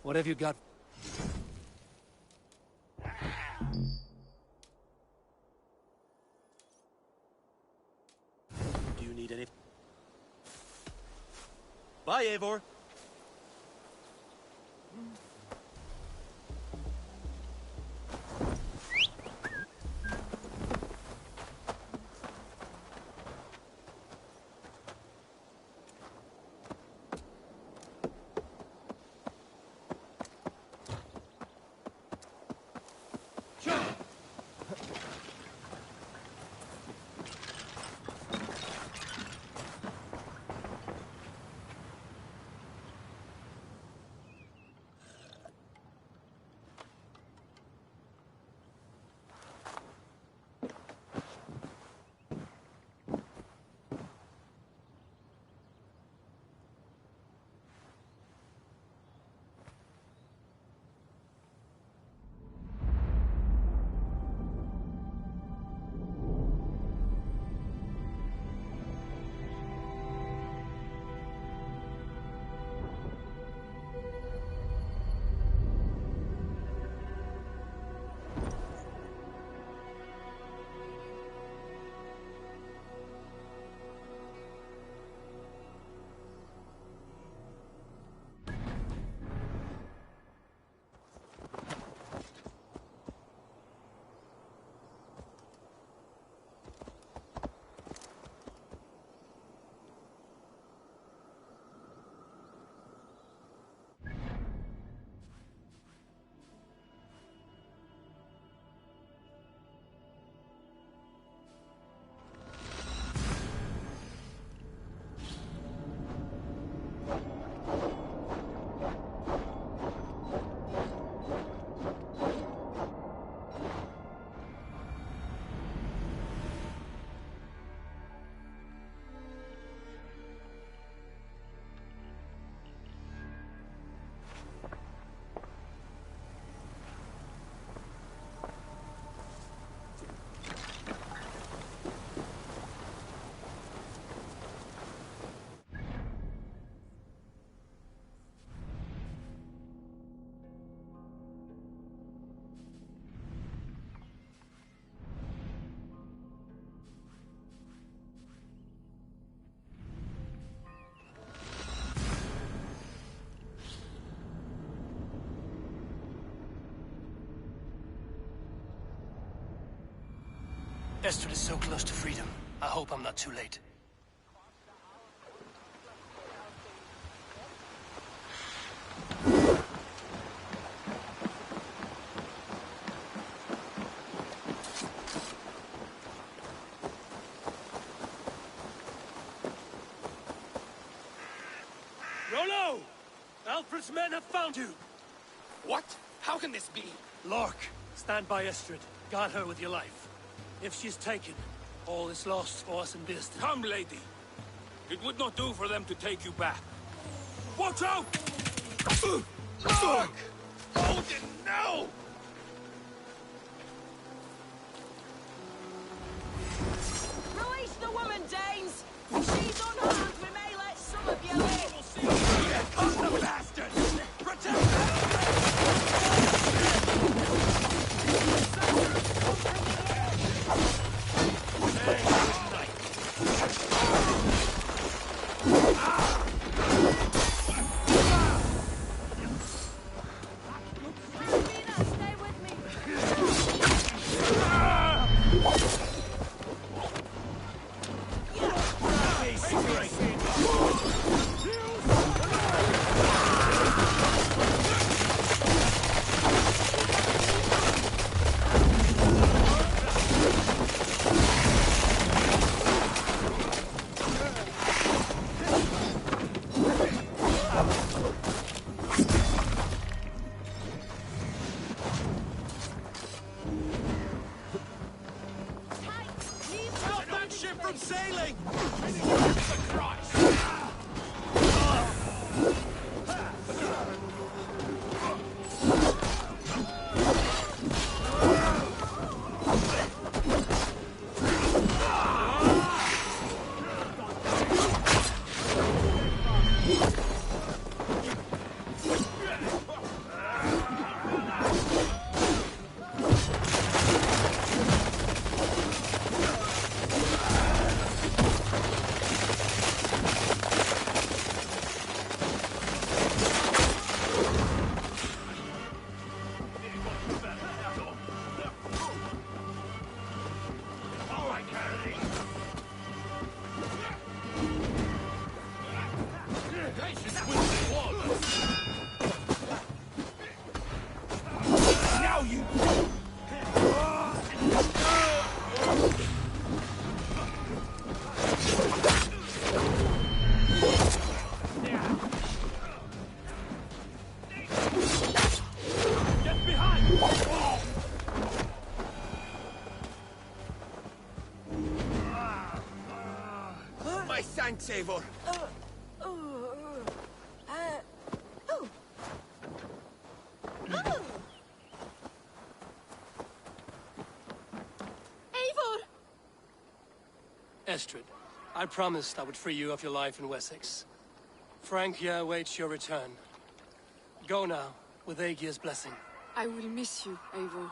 What have you got? Do you need any? Bye, Eivor. Estrid is so close to freedom. I hope I'm not too late. Rollo! Alfred's men have found you! What? How can this be? Lork, stand by Estrid. Guard her with your life. If she's taken, all is lost for us in Birsten. Come, lady. It would not do for them to take you back. Watch out! Look! Odin, no! Release the woman, Danes! If she's unharmed, we may let some of you live! We'll see you. Here comes the bastard! Protect her! Stay with me! Face This will be flawless. Now you... Get behind! My thanks, Eivor. Eivor! Estrid, I promised I would free you of your life in Wessex. Frank here awaits your return. Go now, with Aegir's blessing. I will miss you, Eivor.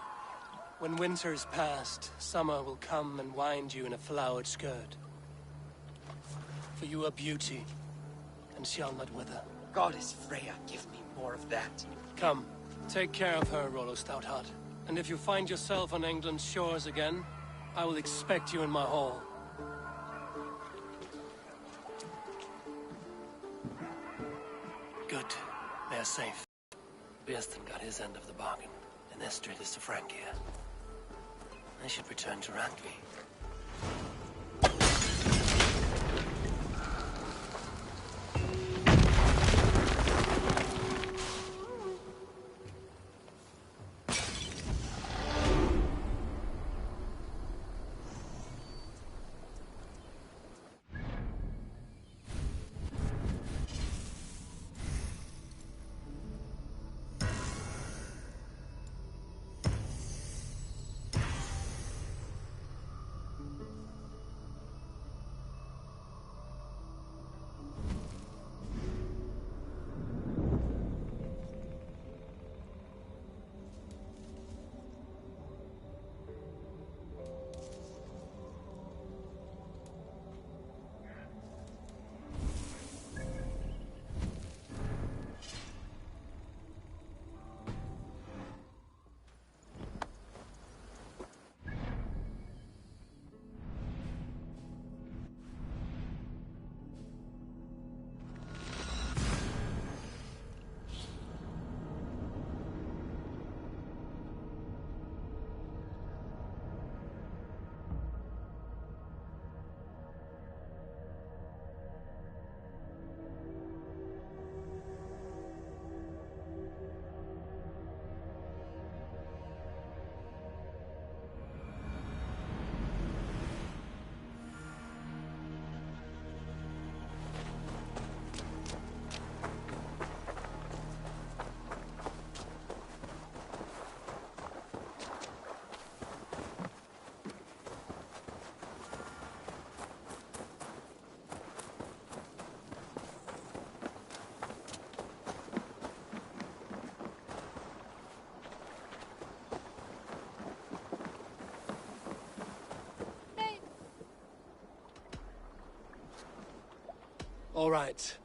When winter is past, summer will come and wind you in a flowered skirt. For you are beauty, and shall not wither. Goddess Freya, give me more of that. Come, take care of her, Rollo Stoutheart. And if you find yourself on England's shores again, I will expect you in my hall. Good. They're safe. Bearston got his end of the bargain, and Estrid is to Frank here. I should return to Randvi. All right.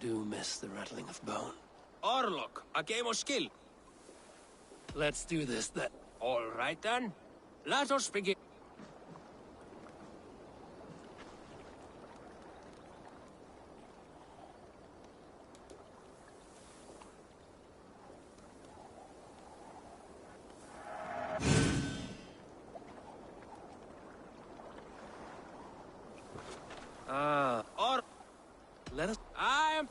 do miss the rattling of bone. Orlok, a game of skill. Let's do this then. All right then. Let us begin. Or Let us... I am.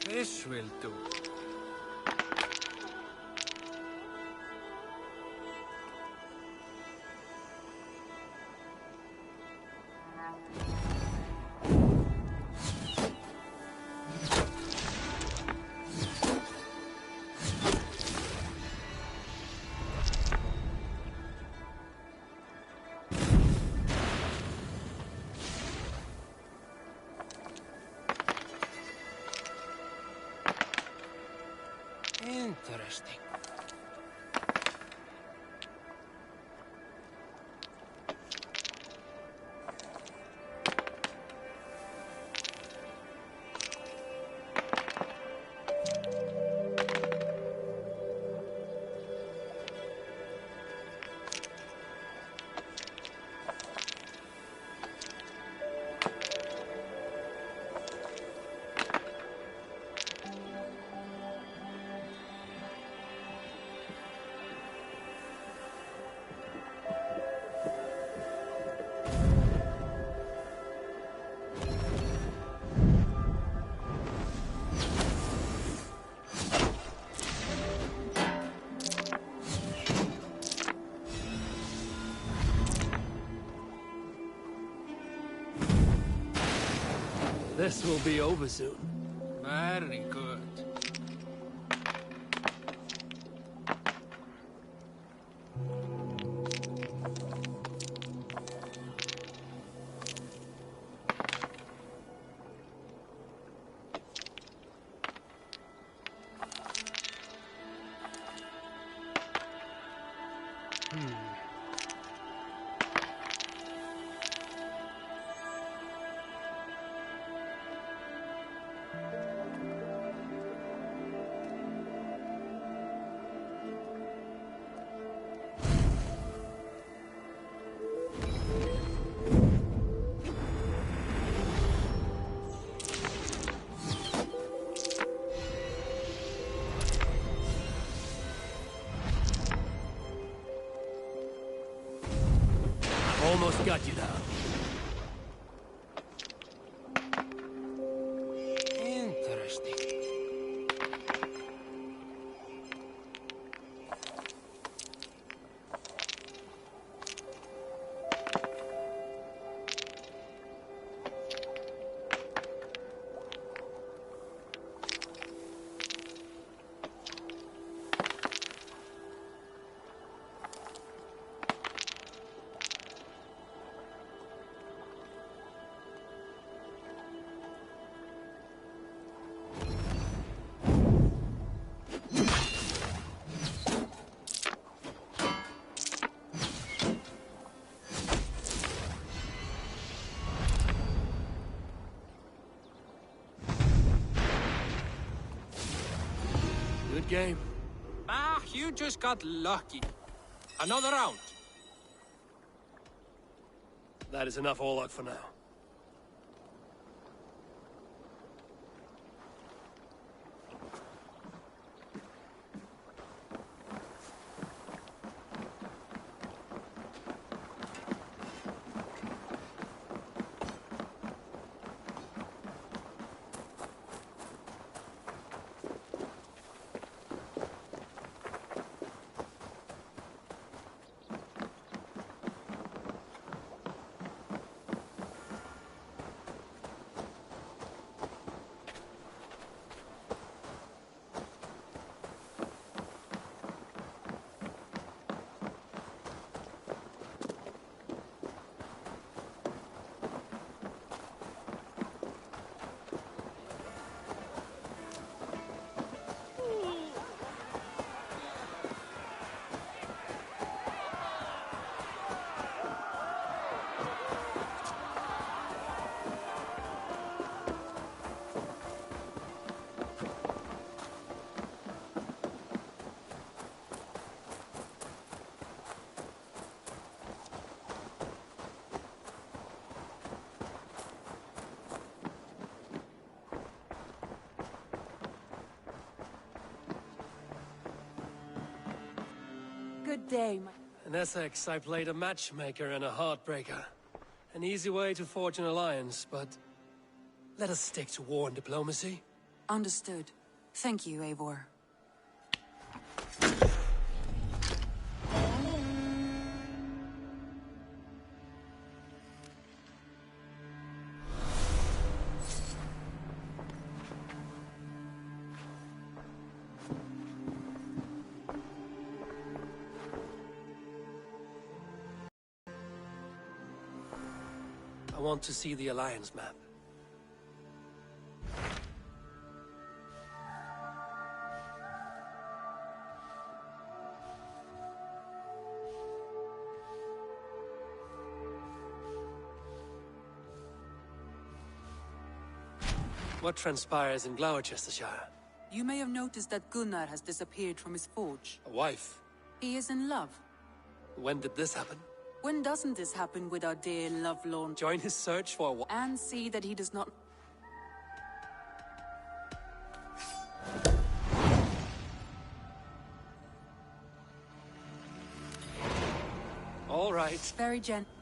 This will do. Interesting. This will be over soon. Very good. got you now. Interesting. Good game. Ah, you just got lucky. Another round. That is enough all out for now. Good day, my... In Essex, I played a matchmaker and a heartbreaker. An easy way to forge an alliance, but let us stick to war and diplomacy. Understood. Thank you, Eivor. I want to see the alliance map. What transpires in Gloucestershire? You may have noticed that Gunnar has disappeared from his forge. A wife? He is in love. When did this happen? When doesn't this happen with our dear lovelorn? Join his search for a wife? And see that he does not... All right. Very gentle.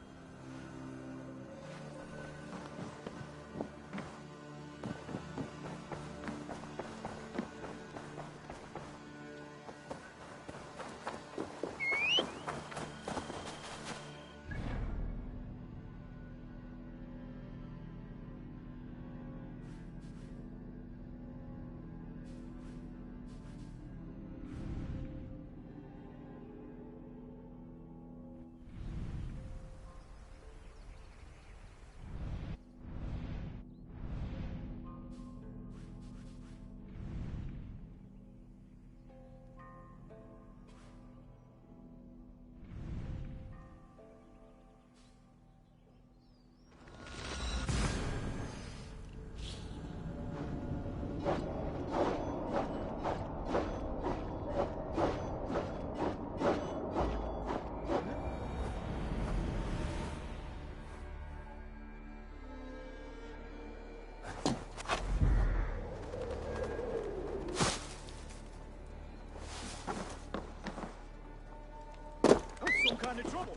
Some kind of trouble.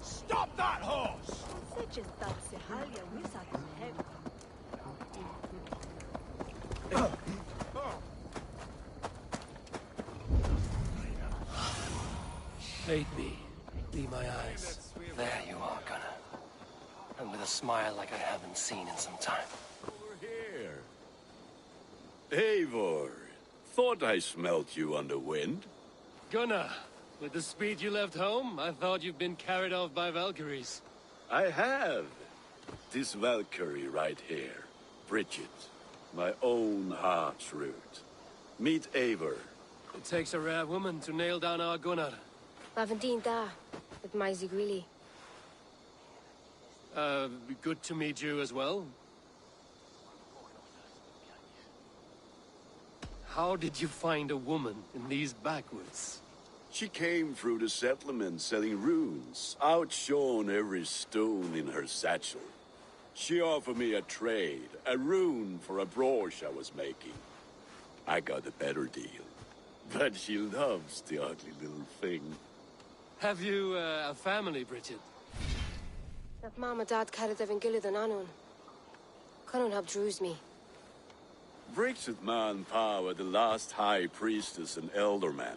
Stop that horse! Aid me. Be my eyes. There you are, Gunnar. And with a smile like I haven't seen in some time. Over here. Eivor, thought I smelt you on the wind. Gunnar, with the speed you left home, I thought you'd been carried off by Valkyries. I have. This Valkyrie right here, Bridget, my own heart's root. Meet Eivor. It takes a rare woman to nail down our Gunnar. Lavendine da, with my Zigrili. Good to meet you as well. How did you find a woman in these backwoods? She came through the settlement selling runes, outshone every stone in her satchel. She offered me a trade, a rune for a brooch I was making. I got a better deal. But she loves the ugly little thing. Have you a family, Bridget? That mom and dad carried even gillid an anun. Can't have drews me. Bridget Ma and Pa were the last high priestess and elderman.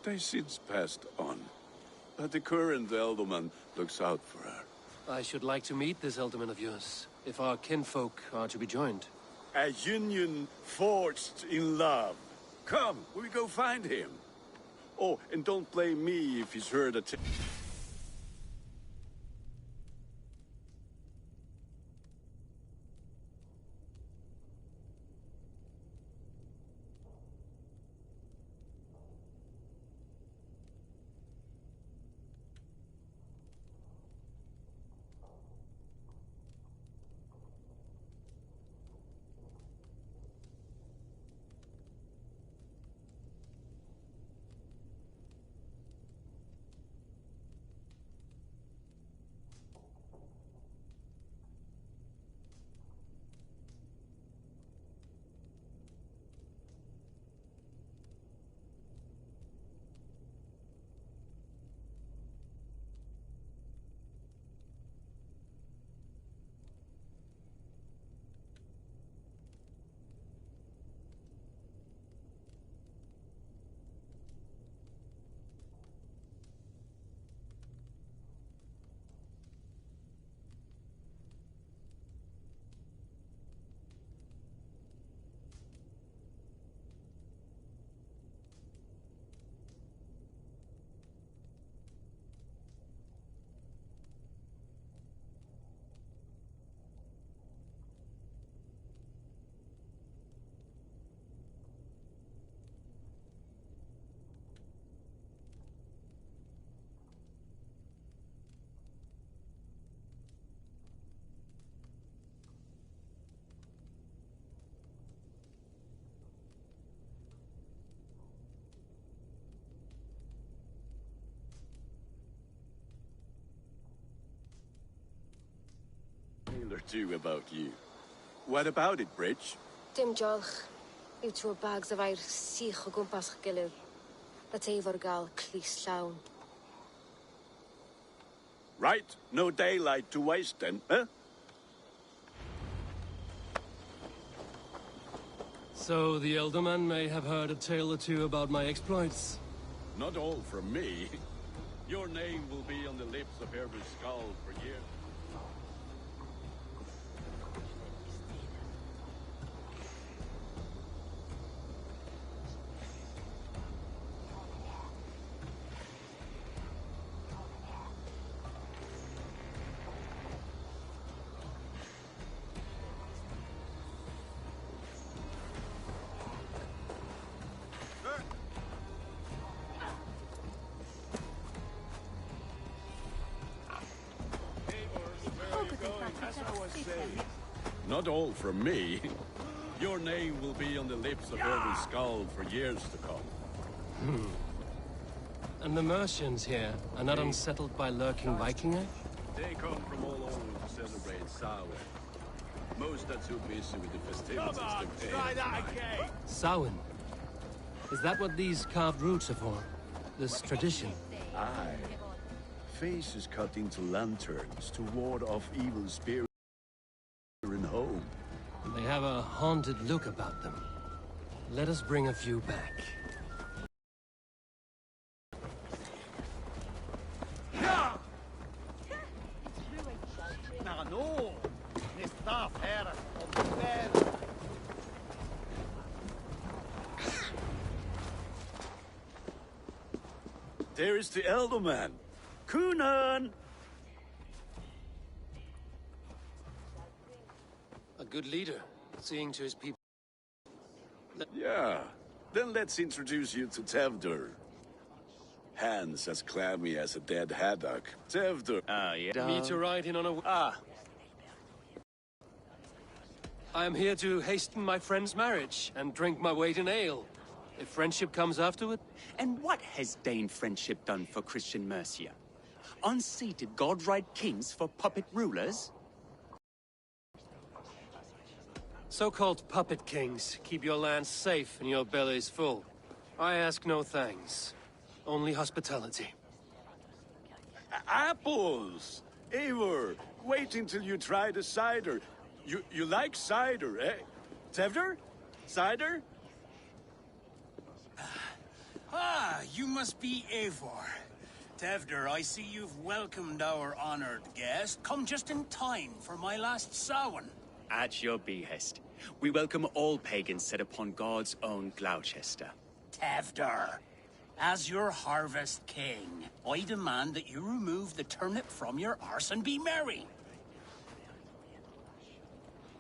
They since passed on. But the current elderman looks out for her. I should like to meet this elderman of yours, if our kinfolk are to be joined. A union forged in love. Come, we go find him. Oh, and don't blame me if he's heard a tale or two about you. What about it, Bridge? Dim jolch. You two bags of air sich o gwmpas gilydd. That Eivor gal clis llawn. Right, no daylight to waste then, huh? So the elderman may have heard a tale or two about my exploits. Not all from me. Your name will be on the lips of every skull for years. say, not all from me. Your name will be on the lips of every skull for years to come. And the Mercians here are not unsettled by lurking Vikinger? They come from all over to celebrate Samhain. Most are too busy with the festivities to pay. Try that again! Samhain. Is that what these carved roots are for? This tradition? Aye. Faces cut into lanterns to ward off evil spirits in home. They have a haunted look about them. Let us bring a few back. No! Está fera! There is the elder man. Kunan! A good leader, seeing to his people. Yeah. Then let's introduce you to Tevder. Hands as clammy as a dead haddock. Tevder. Me to ride in on a... I am here to hasten my friend's marriage and drink my weight in ale. If friendship comes afterward... And what has Dane friendship done for Christian Mercia? Unseated god-right kings for puppet rulers? So-called puppet kings keep your lands safe and your bellies full. I ask no thanks. Only hospitality. Apples! Eivor, wait until you try the cider. You like cider, eh? Tevder? Cider? You must be Eivor. Tevder, I see you've welcomed our honored guest. Come just in time for my last Samhain. At your behest. We welcome all pagans set upon God's own Gloucester. Tevder, as your harvest king, I demand that you remove the turnip from your arse and be merry.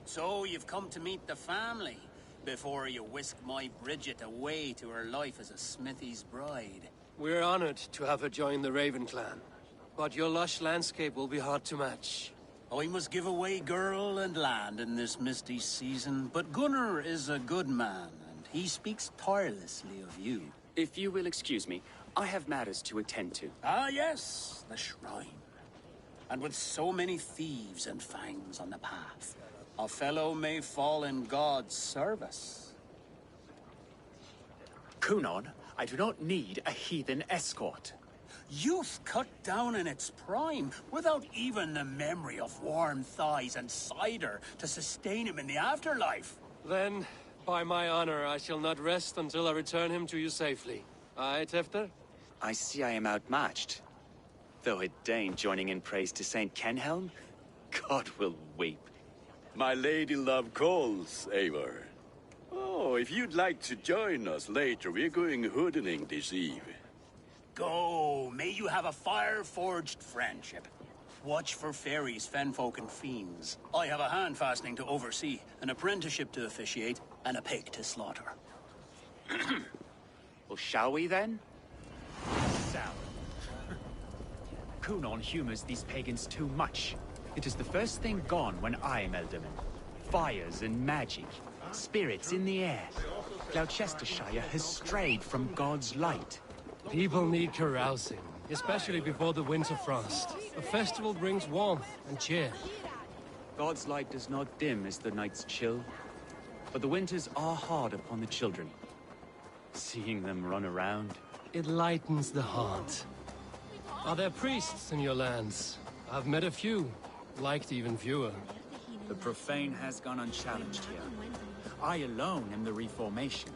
So you've come to meet the family before you whisk my Bridget away to her life as a smithy's bride. We're honored to have her join the Raven clan, but your lush landscape will be hard to match. I must give away girl and land in this misty season, but Gunnar is a good man, and he speaks tirelessly of you. If you will excuse me, I have matters to attend to. Ah, yes, the shrine. And with so many thieves and fangs on the path, a fellow may fall in God's service. Kunon, I do not need a heathen escort. Youth cut down in its prime, without even the memory of warm thighs and cider to sustain him in the afterlife. Then, by my honor, I shall not rest until I return him to you safely. Aye, Tefter? I see I am outmatched. Though a Dane joining in praise to Saint Kenhelm, God will weep. My lady love calls, Eivor. Oh, if you'd like to join us later, we're going hoodening this eve. Go, may you have a fire-forged friendship. Watch for fairies, fenfolk, and fiends. I have a hand fastening to oversee, an apprenticeship to officiate, and a pig to slaughter. Well, shall we then? Sal. Kunon humors these pagans too much. It is the first thing gone when I am Elderman. Fires and magic. Spirits in the air. Gloucestershire has strayed from God's light. People need carousing, especially before the winter frost. A festival brings warmth and cheer. God's light does not dim as the nights chill, but the winters are hard upon the children. Seeing them run around... It lightens the heart. Are there priests in your lands? I've met a few, liked even fewer. The profane has gone unchallenged here. I alone am the reformation.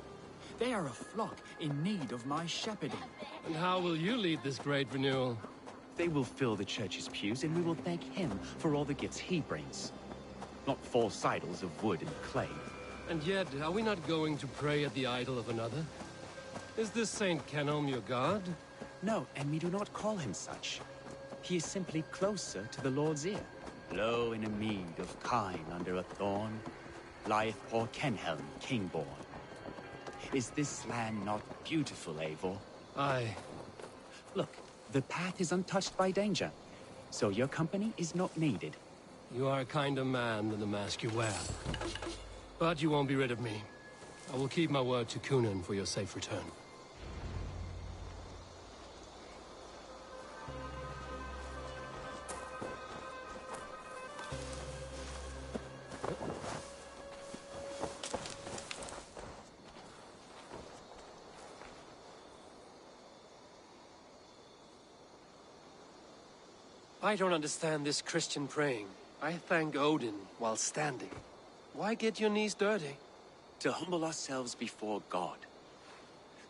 They are a flock in need of my shepherding. And how will you lead this great renewal? They will fill the church's pews, and we will thank him for all the gifts he brings. Not false idols of wood and clay. And yet, are we not going to pray at the idol of another? Is this Saint Kenelm your god? No, and we do not call him such. He is simply closer to the Lord's ear. Low in a mead of kine under a thorn, lieth poor Kenhelm, king-born. Is this land not beautiful, Eivor? Aye. Look, the path is untouched by danger, so your company is not needed. You are a kinder man than the mask you wear. But you won't be rid of me. I will keep my word to Kunan for your safe return. I don't understand this Christian praying. I thank Odin while standing. Why get your knees dirty? To humble ourselves before God.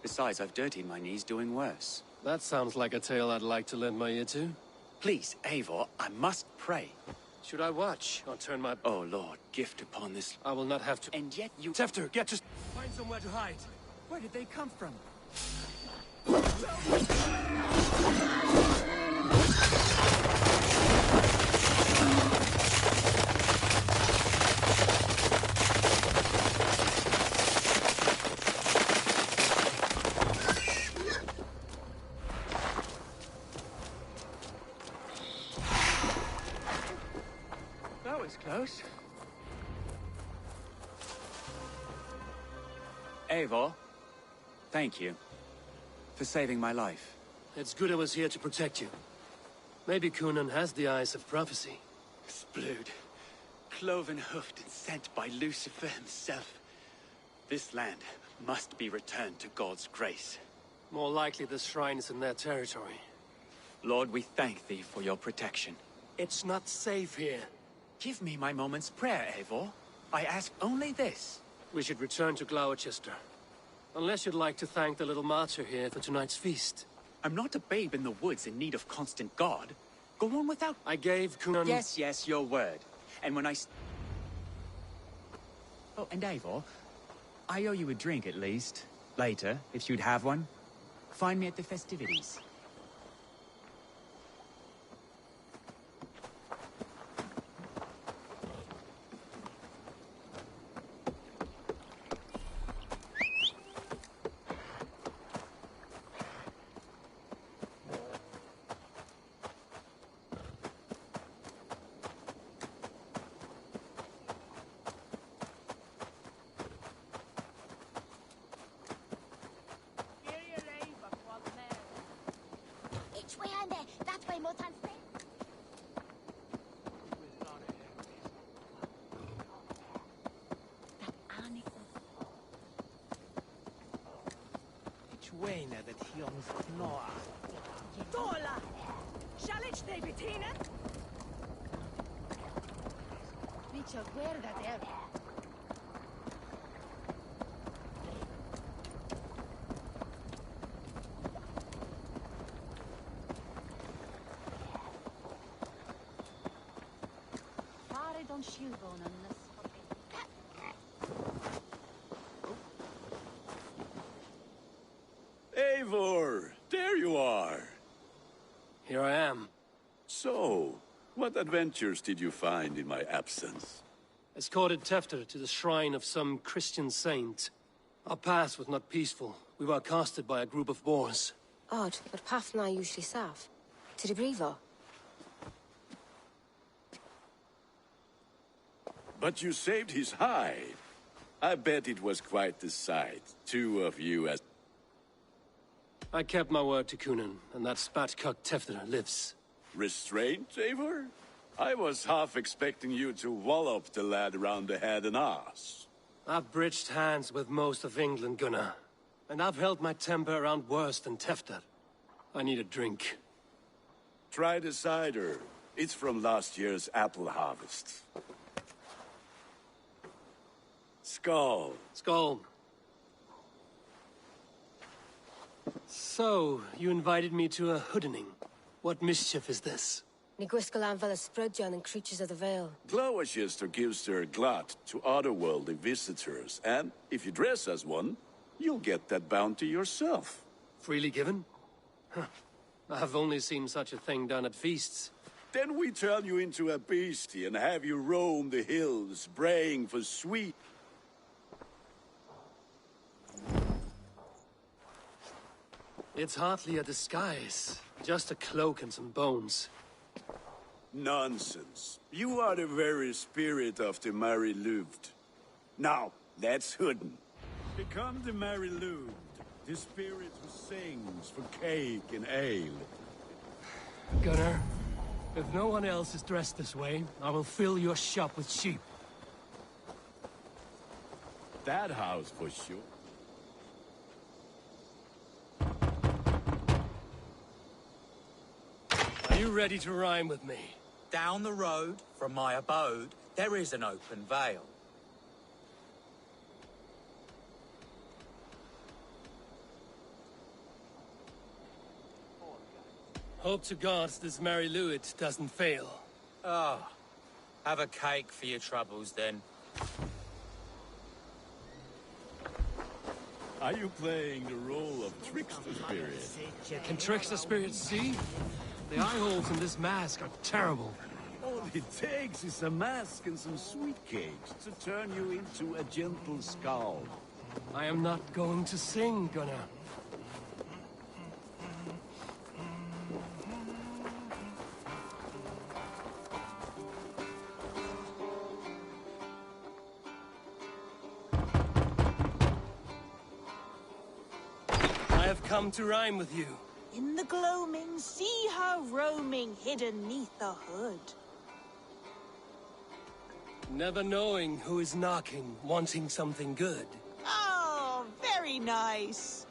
Besides, I've dirtied my knees doing worse. That sounds like a tale I'd like to lend my ear to. Please, Eivor, I must pray. Should I watch or turn my... Oh, Lord, gift upon this... I will not have to... And yet you... Tefter, get to... Find somewhere to hide. Where did they come from? That was close. Eivor, thank you for saving my life. It's good I was here to protect you. Maybe Kunan has the eyes of prophecy. Splood, cloven-hoofed and sent by Lucifer himself. This land must be returned to God's grace. More likely the shrine is in their territory. Lord, we thank thee for your protection. It's not safe here. Give me my moment's prayer, Eivor. I ask only this. We should return to Gloucester. Unless you'd like to thank the little martyr here for tonight's feast. I'm not a babe in the woods in need of constant guard. Go on without... I gave Kunan... Yes, your word. And when I... Oh, and Eivor, I owe you a drink at least. Later, if you'd have one. Find me at the festivities. Dola! Shalich de Bettina? Bicho, where that there? Fare don shilbon on this. Eivor, there you are. Here I am. So, what adventures did you find in my absence? Escorted Tefter to the shrine of some Christian saint. Our path was not peaceful. We were accosted by a group of boars. Odd, but path na usually safe. To the Brevo. But you saved his hide. I bet it was quite the sight. Two of you as... I kept my word to Kunan, and that spat-cuck Tefter lives. Restraint, Eivor? I was half expecting you to wallop the lad around the head and ass. I've bridged hands with most of England, Gunnar. And I've held my temper around worse than Tefter. I need a drink. Try the cider. It's from last year's apple harvest. Skull. Skull. So, you invited me to a hoodening. What mischief is this? Ni gwisgolan fel ysbrydion and creatures of the Vale. Gloucester gives their glut to otherworldly visitors, and if you dress as one, you'll get that bounty yourself. Freely given? Huh. I've only seen such a thing done at feasts. Then we turn you into a beastie and have you roam the hills, braying for sweet... It's hardly a disguise. Just a cloak and some bones. Nonsense. You are the very spirit of the Mary Louved. Now, that's Hooden. Become the Mary Louved, the spirit who sings for cake and ale. Gunnar, if no one else is dressed this way, I will fill your shop with sheep. That house for sure. Are you ready to rhyme with me? Down the road from my abode, there is an open vale. Hope to God this Mary Lewis doesn't fail. Ah, have a cake for your troubles then. Are you playing the role of trickster spirit? Can trickster spirits see? The eye holes in this mask are terrible. All it takes is a mask and some sweet cakes to turn you into a gentle skald. I am not going to sing, Gunnar. I have come to rhyme with you. In the gloaming, see her roaming, hidden neath the hood. Never knowing who is knocking, wanting something good. Oh, very nice.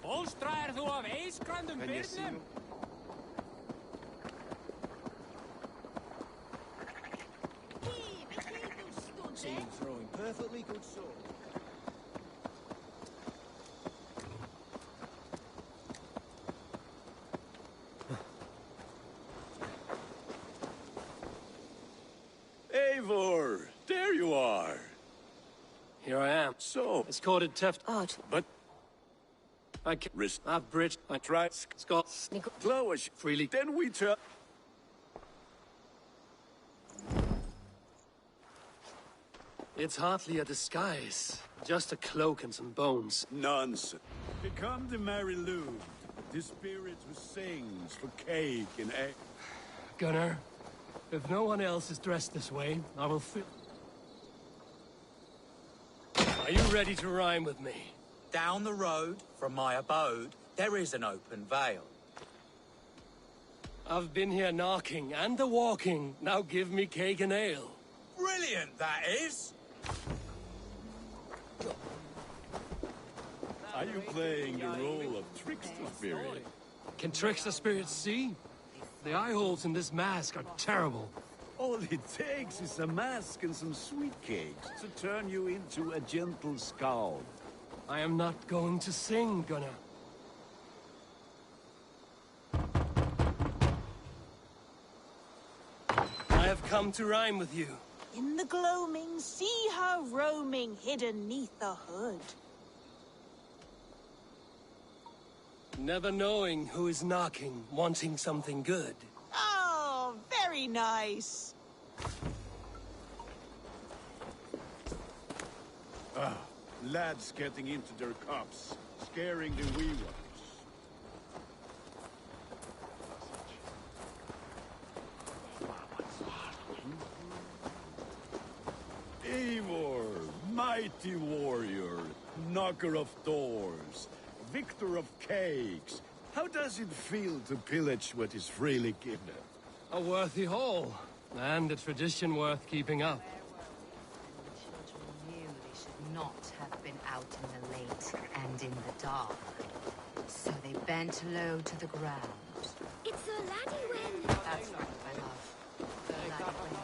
Bolstraðir þú af eisgrandum byrnum? Seems throwing perfectly good sword. Eivor, there you are. Here I am. So, Escorted Teft. Odd. but I can risk I've bridge. I try Scott. Glowish Freely. Then we turn. It's hardly a disguise. Just a cloak and some bones. Nonsense. Become the Mary Lou, the spirit who sings for cake and egg. Gunnar, if no one else is dressed this way, I will fill... Are you ready to rhyme with me? Down the road from my abode, there is an open vale. I've been here knocking and a-walking. Now give me cake and ale. Brilliant, that is! Are you playing the role of trickster spirit? Can trickster spirits see? The eye holes in this mask are terrible. All it takes is a mask and some sweet cakes to turn you into a gentle skald. I am not going to sing, Gunnar. I have come to rhyme with you. In the gloaming, see her roaming, hidden neath the hood. Never knowing who is knocking, wanting something good. Oh, very Very nice. Lads getting into their cups, scaring the wee ones. Eivor, mighty warrior, knocker of doors, victor of cakes. How does it feel to pillage what is freely given? A worthy haul, and a tradition worth keeping up. Children knew they should not have been out in the late and in the dark. So they bent low to the ground. It's a laddie win. That's right, my love. The laddie win.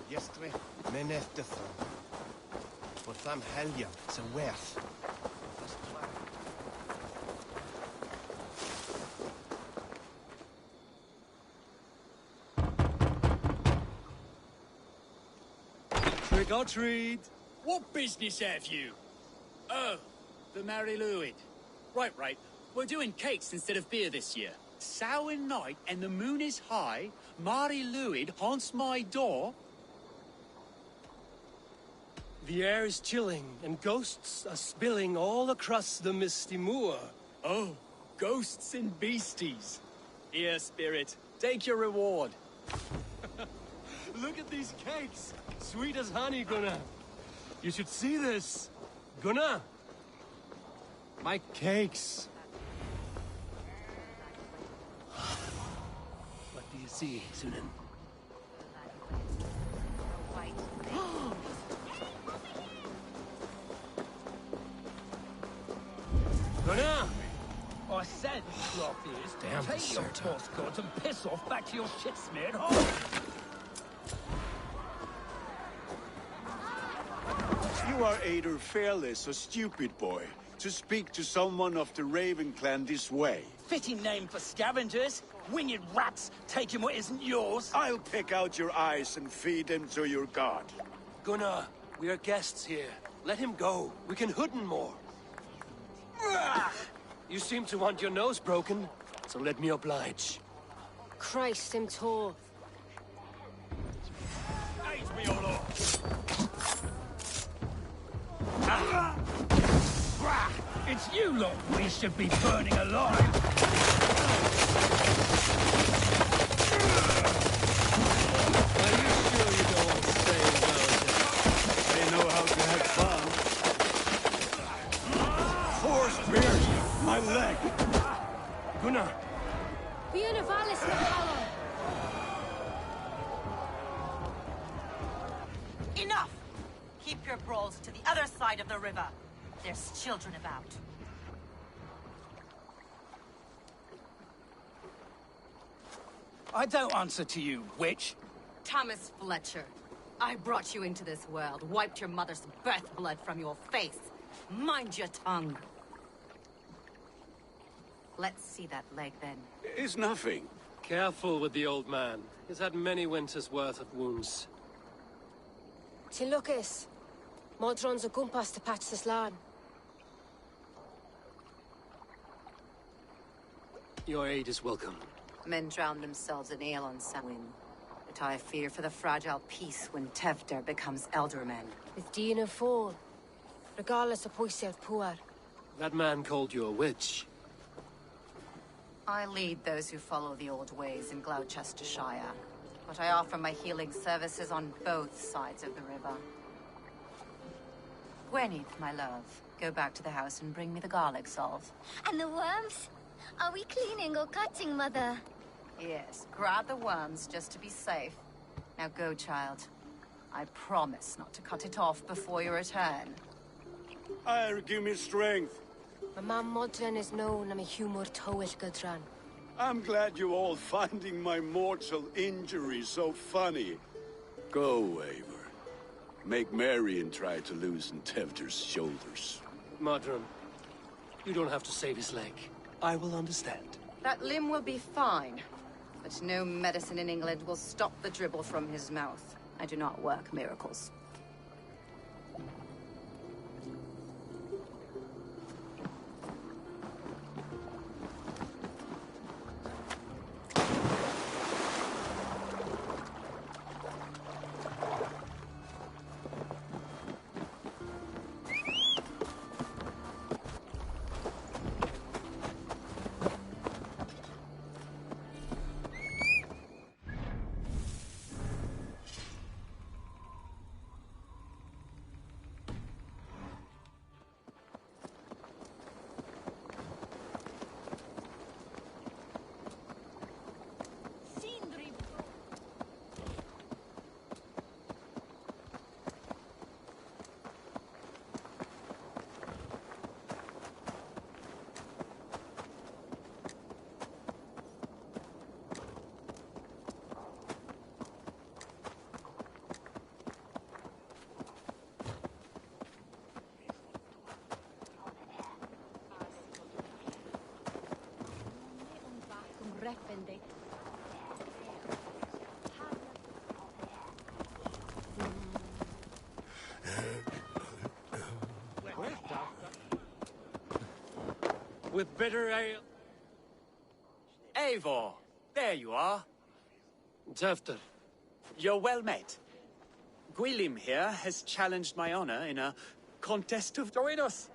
Jestre, men efter for tham helgen, så werth. Trick or treat. What business have you? Oh, the Mary Louid. Right. We're doing cakes instead of beer this year. Samhain night and the moon is high. Mary Louid haunts my door. The air is chilling, and ghosts are spilling all across the misty moor. Oh, ghosts and beasties. Here, spirit, take your reward. Look at these cakes! Sweet as honey, Gunnar. You should see this. Gunnar! My cakes. What do you see, Sunan? Gunnar! I said, cloth ears, Damn take your deserter. postcards and piss off back to your shit-smeared hole. You are either fearless or stupid, boy, to speak to someone of the Raven clan this way. Fitting name for scavengers. Winged rats taking what isn't yours. I'll pick out your eyes and feed them to your god. Gunnar, we are guests here. Let him go. We can hooden more. You seem to want your nose broken, so let me oblige. Christ, him tall. Aids me all off. It's you lot we should be burning alive. Are you sure you don't want to stay in Belgium? They know how to have fun. Force pierced my leg. Gunnar! Bíana Vallis Valhalla. Enough! Keep your brawls to the other side of the river. There's children about. I don't answer to you, witch. Thomas Fletcher, I brought you into this world, wiped your mother's birth blood from your face. Mind your tongue. Let's see that leg, then. It's nothing. Careful with the old man. He's had many winters' worth of wounds. Till Lucas. Modron's a gumpas to patch this land. Your aid is welcome. Men drown themselves in ale on Samhain. But I fear for the fragile peace when Tevder becomes eldermen. With Dina fall. Regardless of Poisiel Puar. That man called you a witch. I lead those who follow the old ways in Gloucestershire. But I offer my healing services on both sides of the river. Gweneth, my love, go back to the house and bring me the garlic salve. And the worms? Are we cleaning or cutting, Mother? Yes, grab the worms just to be safe. Now go, child. I promise not to cut it off before you return. Give me strength. My mam Modron is known am a humor towel Gudran. I'm glad you all finding my mortal injury so funny. Go, Eivor. Make Marion try to loosen Tevder's shoulders. Modron, you don't have to save his leg. I will understand. That limb will be fine. But no medicine in England will stop the dribble from his mouth. I do not work miracles. With bitter ale. Eivor, there you are. Tefter. You're well met. Gwilym here has challenged my honor in a contest of... Join us!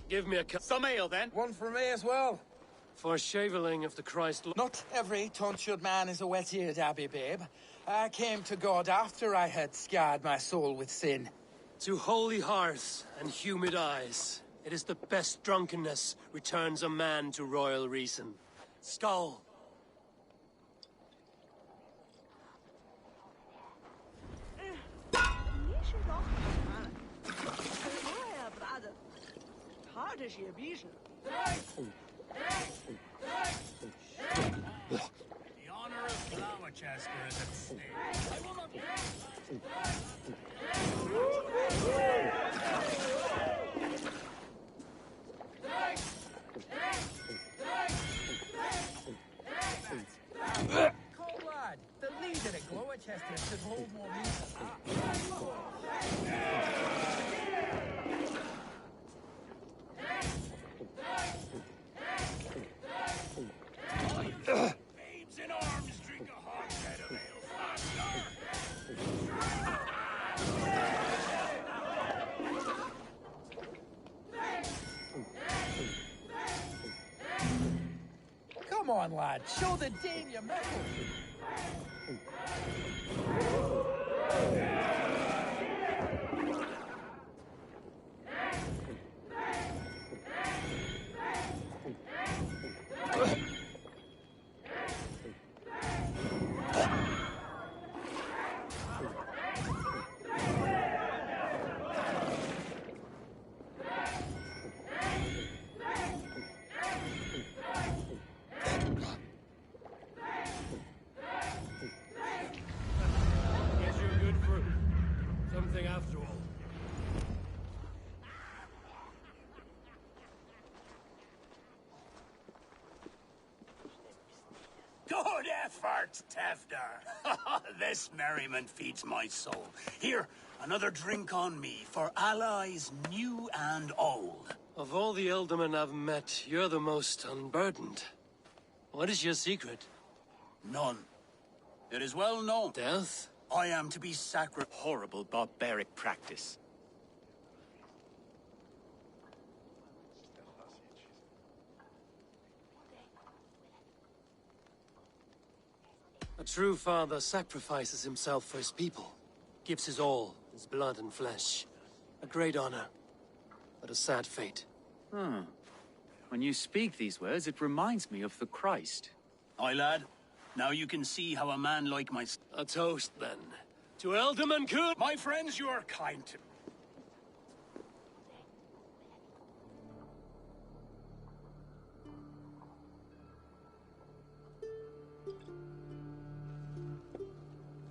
Give me a cup. Some ale, then. One for me as well. For shaveling of the Christ... Not every tonsured man is a wet-eared abbey, babe. I came to God after I had scarred my soul with sin. To holy hearth and humid eyes, it is the best drunkenness returns a man to royal reason. Skull! The honor of Gloucester is at stake. I will not... Cold lad, the leader at Gloucester should hold more music. Babes in arms drink a hogshead of ale faster! Come on, lad, show the dame your mettle. Guess you're good for something after all. Good effort, Tefter. This merriment feeds my soul. Here, another drink on me for allies new and old. Of all the ealdormen I've met, you're the most unburdened. What is your secret? None. It is well known. Death? I am to be sacrificed. Horrible barbaric practice. A true father sacrifices himself for his people. Gives his all, his blood and flesh. A great honor, but a sad fate. When you speak these words, it reminds me of the Christ. Aye, lad. Now you can see how a man like myself... A toast, then. To Ealdorman Coon! My friends, you are kind to...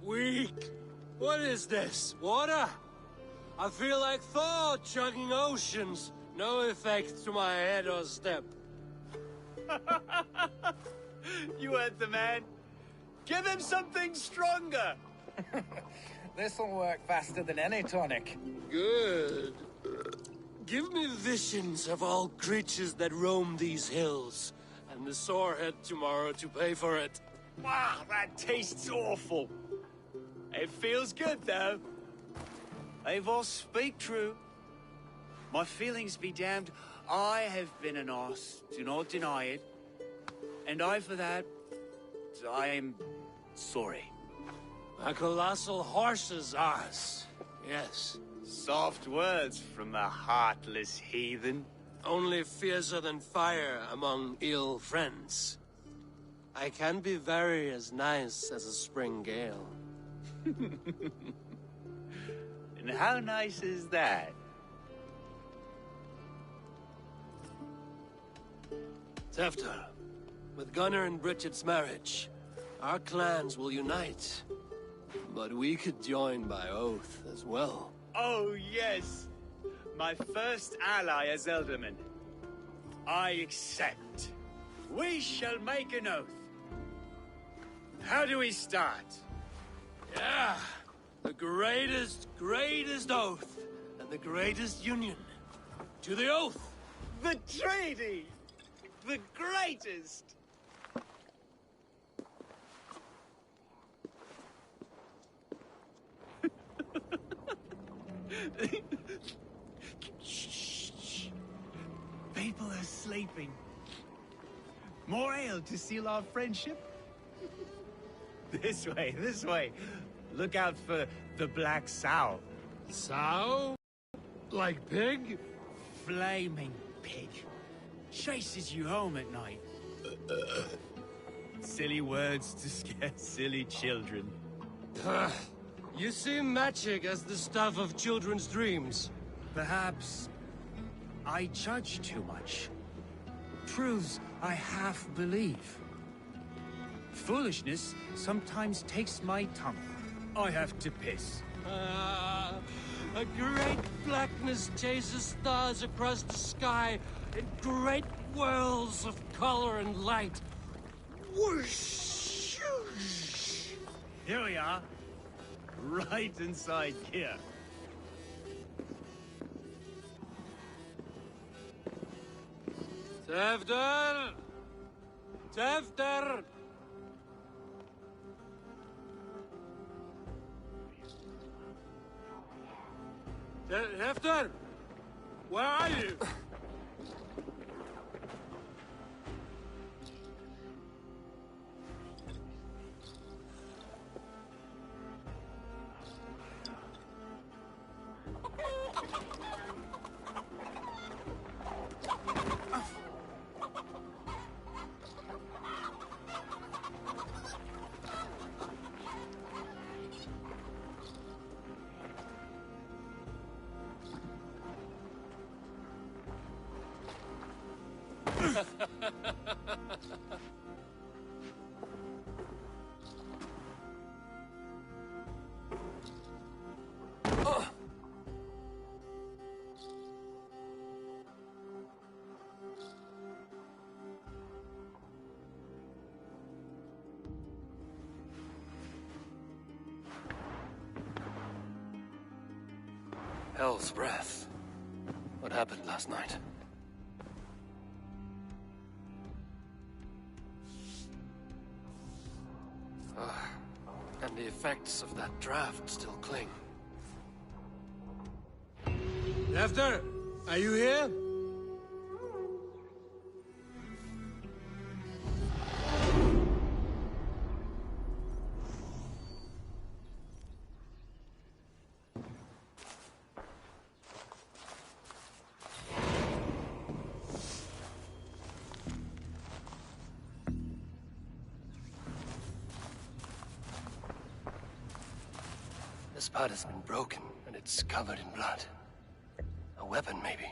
Weak! What is this? Water? I feel like Thor chugging oceans. No effect to my head or step. You heard the man. Give him something stronger. This'll work faster than any tonic. Good. Give me visions of all creatures that roam these hills, and the sorehead tomorrow to pay for it. Wow, that tastes awful. It feels good, though. Eivor, speak true. My feelings be damned. I have been an arse, do not deny it. And I, for that, I am sorry. A colossal horse's arse, yes. Soft words from a heartless heathen. Only fiercer than fire among ill friends. I can be very as nice as a spring gale. And how nice is that? Tefter, with Gunnar and Bridget's marriage, our clans will unite. But we could join by oath as well. Oh, yes. My first ally as Elderman. I accept. We shall make an oath. How do we start? Yeah, the greatest oath, and the greatest union. To the oath! The treaty! The greatest! Shh. People are sleeping. More ale to seal our friendship? This way, this way. Look out for the black sow. Sow? Like pig? Flaming pig. Chases you home at night. Silly words to scare silly children. You see magic as the stuff of children's dreams. Perhaps I judge too much. Truths I half believe. Foolishness sometimes takes my tongue. I have to piss. A great blackness chases stars across the sky in great whirls of color and light. Whoosh! Here we are. Right inside here. Tefter! Tefter! Tefter! Where are you? Hell's breath. What happened last night? And the effects of that draft still cling. Tefter, are you here? This part has been broken, and it's covered in blood. A weapon, maybe.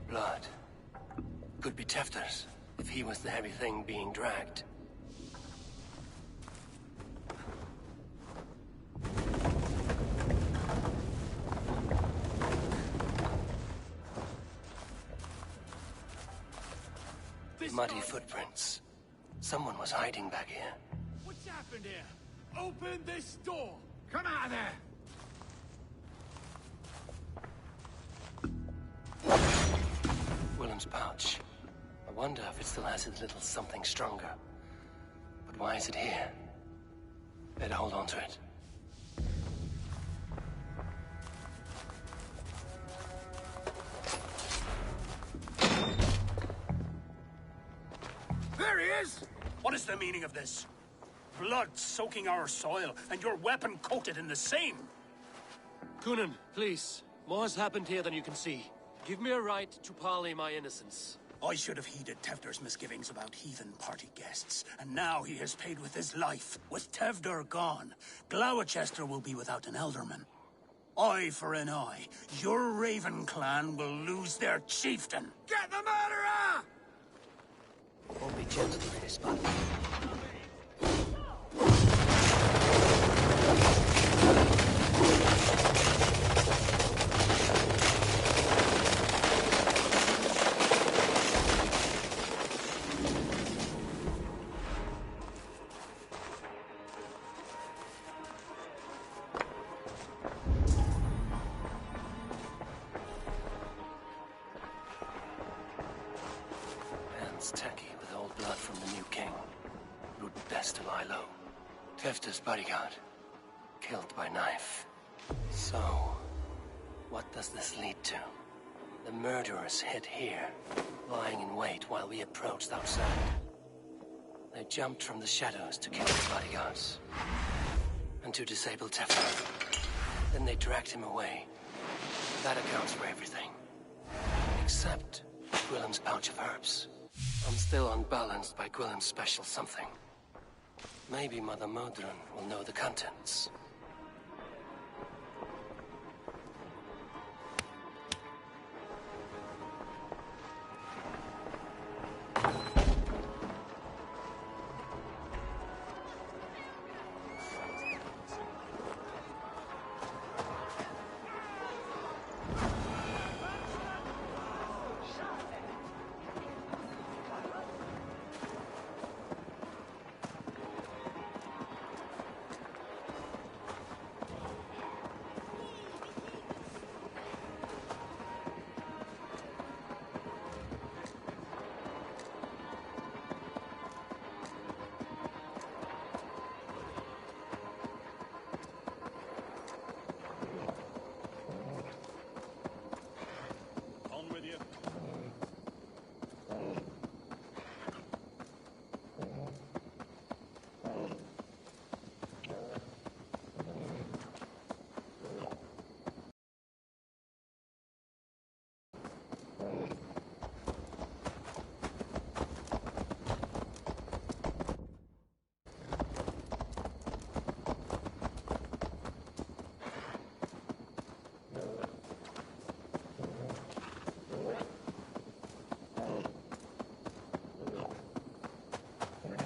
Blood. Could be Tefter's, if he was the heavy thing being dragged. muddy footprints. Someone was hiding back here. What's happened here? Open this door! Come out of there! Willem's pouch. I wonder if it still has a little something stronger. But why is it here? Better hold on to it. There he is! What is the meaning of this? Blood soaking our soil, and your weapon coated in the same! Kunan, please. More has happened here than you can see. Give me a right to parley my innocence. I should have heeded Tevder's misgivings about heathen party guests, and now he has paid with his life. With Tevder gone, Gloucester will be without an elderman. Eye for an eye. Your Raven clan will lose their chieftain. Get the murderer! Won't be gentle in his spot. Tacky with old blood from the new king. It would be best to lie low. Tefta's bodyguard. Killed by knife. So, what does this lead to? The murderers hid here, lying in wait while we approached outside. They jumped from the shadows to kill the bodyguards. And to disable Tefta. Then they dragged him away. That accounts for everything. Except Willem's pouch of herbs. I'm still unbalanced by Gwillem's special something. Maybe Mother Modron will know the contents.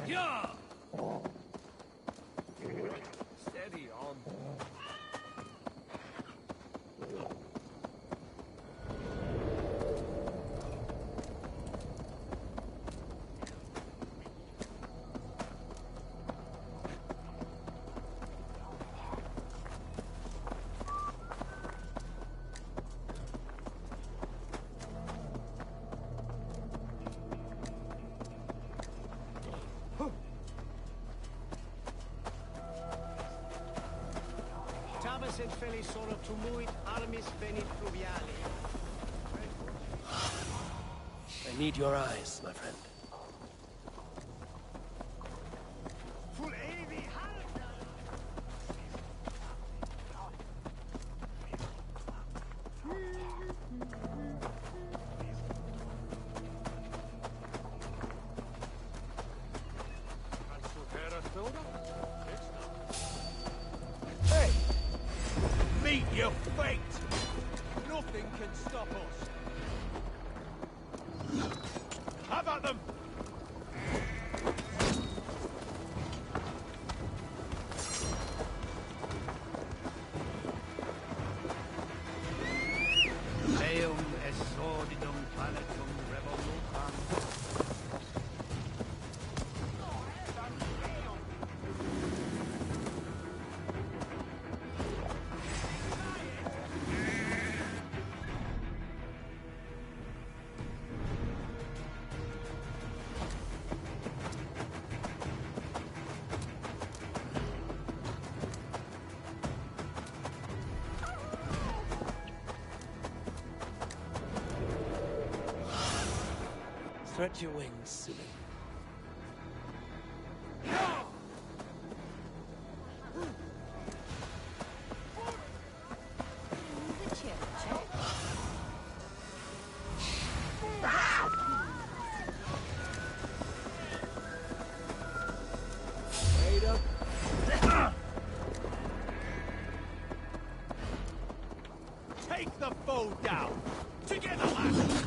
Yeah! Steady on. Tabas et felli sono tumuit armis venit fluviali. I need your eyes, my friend. Full evi Hey! Meet your fate! Nothing can stop us. Have at them! Leum est sordidum palatum revolutam. Spread your wings, silly. Wait up. Take the foe down! Together, lads!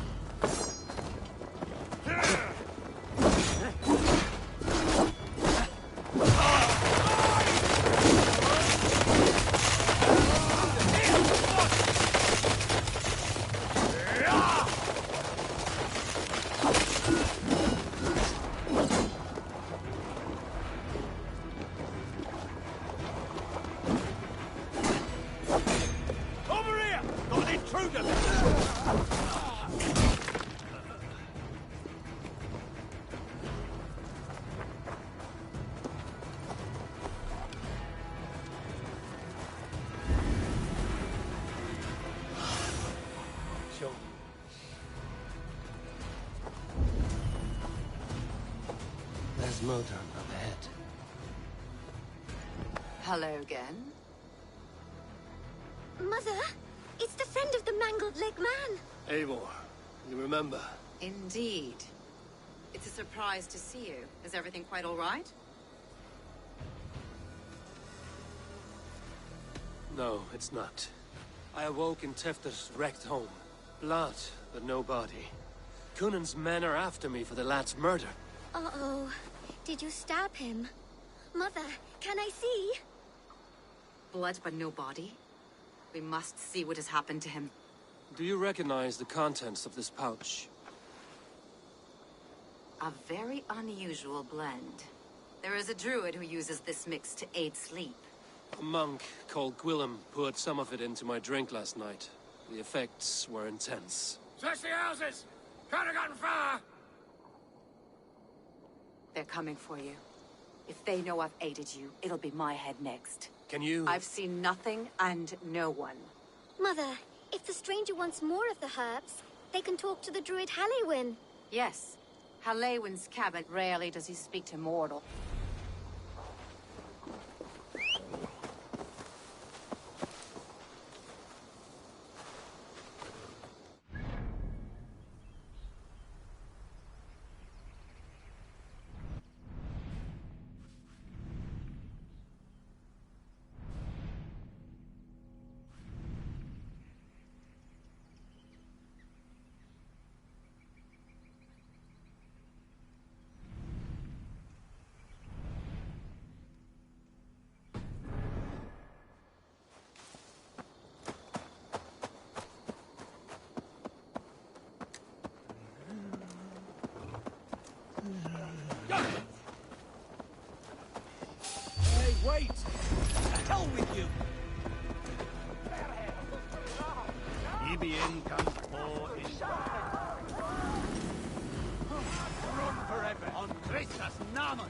Over here! Got an intruder! Sure. There's Modan up ahead. Hello again. Mother, it's the friend of the mangled leg man. Eivor, you remember? Indeed. It's a surprise to see you. Is everything quite all right? No, it's not. I awoke in Tefter's wrecked home. Blood, but no body. Cunan's men are after me for the lad's murder. Uh-oh. Did you stab him? Mother, can I see? Blood but no body? We must see what has happened to him. Do you recognize the contents of this pouch? A very unusual blend. There is a druid who uses this mix to aid sleep. A monk called Gwillem poured some of it into my drink last night. The effects were intense. Search the houses! Could have gotten far! They're coming for you. If they know I've aided you, it'll be my head next. Can you... I've seen nothing and no one. Mother, if the stranger wants more of the herbs, they can talk to the druid Halewyn. Yes. Halewyn's cabin. Rarely does he speak to mortal. Hey, wait! To hell with you! Ibien comes for in run forever on Christus Namen!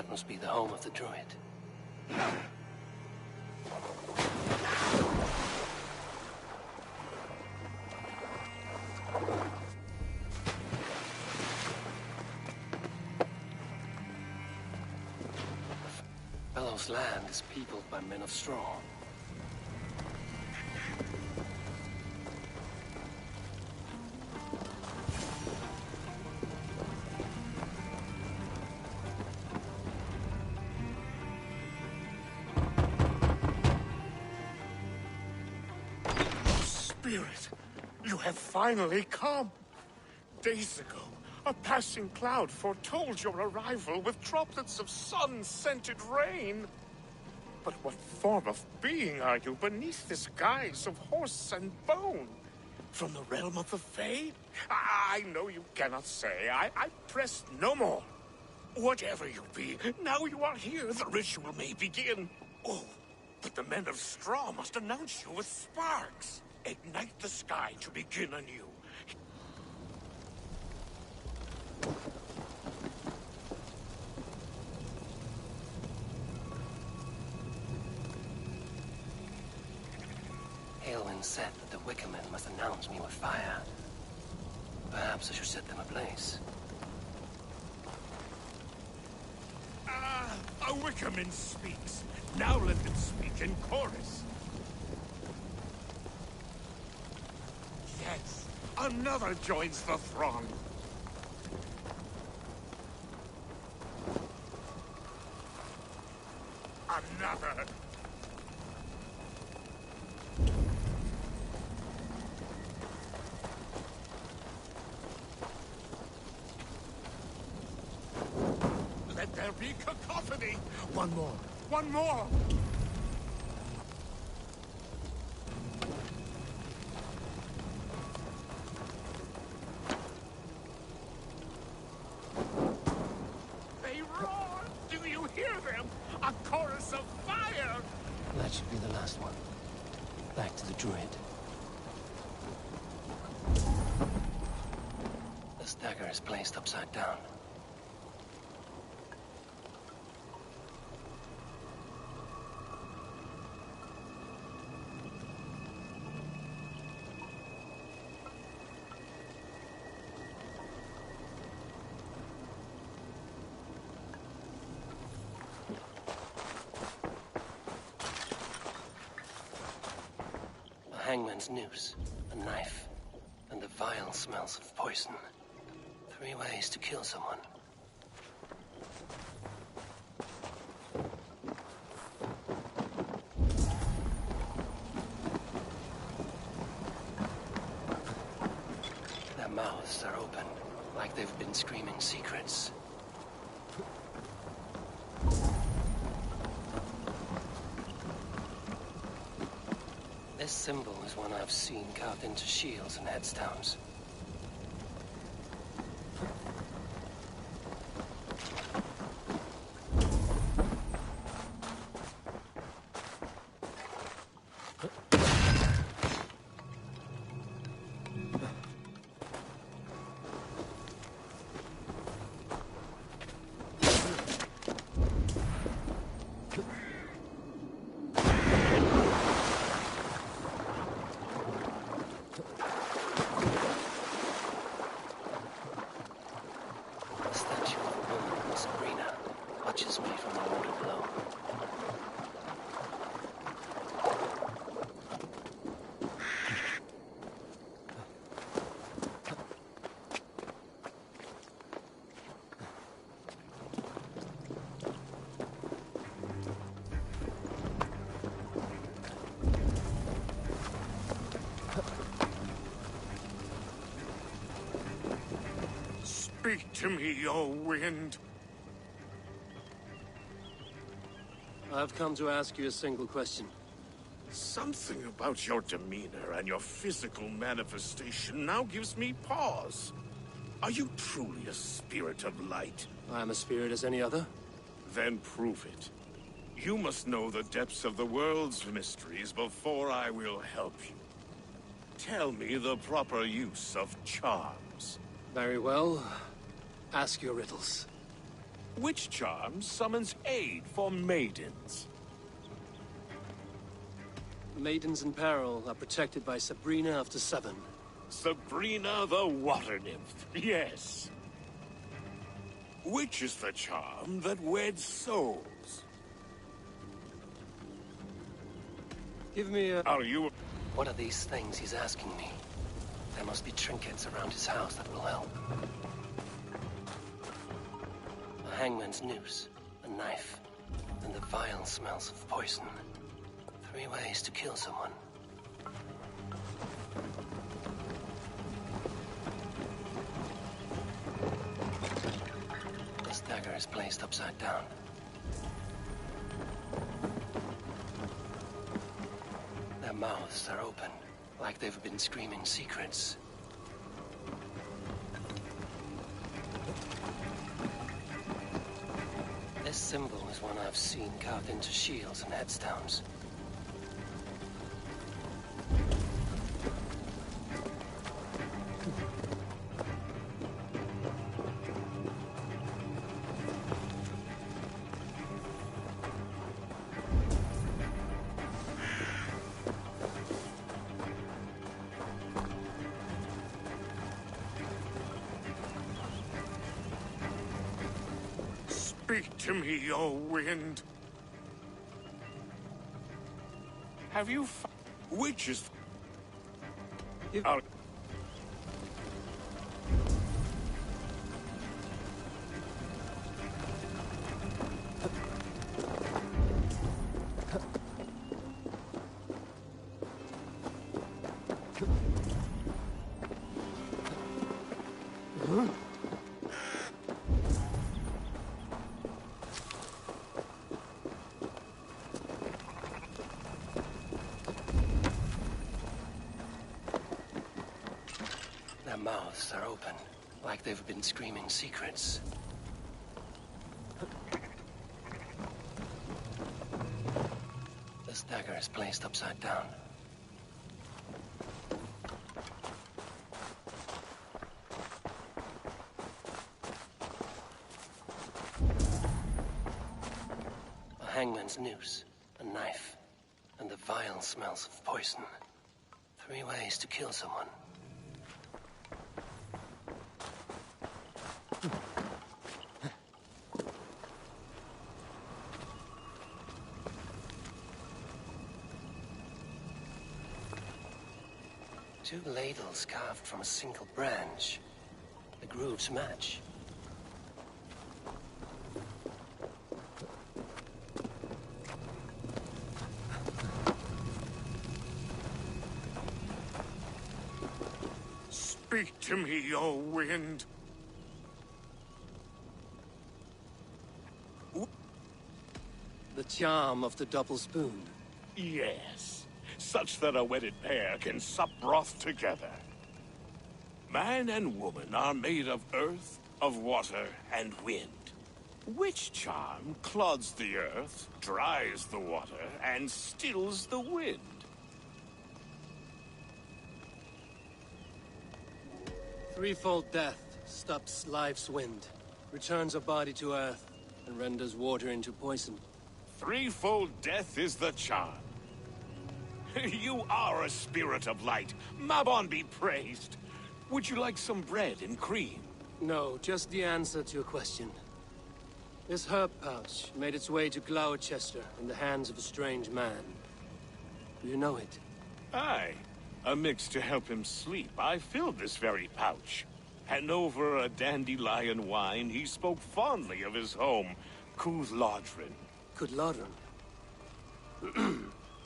That must be the home of the druid. Fellow's land is peopled by men of straw. Spirit, you have finally come. Days ago, a passing cloud foretold your arrival with droplets of sun-scented rain. But what form of being are you beneath this guise of horse and bone? From the realm of the Fae? I know you cannot say. I press no more. Whatever you be, now you are here, the ritual may begin. Oh, but the men of straw must announce you with sparks. Ignite the sky to begin anew. Aelwyn said that the Wickermen must announce me with fire. Perhaps I should set them ablaze. Ah, a Wickerman speaks. Now let them speak in chorus. Yes, another joins the throng. Another. Let there be cacophony. One more. One more. They roar. Do you hear them? A chorus of fire. That should be the last one. Back to the druid. The dagger is placed upside down. Hangman's noose, a knife, and the vile smells of poison. 3 ways to kill someone. Their mouths are open, like they've been screaming secrets. This symbol is one I've seen carved into shields and headstones. Speak to me, O wind. I've come to ask you a single question. Something about your demeanor and your physical manifestation now gives me pause. Are you truly a spirit of light? I am a spirit as any other. Then prove it. You must know the depths of the world's mysteries before I will help you. Tell me the proper use of charms. Very well. Ask your riddles. Which charm summons aid for maidens? Maidens in peril are protected by Sabrina of the Seven. Sabrina the Water Nymph, yes. Which is the charm that weds souls? Give me a... Are you... What are these things he's asking me? There must be trinkets around his house that will help. A hangman's noose, a knife, and the vile smells of poison. 3 ways to kill someone. This dagger is placed upside down. Their mouths are open, like they've been screaming secrets. This symbol is one I've seen carved into shields and headstones. Speak to me, O wind. Have you which is... Their mouths are open, like they've been screaming secrets. This dagger is placed upside down. A hangman's noose, a knife, and the vile smells of poison. 3 ways to kill someone. Two ladles carved from a single branch. The grooves match. Speak to me, O wind. The charm of the double spoon. Yes. Such that a wedded pair can sup broth together. Man and woman are made of earth, of water, and wind. Which charm clods the earth, dries the water, and stills the wind? Threefold death stops life's wind, returns a body to earth, and renders water into poison. Threefold death is the charm. You are a spirit of light. Mabon be praised. Would you like some bread and cream? No, just the answer to your question. This herb pouch made its way to Gloucester in the hands of a strange man. Do you know it? Aye. A mix to help him sleep. I filled this very pouch. And over a dandelion wine, he spoke fondly of his home, Cooth-Lodrin. Cooth-Lodrin?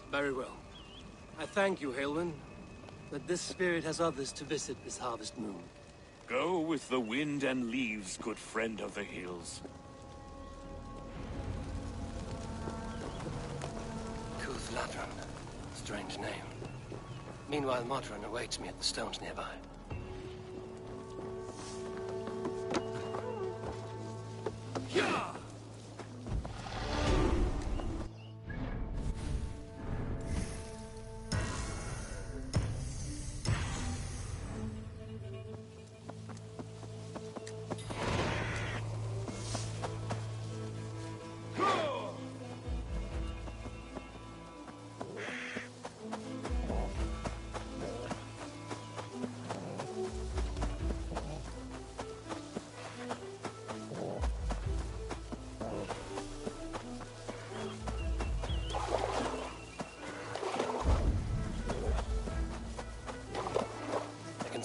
Very well. I thank you, Haelwyn, but this spirit has others to visit this harvest moon. Go with the wind and leaves, good friend of the hills. Cooth-Lodrin. Strange name. Meanwhile, Modron awaits me at the stones nearby. Yeah!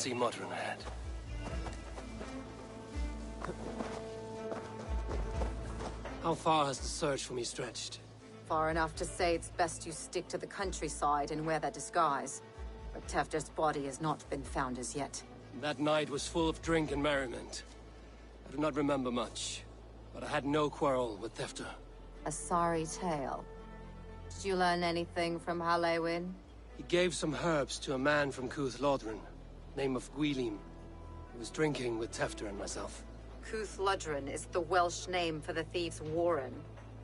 see Modron ahead. How far has the search for me stretched? Far enough to say it's best you stick to the countryside and wear that disguise. But Tefder's body has not been found as yet. That night was full of drink and merriment. I do not remember much, but I had no quarrel with Tefter. A sorry tale. Did you learn anything from Halewin? He gave some herbs to a man from Cuth Lodren, name of Gwylim. He was drinking with Tefter and myself. Cuth Lodren is the Welsh name for the thieves' warren.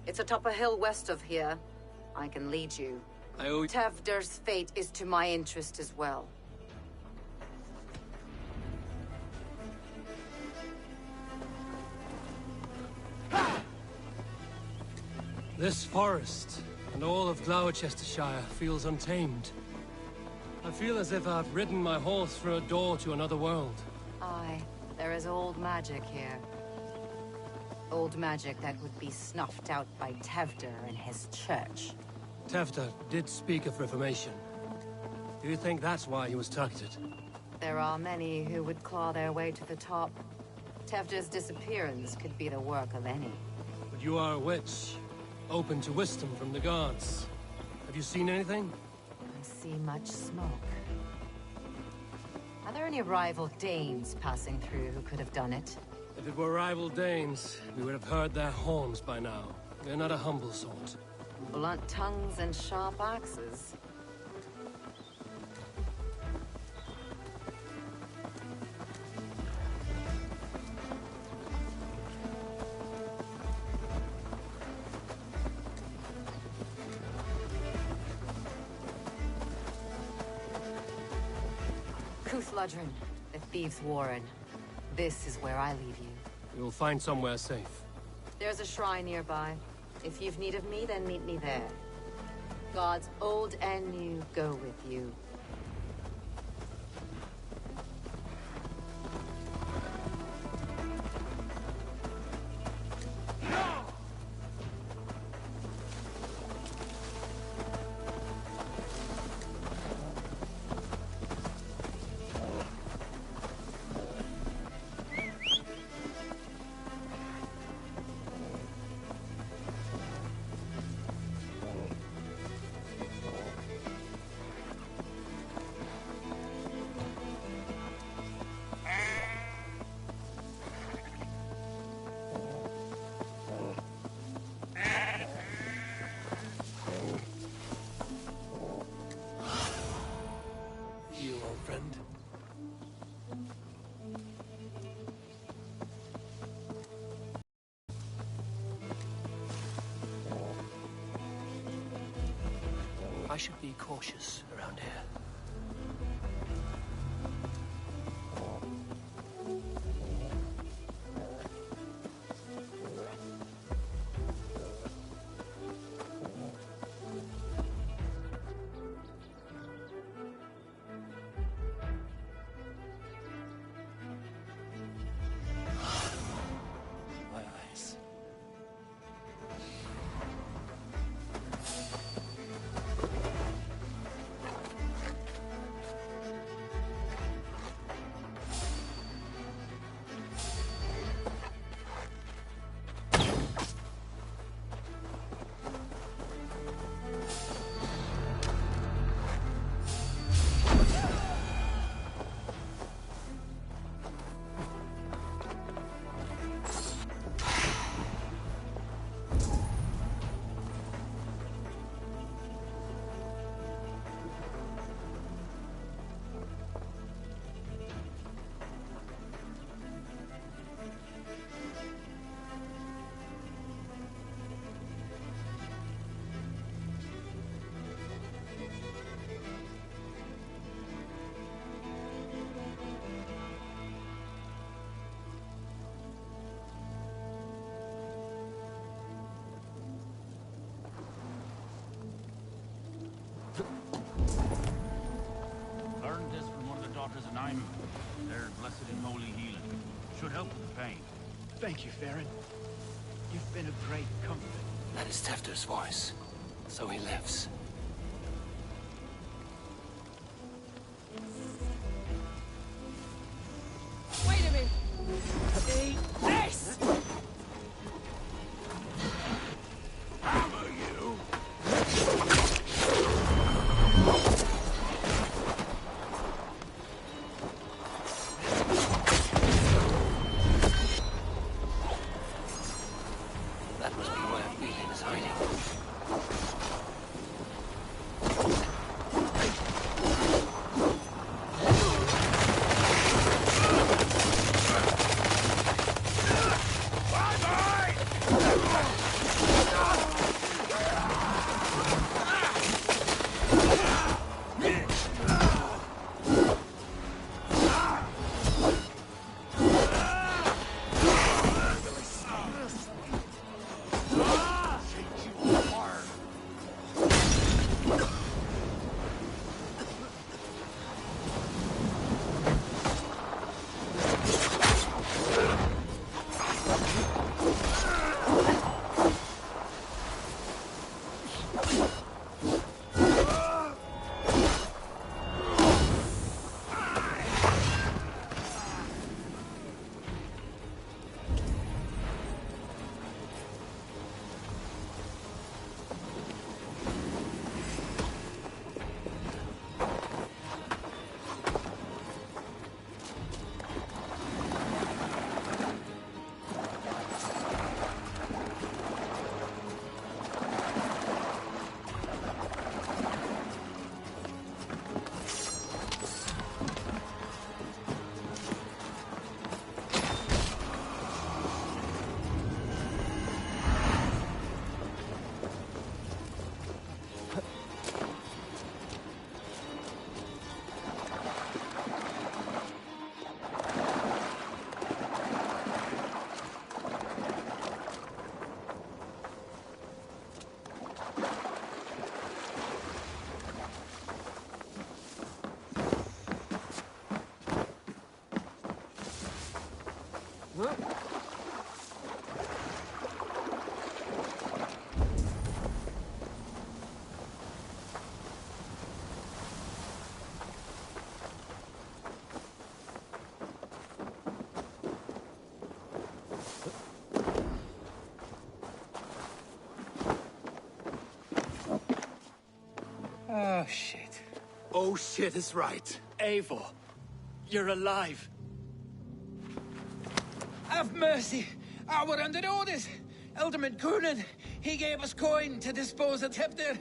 It's atop a hill west of here. I can lead you. Tefder's fate is to my interest as well. This forest and all of Gloucestershire feels untamed. I feel as if I've ridden my horse through a door to another world. Aye, there is old magic here. Old magic that would be snuffed out by Tefder and his church. Tefter did speak of reformation. Do you think that's why he was targeted? There are many who would claw their way to the top. Tefder's disappearance could be the work of any. But you are a witch, open to wisdom from the gods. Have you seen anything? I see much smoke. Are there any rival Danes passing through who could have done it? If it were rival Danes, we would have heard their horns by now. They're not a humble sort. Blunt tongues and sharp axes. Cuth Lodren, the thieves' warren. This is where I leave you. We will find somewhere safe. There's a shrine nearby. If you've need of me, then meet me there. Gods old and new go with you. I should be cautious around here. My eyes. Learned this from one of the daughters of Nainu. They're blessed in holy healing. Should help with the pain. Thank you, Farron. You've been a great comfort. That is Tefter's voice. So he lives. shit. Oh, shit is right. Eivor, you're alive. Have mercy! We're under orders! Alderman Coonan, he gave us coin to dispose of Tefter.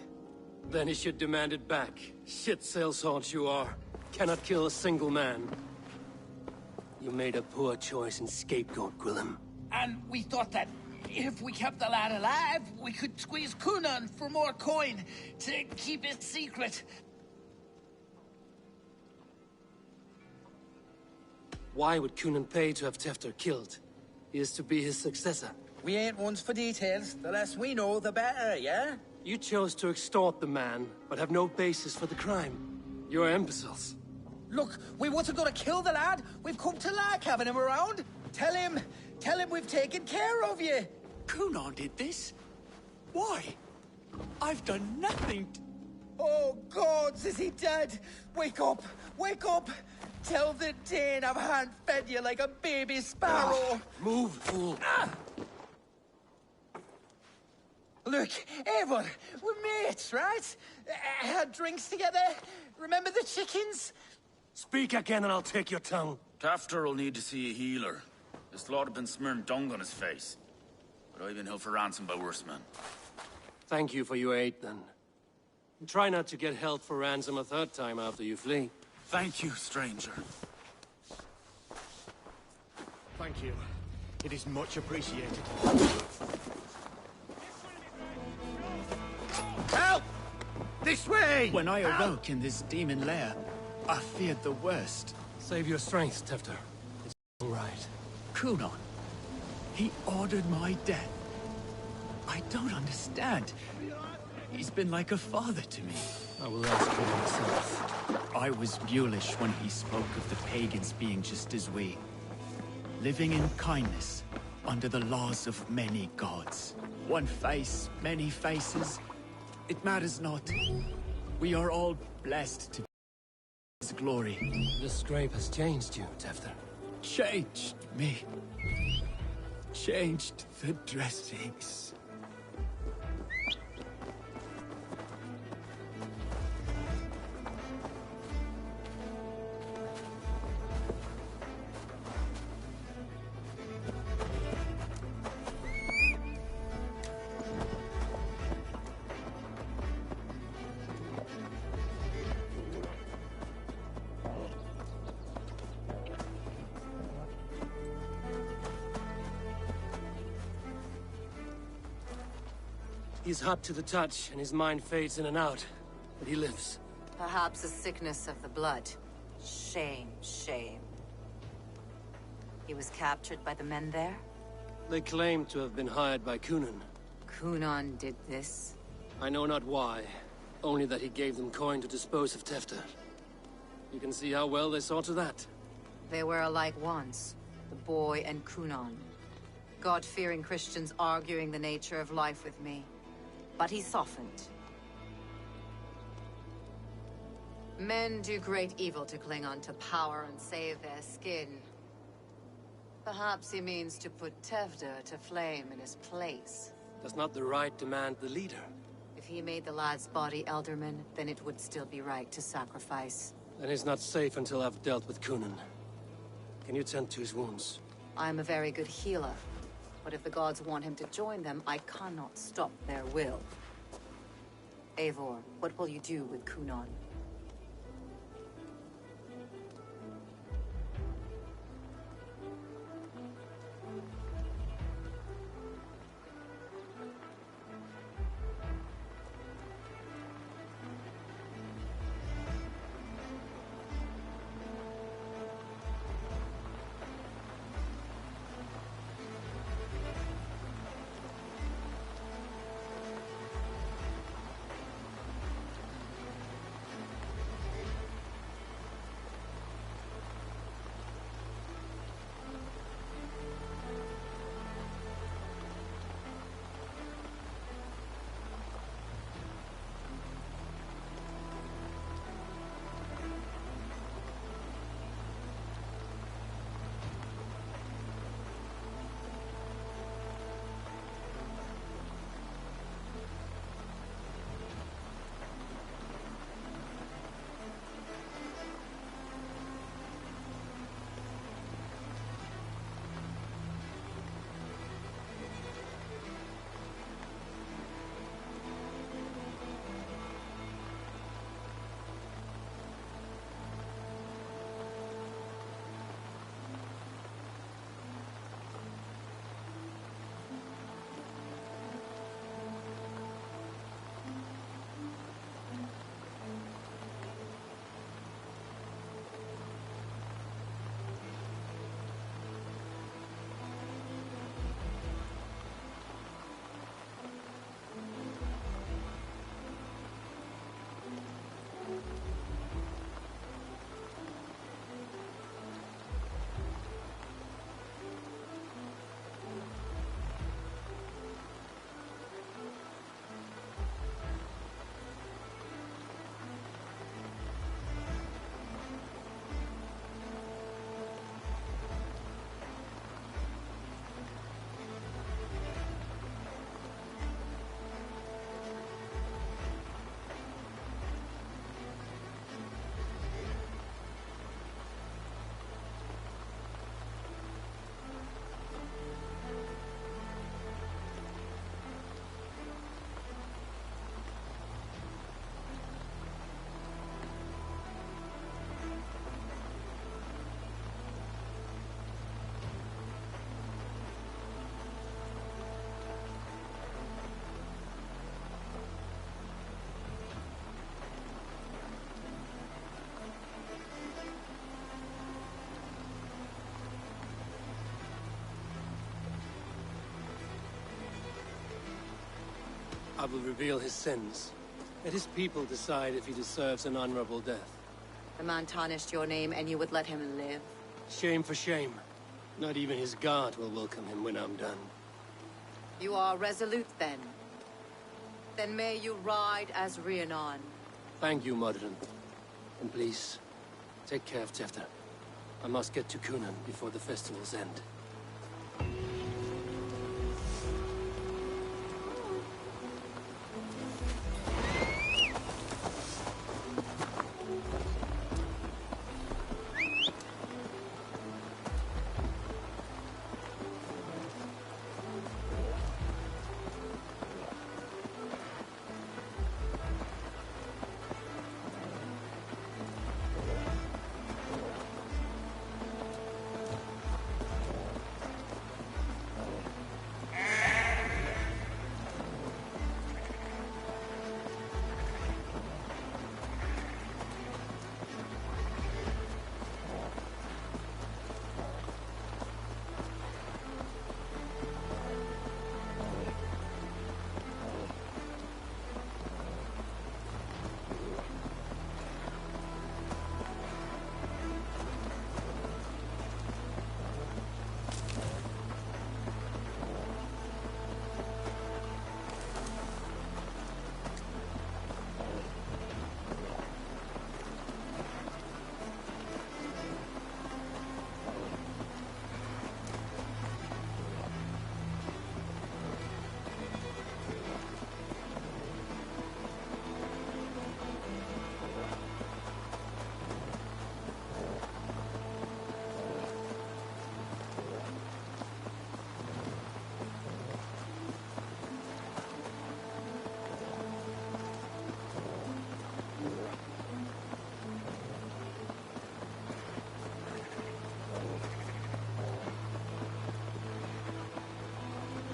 Then he should demand it back. Shit sellsword you are. Cannot kill a single man. You made a poor choice in scapegoat, Gwillem. And we thought that if we kept the lad alive, we could squeeze Coonan for more coin to keep it secret. Why would Coonan pay to have Tefter killed? He is to be his successor. We ain't ones for details. The less we know, the better, yeah? You chose to extort the man, but have no basis for the crime. You're imbeciles. Look, we wasn't gonna kill the lad. We've come to like having him around. Tell him we've taken care of you. Coonan did this? Why? I've done nothing. Oh, gods, is he dead? Wake up! Wake up! Tell the Dane I've hand-fed you like a baby sparrow. Move, fool. Look, Eivor, we're mates, right? Had drinks together. Remember the chickens? Speak again and I'll take your tongue. Tafter will need to see a healer. This lord have been smearing dung on his face. But I've been held for ransom by worse men. Thank you for your aid, then. And try not to get held for ransom a third time after you flee. Thank you, stranger. Thank you. It is much appreciated. Help! This way! When I awoke in this demon lair, I feared the worst. Save your strength, Tefter. It's all right. Coonan, he ordered my death. I don't understand. He's been like a father to me. I will ask him myself. I was mulish when he spoke of the pagans being just as we. Living in kindness, under the laws of many gods. One face, many faces. It matters not. We are all blessed to be His glory. This scrape has changed you, Tefter. Changed me. Changed the dressings. He's hot to the touch, and his mind fades in and out. But he lives. Perhaps a sickness of the blood. Shame, shame. He was captured by the men there? They claim to have been hired by Coonan. Coonan did this? I know not why. Only that he gave them coin to dispose of Tefter. You can see how well they saw to that. They were alike once. The boy and Coonan. God-fearing Christians arguing the nature of life with me. But he softened. Men do great evil to cling on to power and save their skin. Perhaps he means to put Tefter to flame in his place. Does not the right demand the leader? If he made the lad's body Elderman, then it would still be right to sacrifice. Then he's not safe until I've dealt with Coonan. Can you tend to his wounds? I am a very good healer. But if the gods want him to join them, I cannot stop their will. Eivor, what will you do with Coonan? I will reveal his sins. Let his people decide if he deserves an honorable death. The man tarnished your name and you would let him live? Shame for shame. Not even his guard will welcome him when I'm done. You are resolute, then. Then may you ride as Rhiannon. Thank you, Modern. And please, take care of Tefta. I must get to Cunan before the festival's end.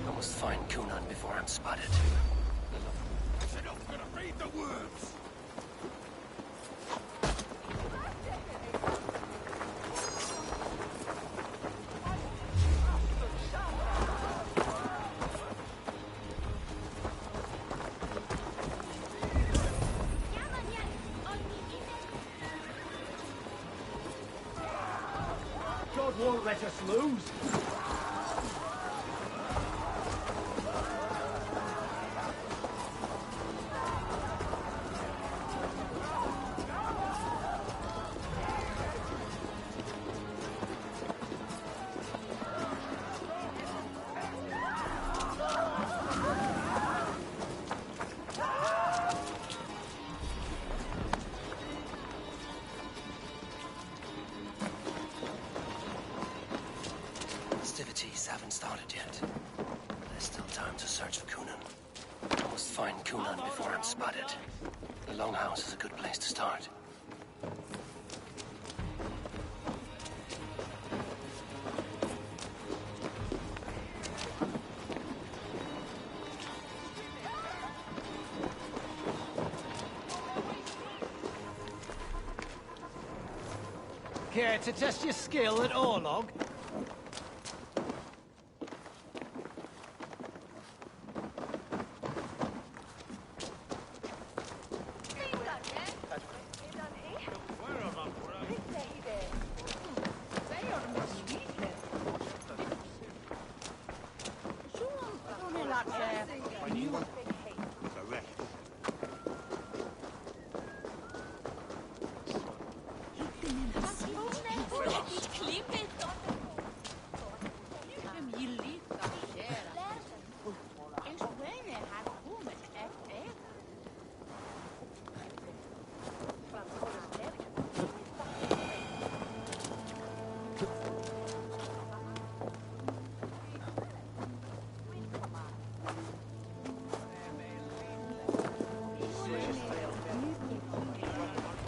I must find Cunan before I'm spotted. I said I'm gonna raid the worms! God won't let us lose. Festivities haven't started yet. There's still time to search for Cunan. I must find Cunan before I'm spotted. The Longhouse is a good place to start. Care to test your skill at Orlog?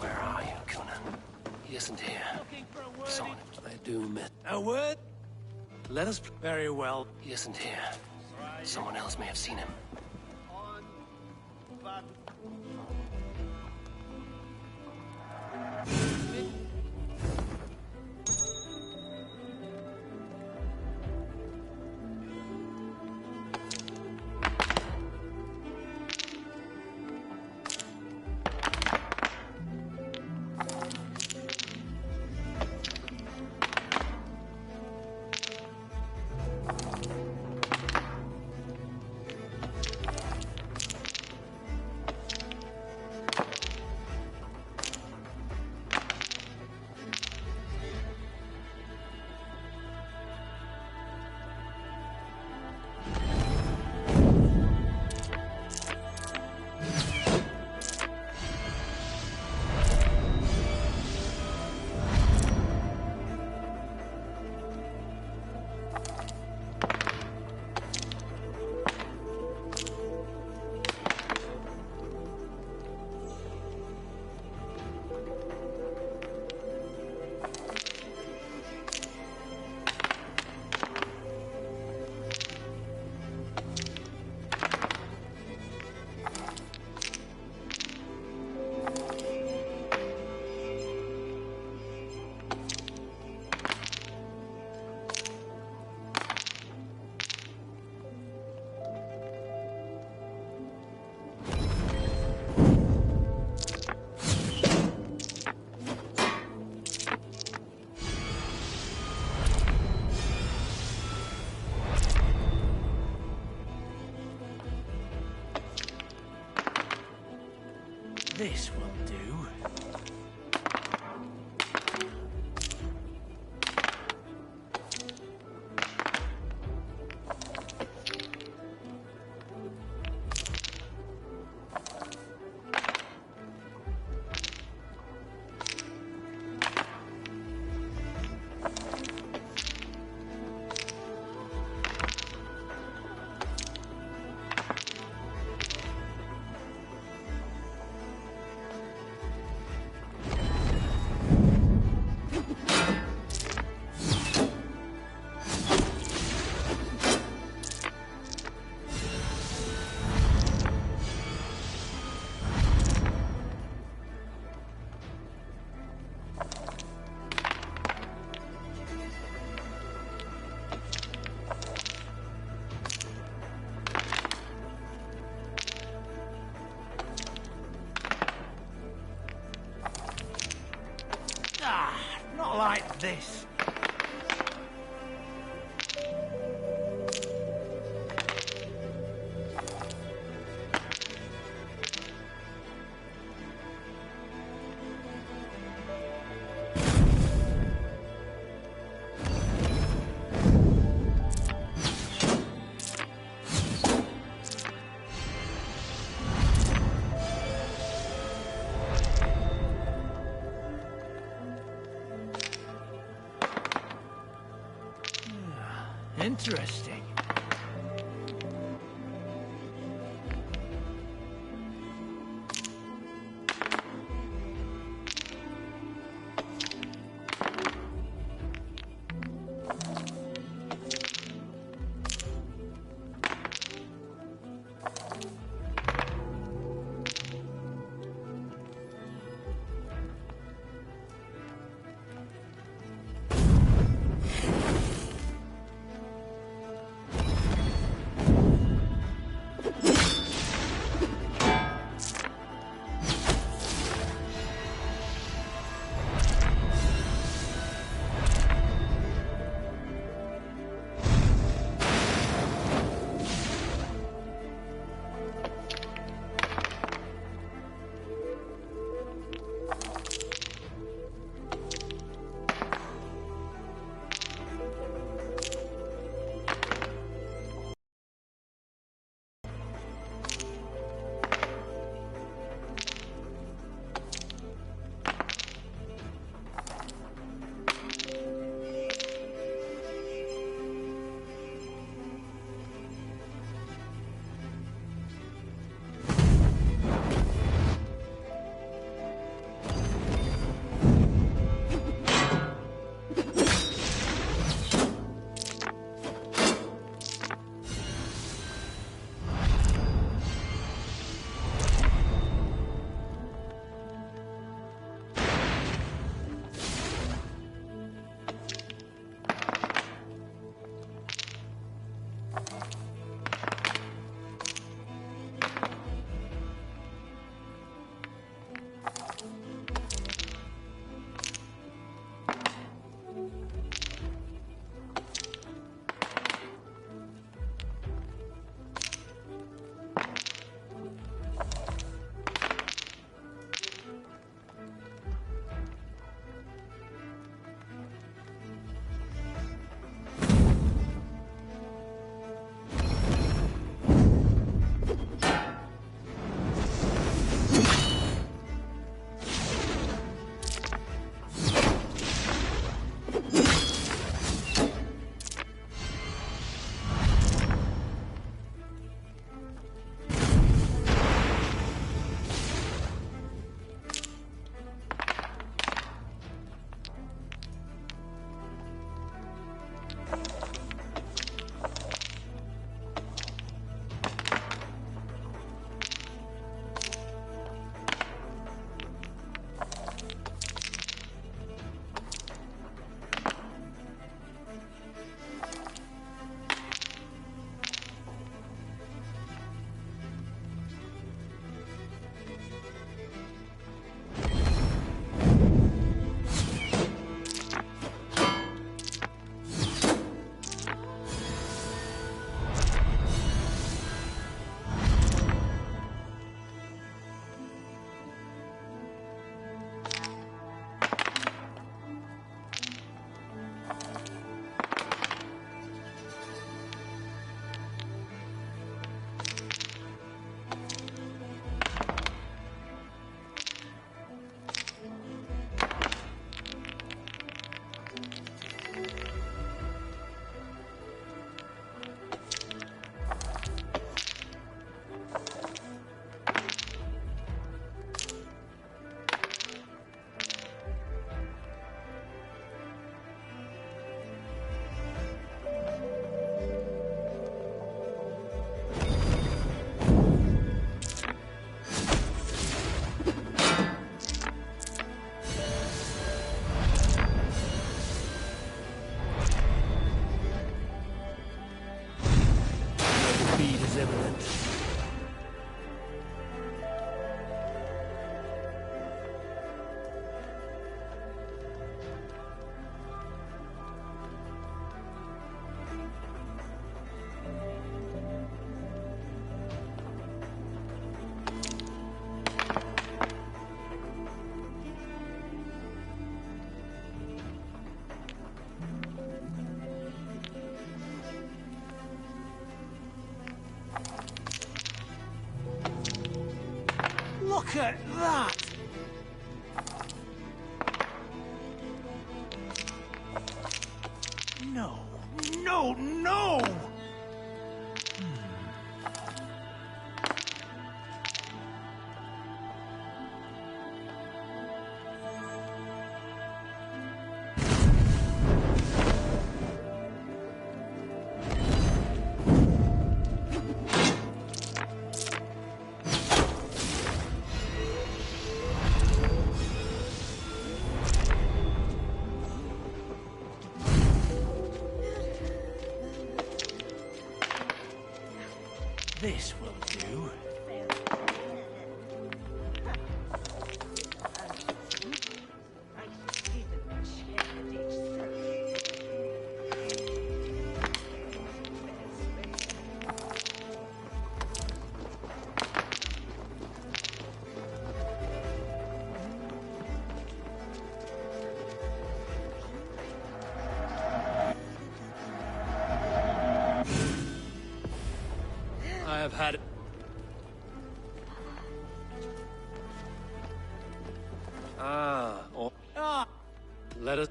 Where are you, Cunan? He isn't here. Someone I do miss. A word? Let us. Very well. He isn't here. Someone else may have seen him. This will do. Not like this. Interesting. Look at that! No, no, no! This will do. I have had it. Let us...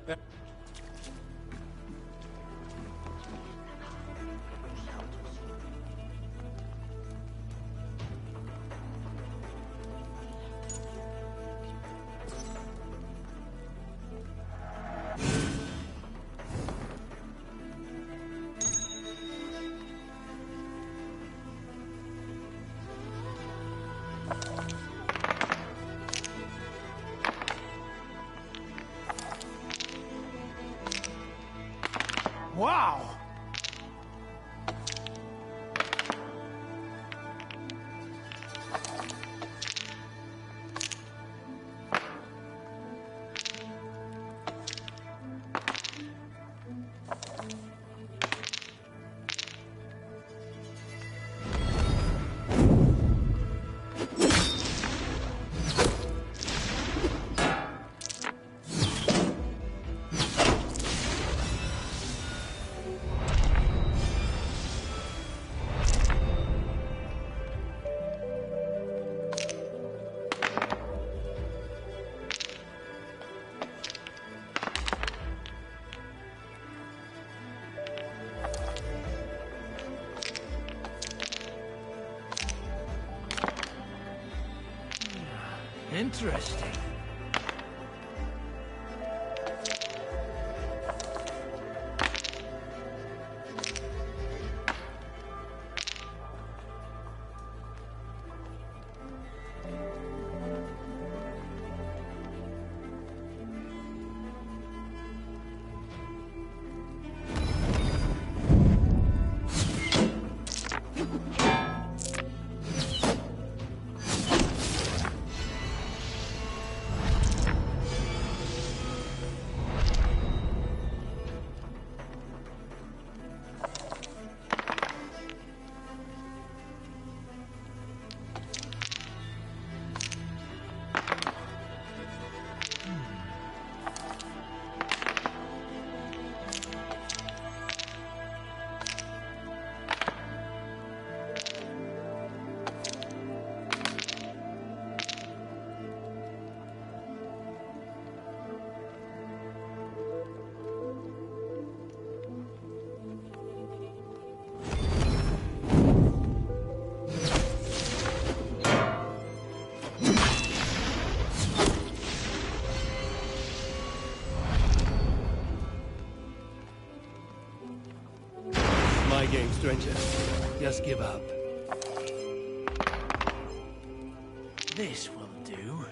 Wow! Interesting. My game, stranger. Just give up. This will do.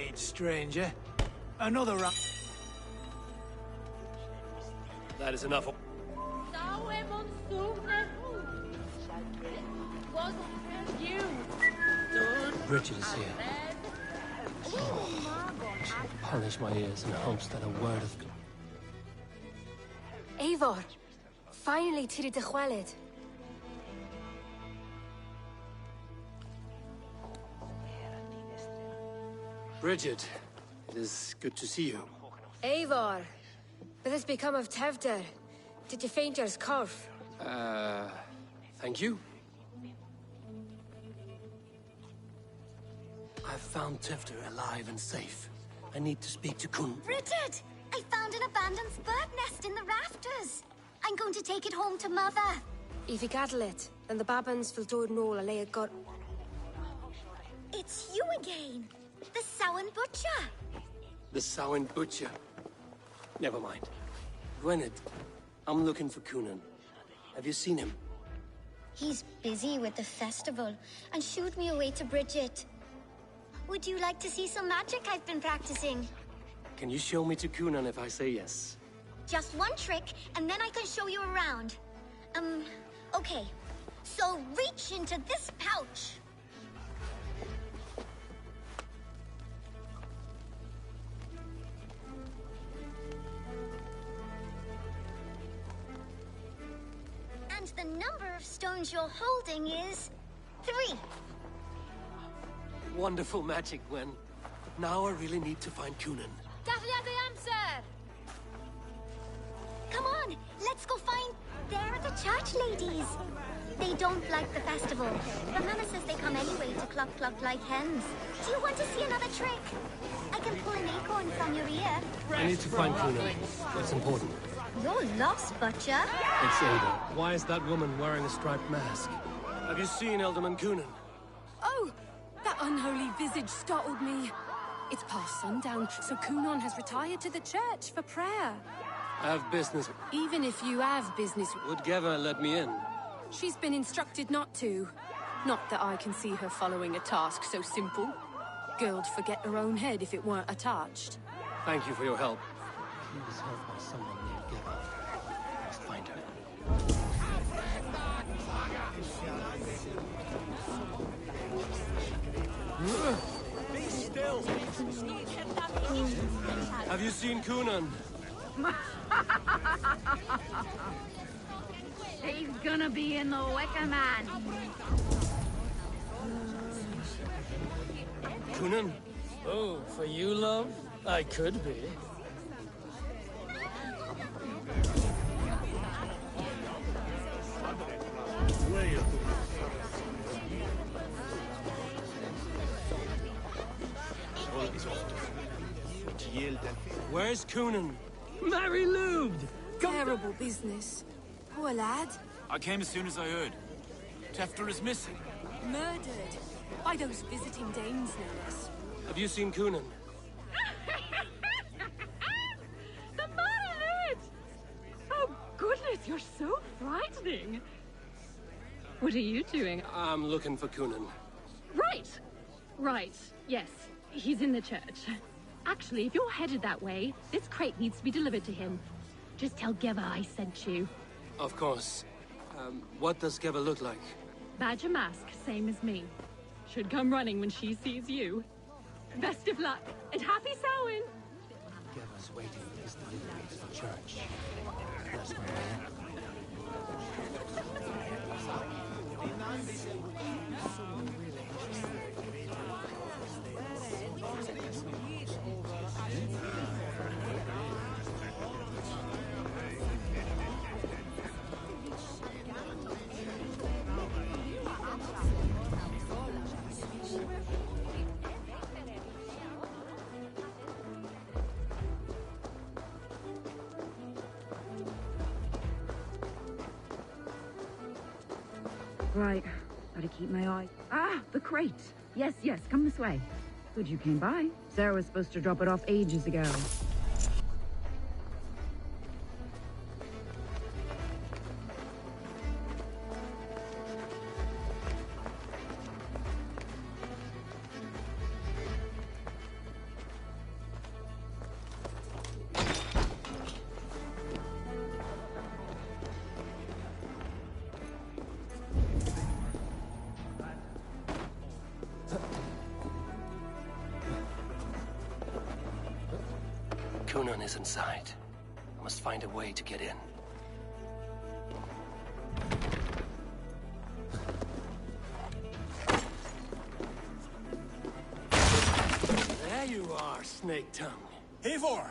Right, stranger. Another round. That is enough. Bridget is here. She'll polish my ears in hopes that a word of... Eivor, finally tiri de chwaled. Bridget, it is good to see you. Eivor, what has become of Tevder? Did you faint your scarf? Thank you. I've found Tevder alive and safe. I need to speak to Kun. Bridget! I found an abandoned bird nest in the rafters. I'm going to take it home to Mother. If you cattle it, then the babans will do it all a lay it got. It's you again. The Samhain Butcher. The Samhain Butcher. Never mind. Gwynedd, I'm looking for Cunan. Have you seen him? He's busy with the festival and shooed me away to Bridget. Would you like to see some magic I've been practicing? Can you show me to Cunan if I say yes? Just one trick, and then I can show you around. Okay. So reach into this pouch. And the number of stones you're holding is 3. Wonderful magic, Gwen. Now I really need to find Cunan. Come on, let's go find... They're the church ladies. They don't like the festival. But Mama says they come anyway to cluck cluck like hens. Do you want to see another trick? I can pull an acorn from your ear. I need to find Cunan. It's important. You're lost, Butcher. It's Ada. Why is that woman wearing a striped mask? Have you seen Alderman Cunan? Oh! That unholy visage startled me. It's past sundown, so Cunan has retired to the church for prayer. I have business. Even if you have business... Would Geva let me in? She's been instructed not to. Not that I can see her following a task so simple. Girl'd forget her own head if it weren't attached. Thank you for your help. She was helped by someone named Geva. I must find her. Be still! Have you seen Cunan? He's gonna be in the Wicker Man. Cunan? Oh, for you, love? I could be. Where's Cunan? Mary Lubed! Terrible business. Poor lad. I came as soon as I heard. Tefter is missing. Murdered. By those visiting dames, no less. Have you seen Cunan? The Marmalade! Oh, goodness, you're so frightening. What are you doing? I'm looking for Cunan. Right. Yes, he's in the church. Actually, if you're headed that way, this crate needs to be delivered to him. Just tell Geva I sent you. Of course. What does Geva look like? Badger mask, same as me. Should come running when she sees you. Best of luck, and happy Samhain! Geva's waiting for his delivery to the church. That's my man. Right, gotta keep my eye. Ah, the crate! Yes, come this way. Good you came by. Sarah was supposed to drop it off ages ago. Cunan is inside. I must find a way to get in. There you are, Snake Tongue. Eivor!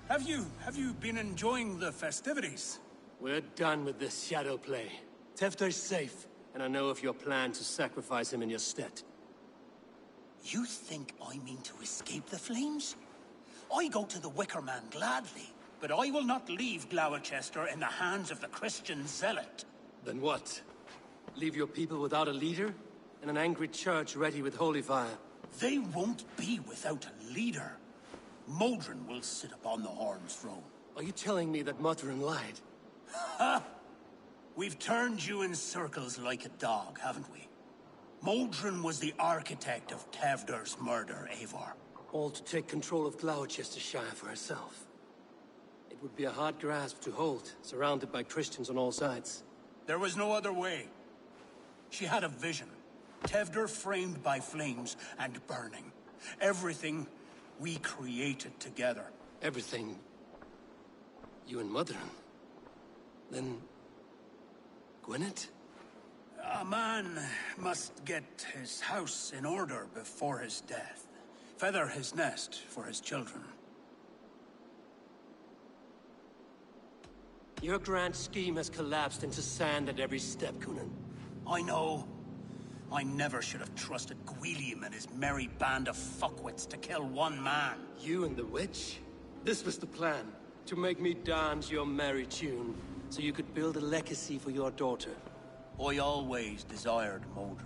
Have you been enjoying the festivities? We're done with this shadow play. Tefter's safe, and I know of your plan to sacrifice him in your stead. You think I mean to escape the flames? I go to the Wicker Man gladly, but I will not leave Gloucester in the hands of the Christian zealot. Then what? Leave your people without a leader? And an angry church ready with holy fire? They won't be without a leader. Modron will sit upon the Horn's throne. Are you telling me that Modron lied? Ha! We've turned you in circles like a dog, haven't we? Modron was the architect of Tevder's murder, Eivor. All to take control of Gloucestershire for herself. It would be a hard grasp to hold, surrounded by Christians on all sides. There was no other way. She had a vision. Tevder framed by flames and burning. Everything we created together. Everything? You and Modron? Then... Gwyneth? A man must get his house in order before his death. Feather his nest for his children. Your grand scheme has collapsed into sand at every step, Cunan. I know. I never should have trusted Gwilliam and his merry band of fuckwits to kill one man. You and the witch? This was the plan. To make me dance your merry tune, so you could build a legacy for your daughter. I always desired Modron.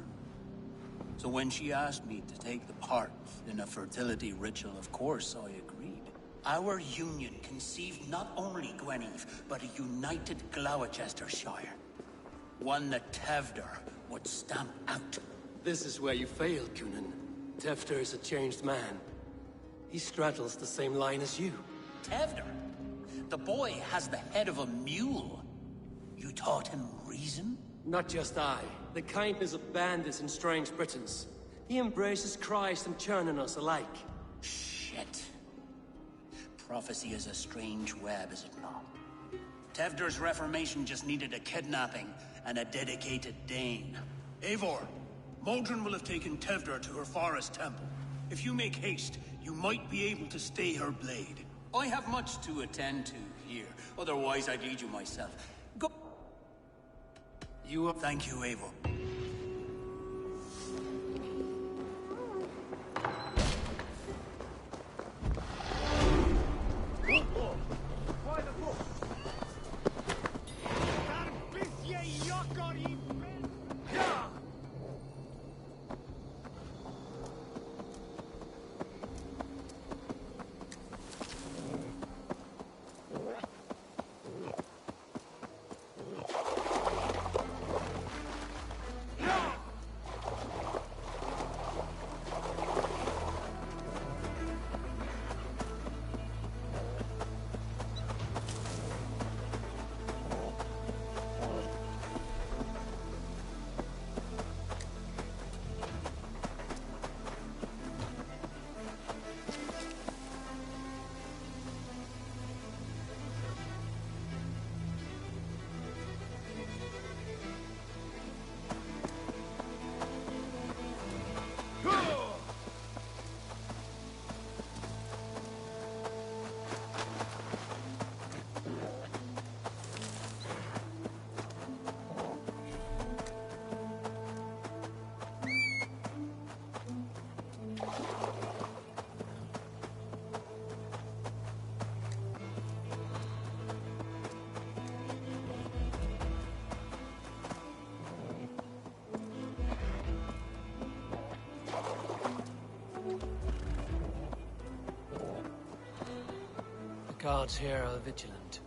So when she asked me to take the part in a fertility ritual, of course I agreed. Our union conceived not only Gweneve, but a united Gloucestershire. One that Tevder would stamp out. This is where you failed, Cunan. Tefter is a changed man. He straddles the same line as you. Tevder? The boy has the head of a mule. You taught him reason? Not just I. The kindness of bandits and strange Britons. He embraces Christ and churning us alike. Shit. Prophecy is a strange web, is it not? Tevder's reformation just needed a kidnapping and a dedicated Dane. Eivor, Modron will have taken Tevder to her forest temple. If you make haste, you might be able to stay her blade. I have much to attend to here. Otherwise, I'd lead you myself. Go. Thank you, Eivor. Guards here are vigilant.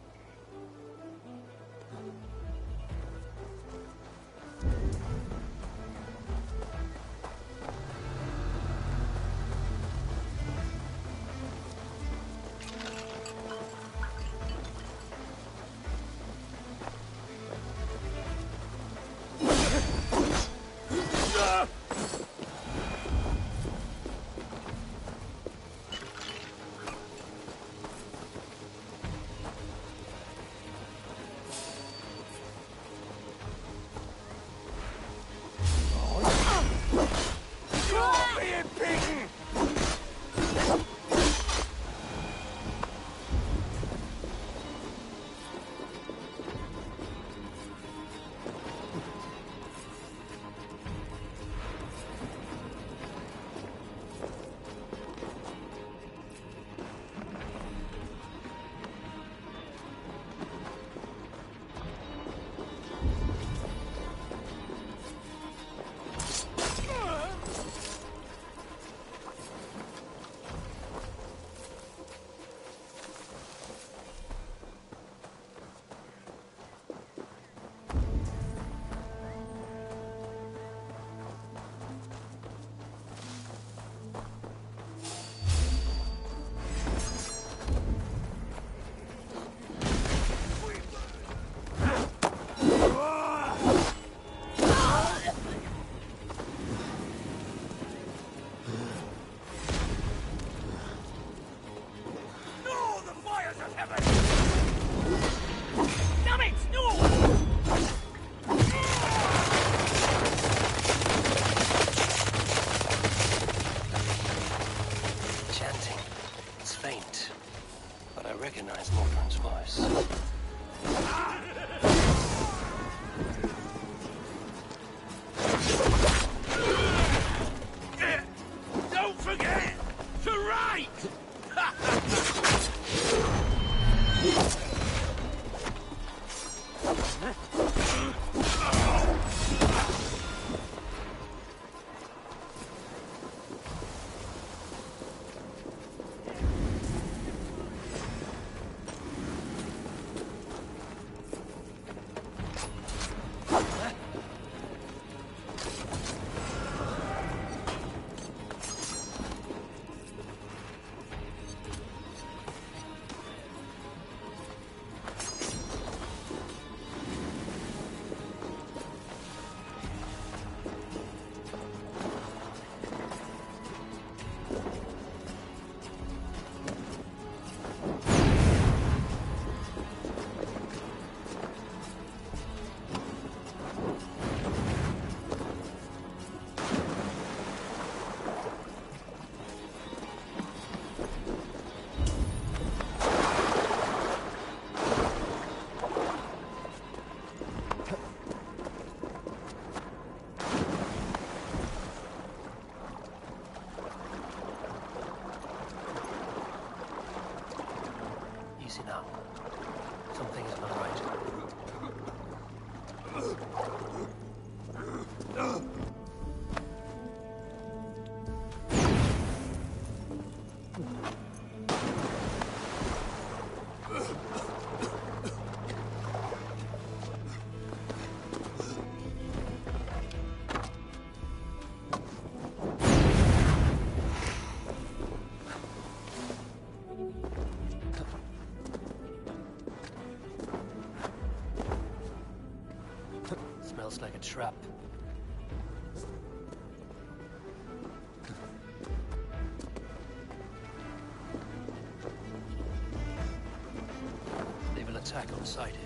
Easy now. Something is not right. Smells like a trap. They will attack on sight here.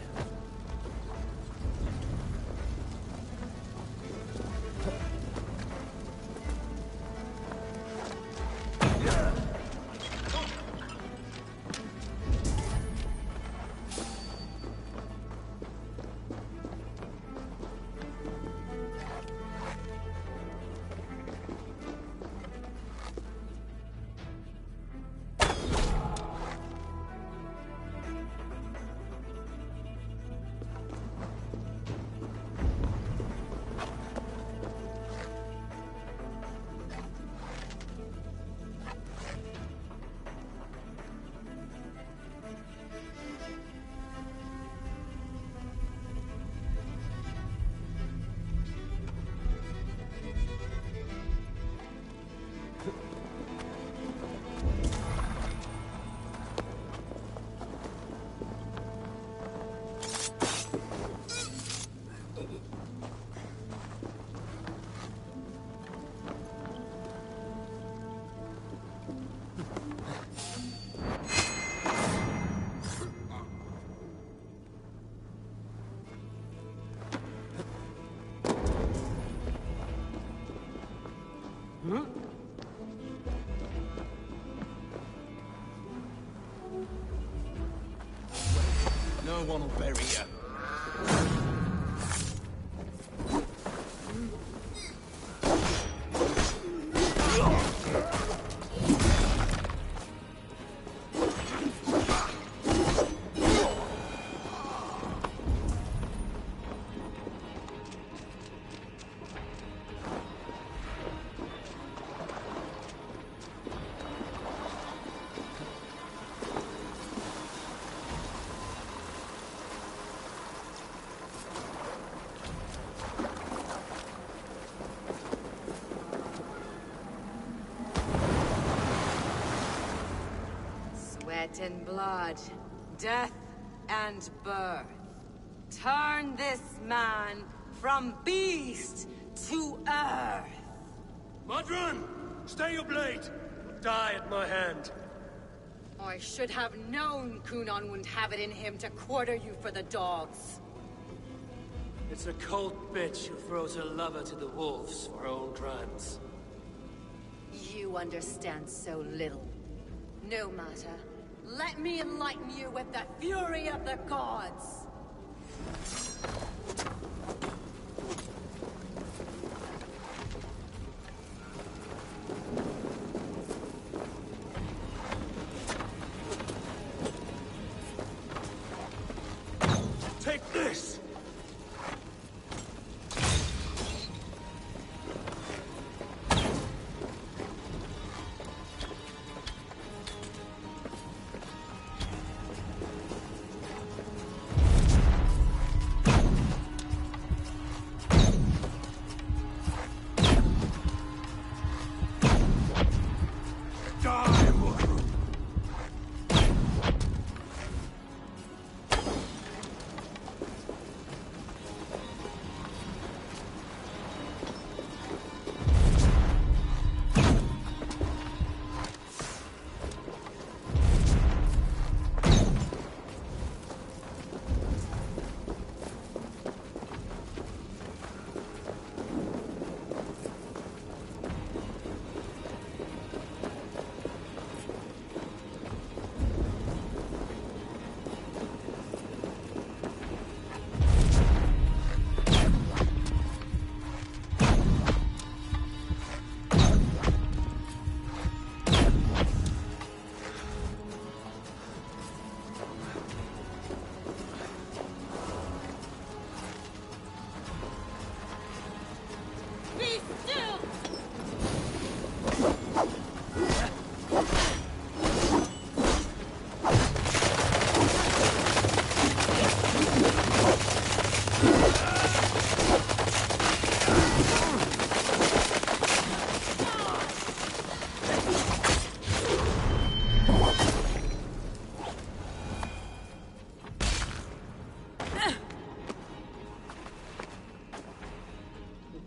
No one will bury you. Sweat and blood, death and birth. Turn this man from beast to earth. Modron! Stay your blade! You'll die at my hand. I should have known Kunan wouldn't have it in him to quarter you for the dogs. It's a cold bitch who throws her lover to the wolves for her own crimes. You understand so little. No matter. Let me enlighten you with the fury of the gods! Take this!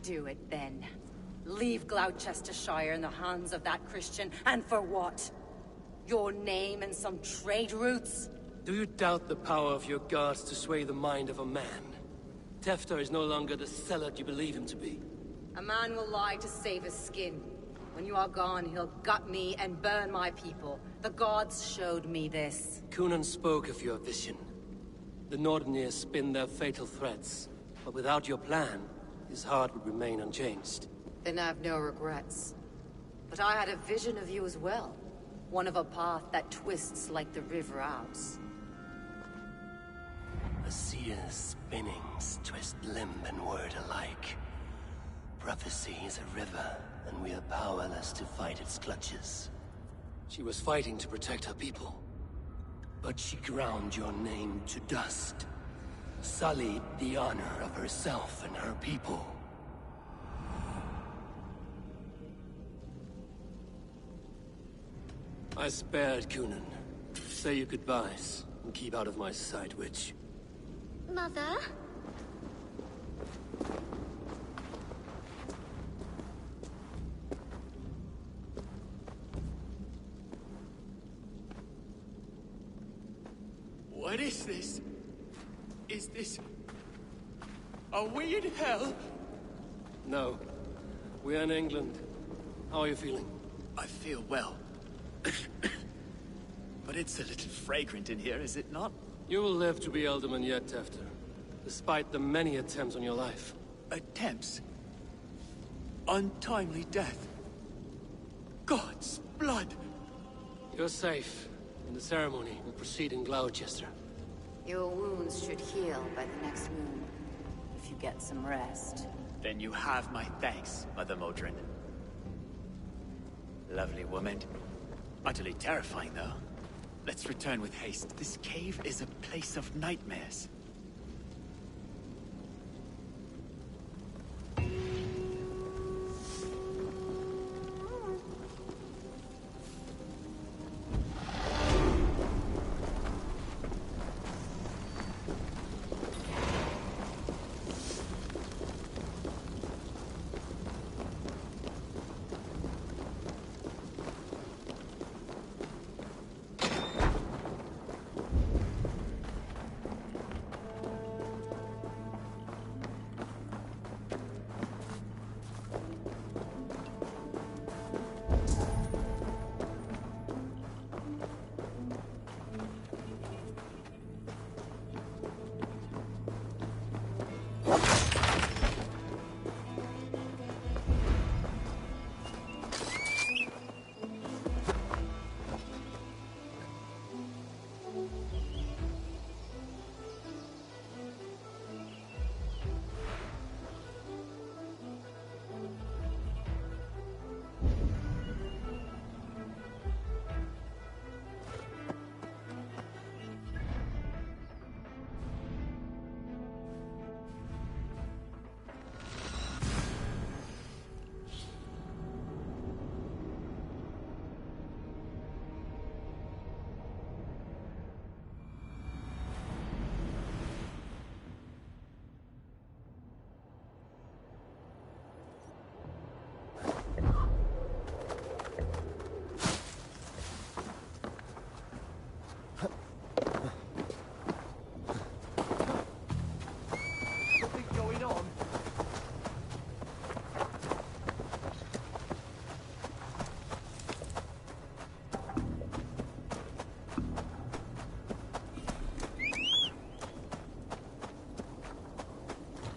Do it then. Leave Gloucestershire in the hands of that Christian, and for what? Your name and some trade routes? Do you doubt the power of your gods to sway the mind of a man? Tefter is no longer the zealot you believe him to be. A man will lie to save his skin. When you are gone, he'll gut me and burn my people. The gods showed me this. Cunan spoke of your vision. The Northerners spin their fatal threats, but without your plan, his heart would remain unchanged. Then I have no regrets. But I had a vision of you as well. One of a path that twists like the river Ouse. A seer's spinnings twist limb and word alike. Prophecy is a river, and we are powerless to fight its clutches. She was fighting to protect her people. But she ground your name to dust. Sullied the honor of herself and her people. I spared Cunan. Say your goodbyes, and keep out of my sight, witch. Mother? What is this? Is this a weird hell? No. We're in England. How are you feeling? I feel well. But it's a little fragrant in here, is it not? You will live to be Alderman yet, Tefter. Despite the many attempts on your life. Attempts? Untimely death? God's blood! You're safe, and the ceremony will proceed in Gloucester. Your wounds should heal by the next moon, if you get some rest. Then you have my thanks, Mother Modron. Lovely woman. Utterly terrifying, though. Let's return with haste. This cave is a place of nightmares.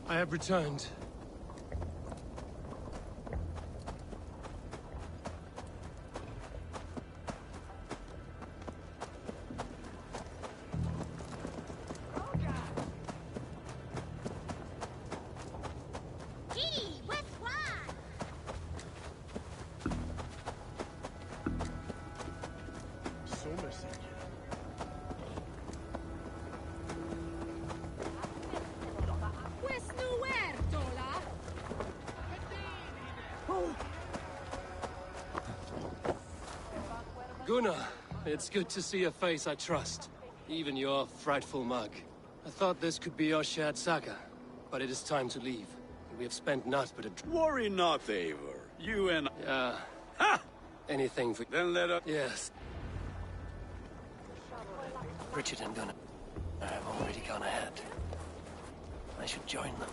I have returned. Gunnar, it's good to see a face I trust. Even your frightful mug. I thought this could be our shared saga, but it is time to leave. We have spent naught but a... Worry not, Eivor. You and... Ha! Anything for... Then let us... Yes. Richard and Gunnar have already gone ahead. I should join them.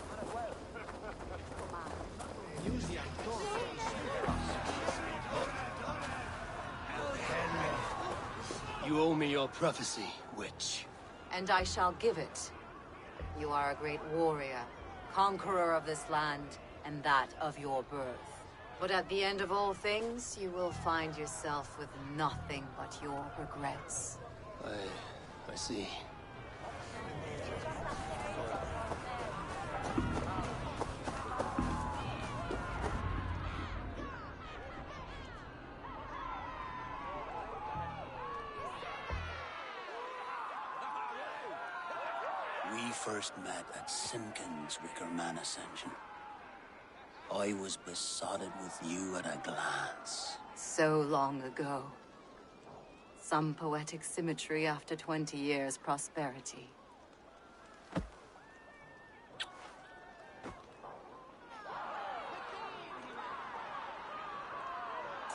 You owe me your prophecy, witch. And I shall give it. You are a great warrior, conqueror of this land, and that of your birth. But at the end of all things, you will find yourself with nothing but your regrets. I see. We first met at Simpkins' Wickerman Ascension. I was besotted with you at a glance. So long ago. Some poetic symmetry after 20 years' prosperity.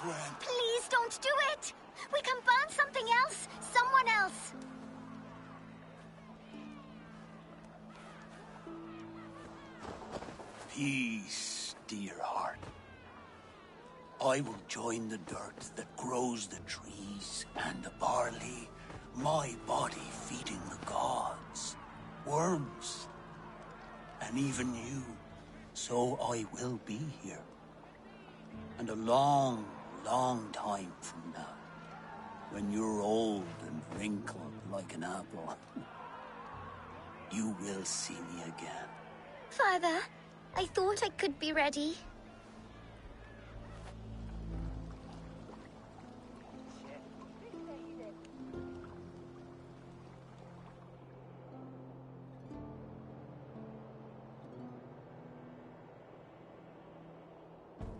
Gwen. Please don't do it! We can burn something else! Someone else! Peace, dear heart. I will join the dirt that grows the trees and the barley, my body feeding the gods, worms, and even you. So I will be here. And a long, long time from now, when you're old and wrinkled like an apple, you will see me again. Father, I thought I could be ready.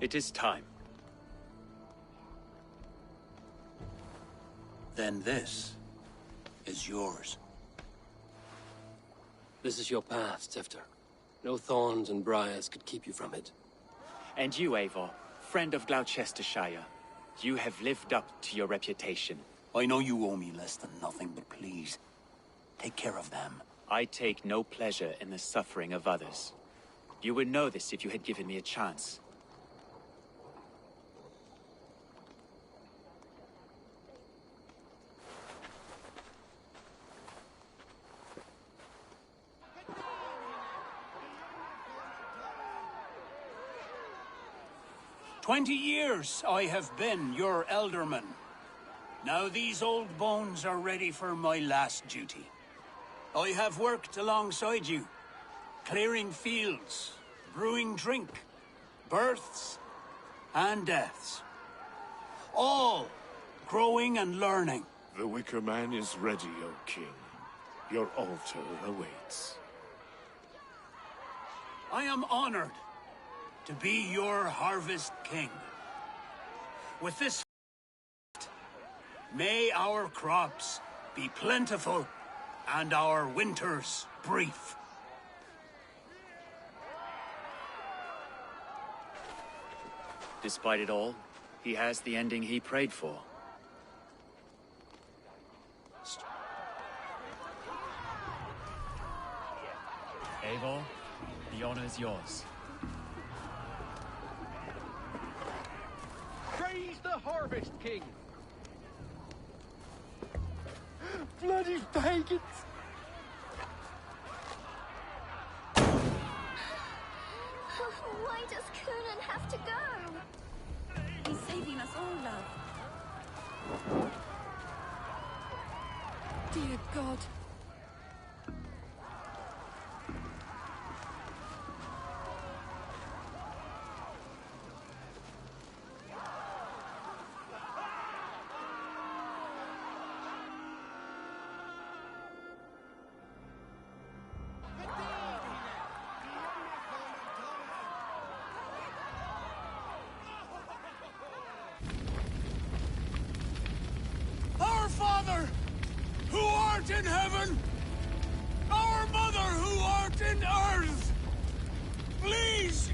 It is time. Then this is yours. This is your path, Tifter. No thorns and briars could keep you from it. And you, Eivor, friend of Gloucestershire, you have lived up to your reputation. I know you owe me less than nothing, but please, take care of them. I take no pleasure in the suffering of others. You would know this if you had given me a chance. "20 years I have been your elderman. Now these old bones are ready for my last duty. I have worked alongside you, clearing fields, brewing drink, births and deaths. All growing and learning. The Wicker Man is ready, O King. Your altar awaits. I am honored to be your Harvest King. With this, may our crops be plentiful and our winters brief. Despite it all, he has the ending he prayed for. Eivor, the honor is yours. Praise the Harvest King! Bloody pagans! Why does Conan have to go? He's saving us all, love. Dear God. art in heaven, our mother who art in earth, please,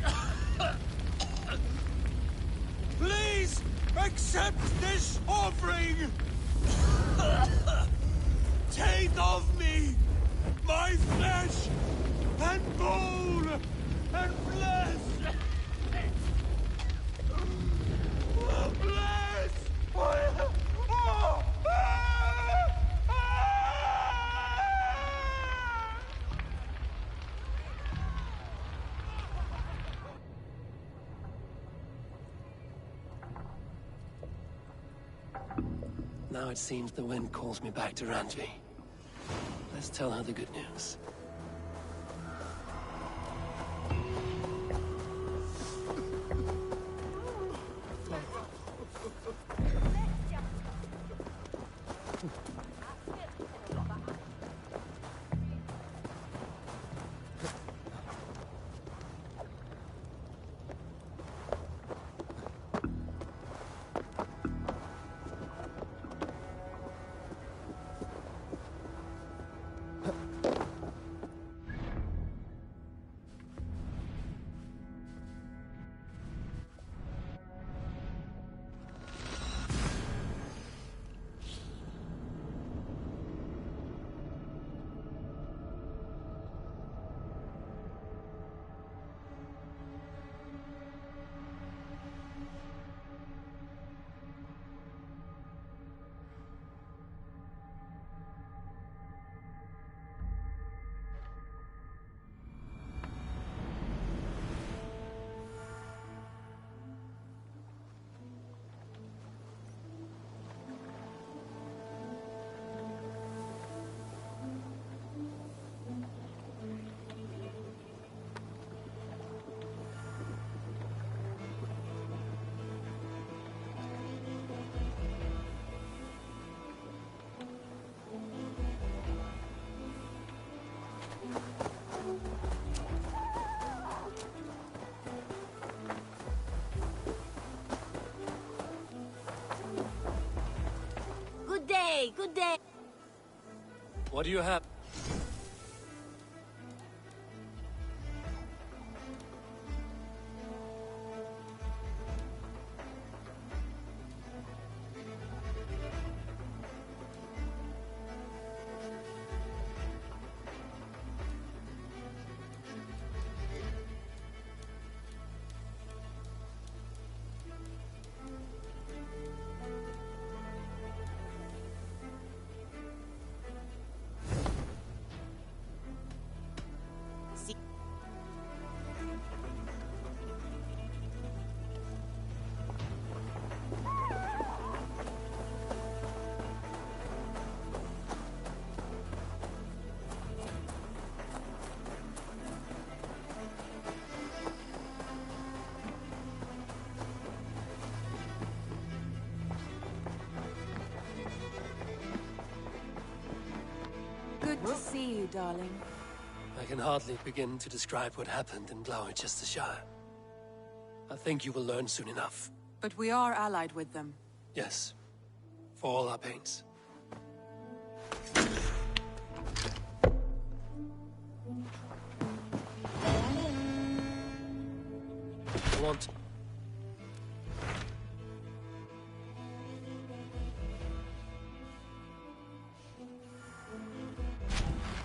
please accept this offering. Take of me my flesh and bone and flesh. Bless. Now it seems the wind calls me back to Randvi. Let's tell her the good news. Good day. What do you have? Good to see you, darling. I can hardly begin to describe what happened in Gloucestershire. I think you will learn soon enough. But we are allied with them. Yes, for all our pains. I want...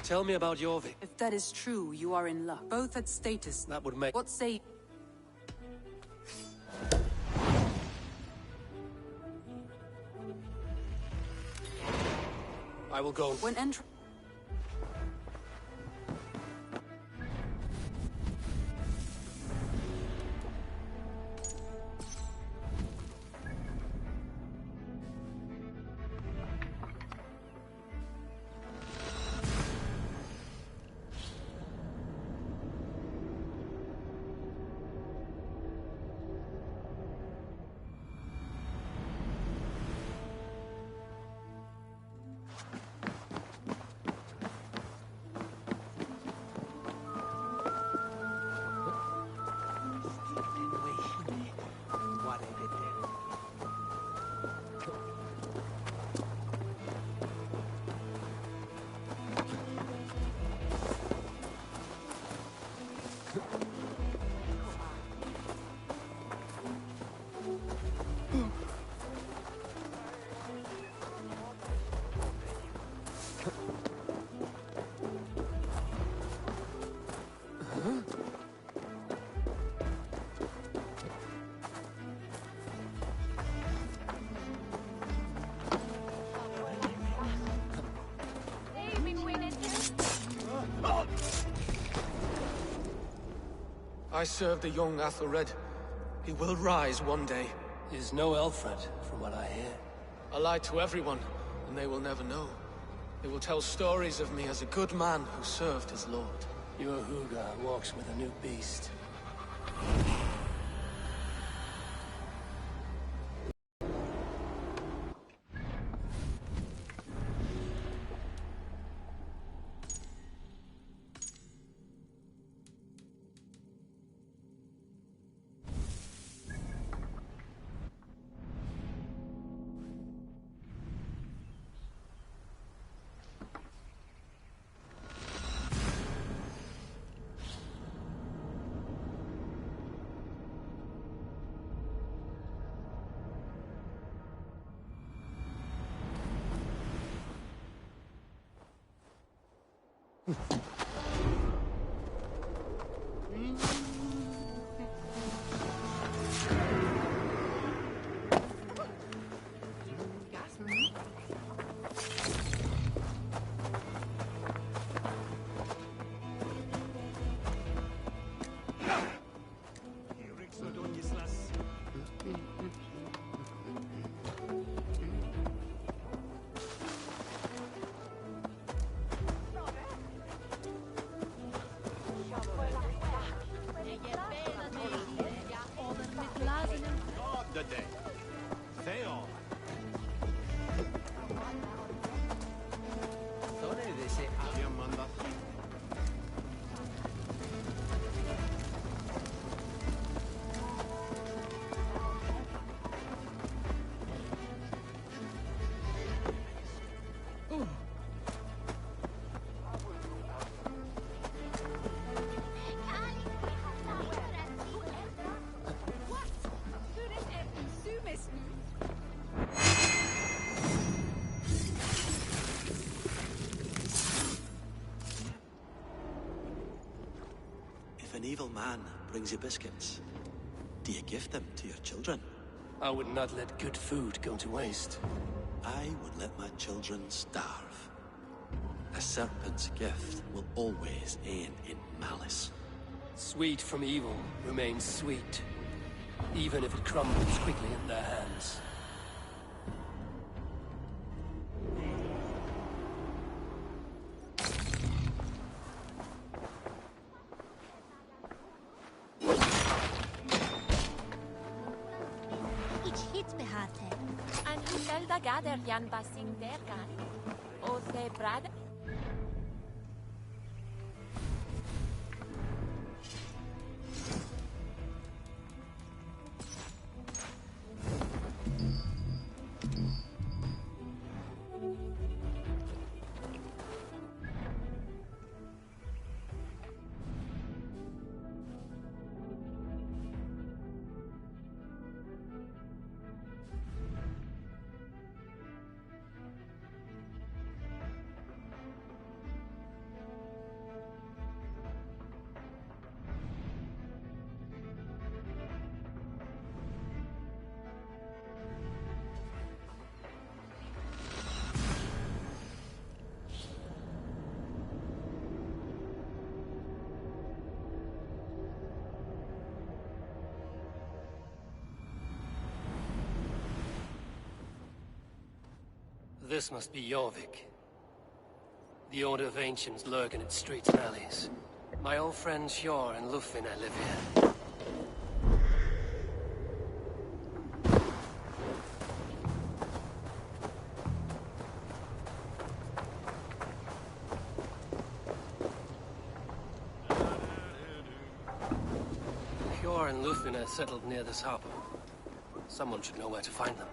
Tell me about your Vic. If that is true, you are in luck. Both at status. That would make... What say... I will go. When entering... I served the young Athelred. He will rise one day. He's no Alfred, from what I hear. I lied to everyone, and they will never know. They will tell stories of me as a good man who served his lord. Your Hooga walks with a new beast. If an evil man brings you biscuits, do you give them to your children? I would not let good food go to waste. I would let my children starve. A serpent's gift will always end in malice. Sweet from evil remains sweet, even if it crumbles quickly in their hands. Ich hit behate. And who shall the gather yan basing der gan? O the brad? This must be Jorvik. The Order of Ancients lurk in its streets and alleys. My old friends Hjor and Lufin live here. Hjor and Lufin are settled near this harbor. Someone should know where to find them.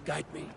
Guide me.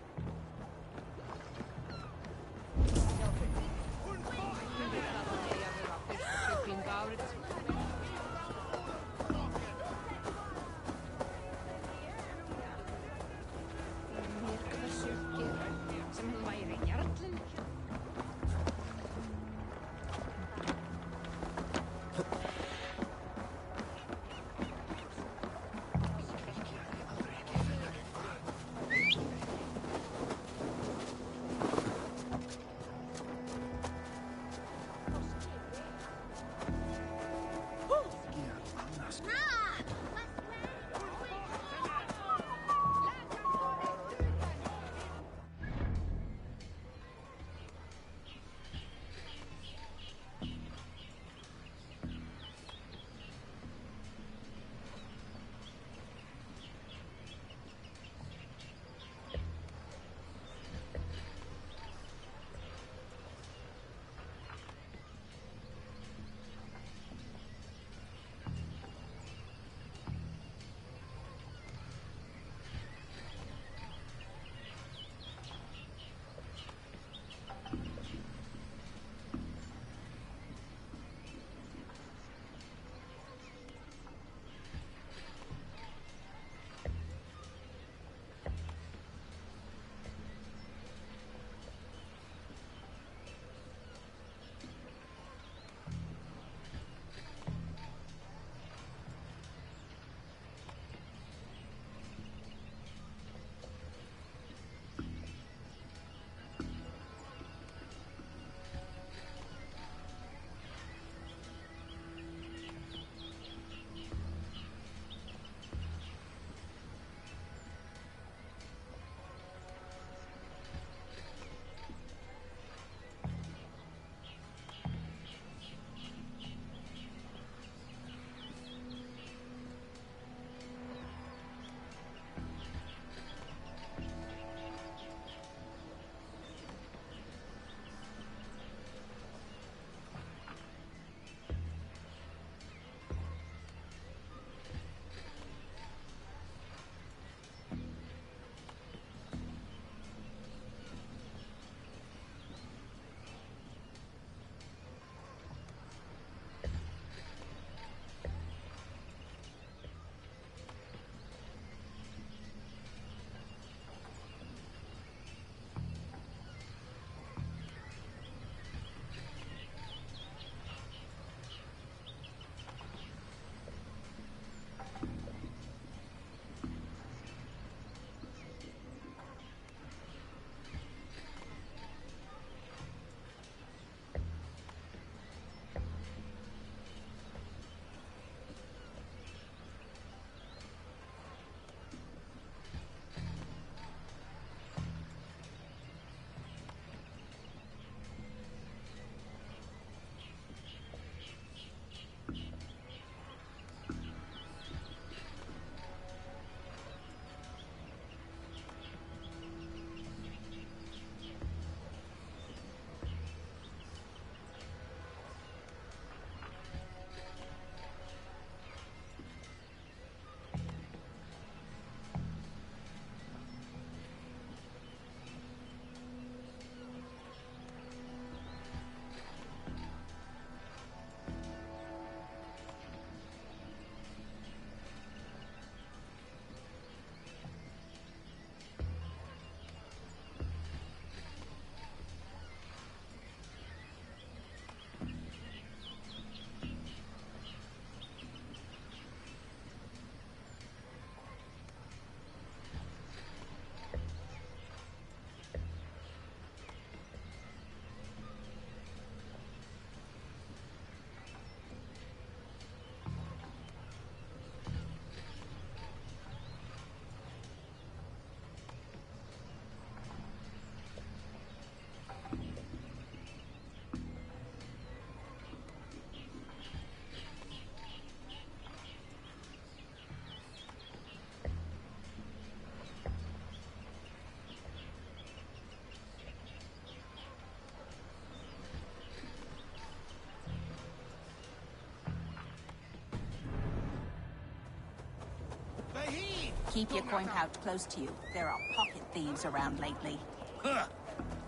Keep your coin pouch close to you. There are pocket thieves around lately. Huh.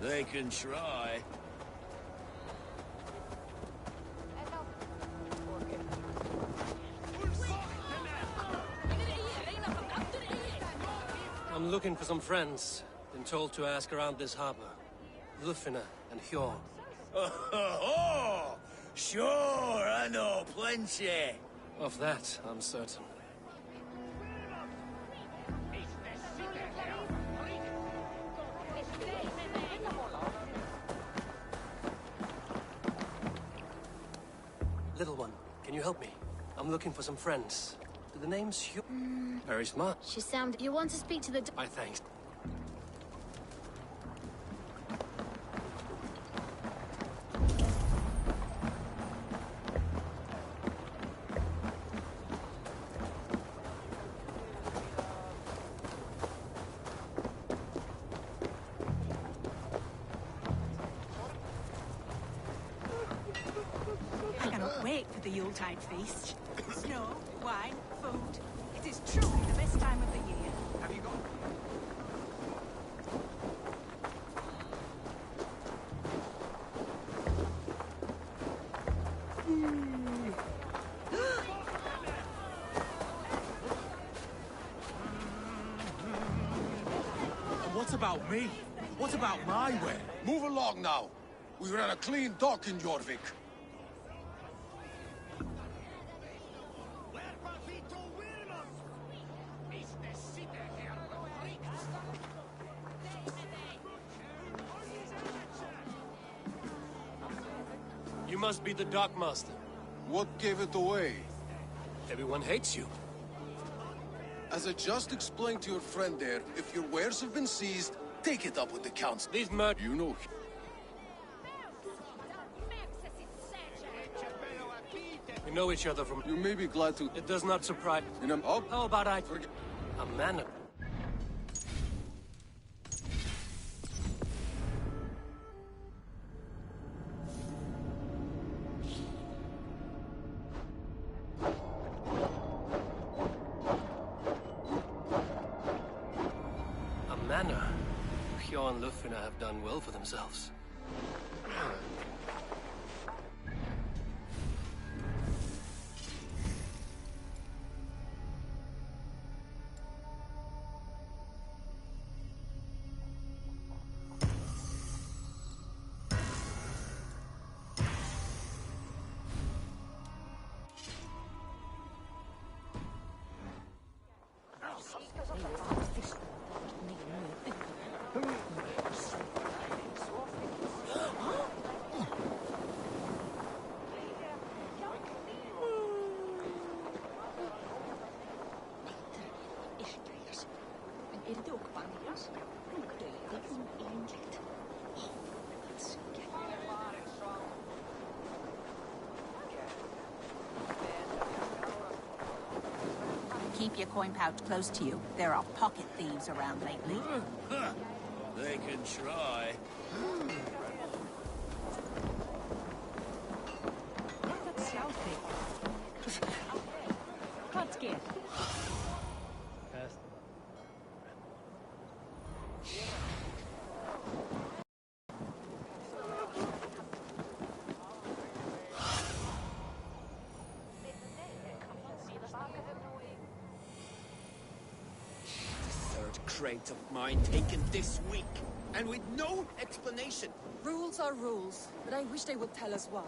They can try. I'm looking for some friends. Been told to ask around this harbor. Lufina and Hjor. Oh, sure, I know plenty. Of that, I'm certain. Little one, can you help me? I'm looking for some friends. Do the names Hjor? Very smart. She sound... You want to speak to the... I thanks. I cannot wait for the Yuletide feast. Snow, wine, food. It is truly the best time of the year. Have you got... And what about me? What about my way? Move along now. We ran a clean dock in Jorvik. You must be the dockmaster. What gave it away? Everyone hates you. As I just explained to your friend there, if your wares have been seized, take it up with the council. These murder... You know... We know each other from... You may be glad to... It does not surprise... How about I... Forget... A manor. A manor. Hjor and Lufina have done well for themselves. Keep your coin pouch close to you. There are pocket thieves around lately. Huh. They can try. Crate of mine taken this week, and with no explanation. Rules are rules, but I wish they would tell us why.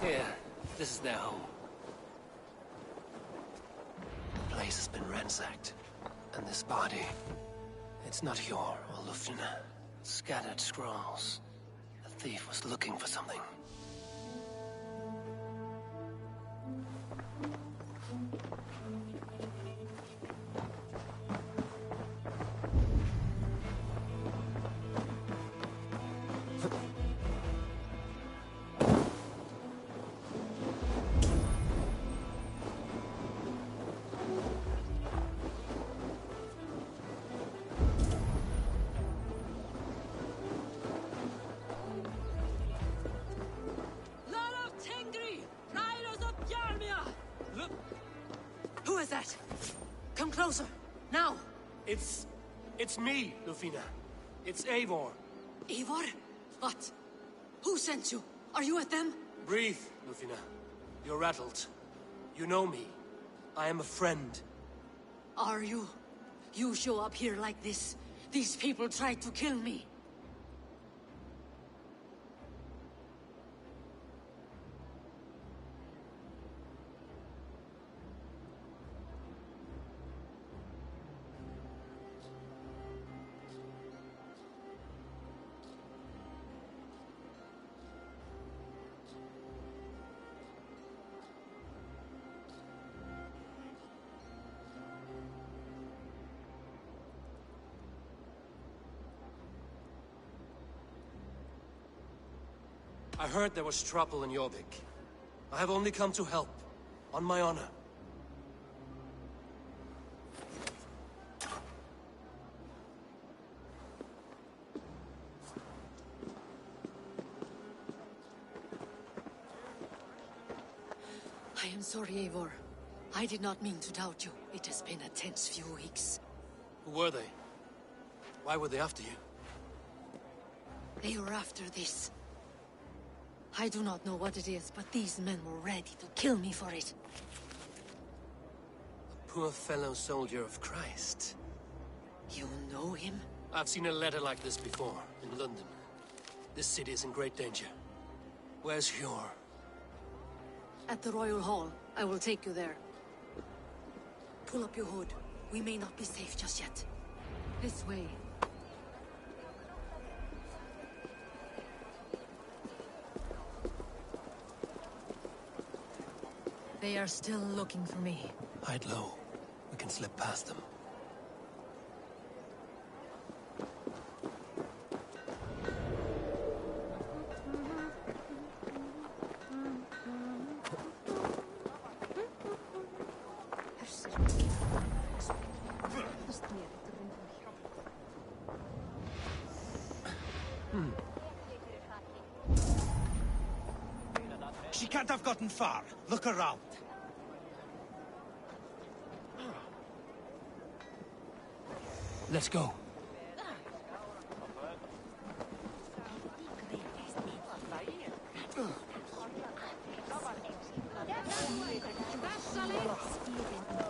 Here, this is their home. The place has been ransacked. And this body, it's not Hjor or Lufina. Scattered scrolls. The thief was looking for something. is that? Come closer, now! It's me, Lufina. It's Eivor. Eivor? What? Who sent you? Are you with them? Breathe, Lufina. You're rattled. You know me. I am a friend. Are you? You show up here like this. These people tried to kill me. I heard there was trouble in Jorvik. I have only come to help, on my honor. I am sorry, Eivor. I did not mean to doubt you. It has been a tense few weeks. Who were they? Why were they after you? They were after this. I do not know what it is, but these men were ready to kill me for it. A poor fellow soldier of Christ. You know him? I've seen a letter like this before, in London. This city is in great danger. Where's Hjor? At the Royal Hall. I will take you there. Pull up your hood. We may not be safe just yet. This way. They are still looking for me. Hide low. We can slip past them. She can't have gotten far. Look around. Let's go.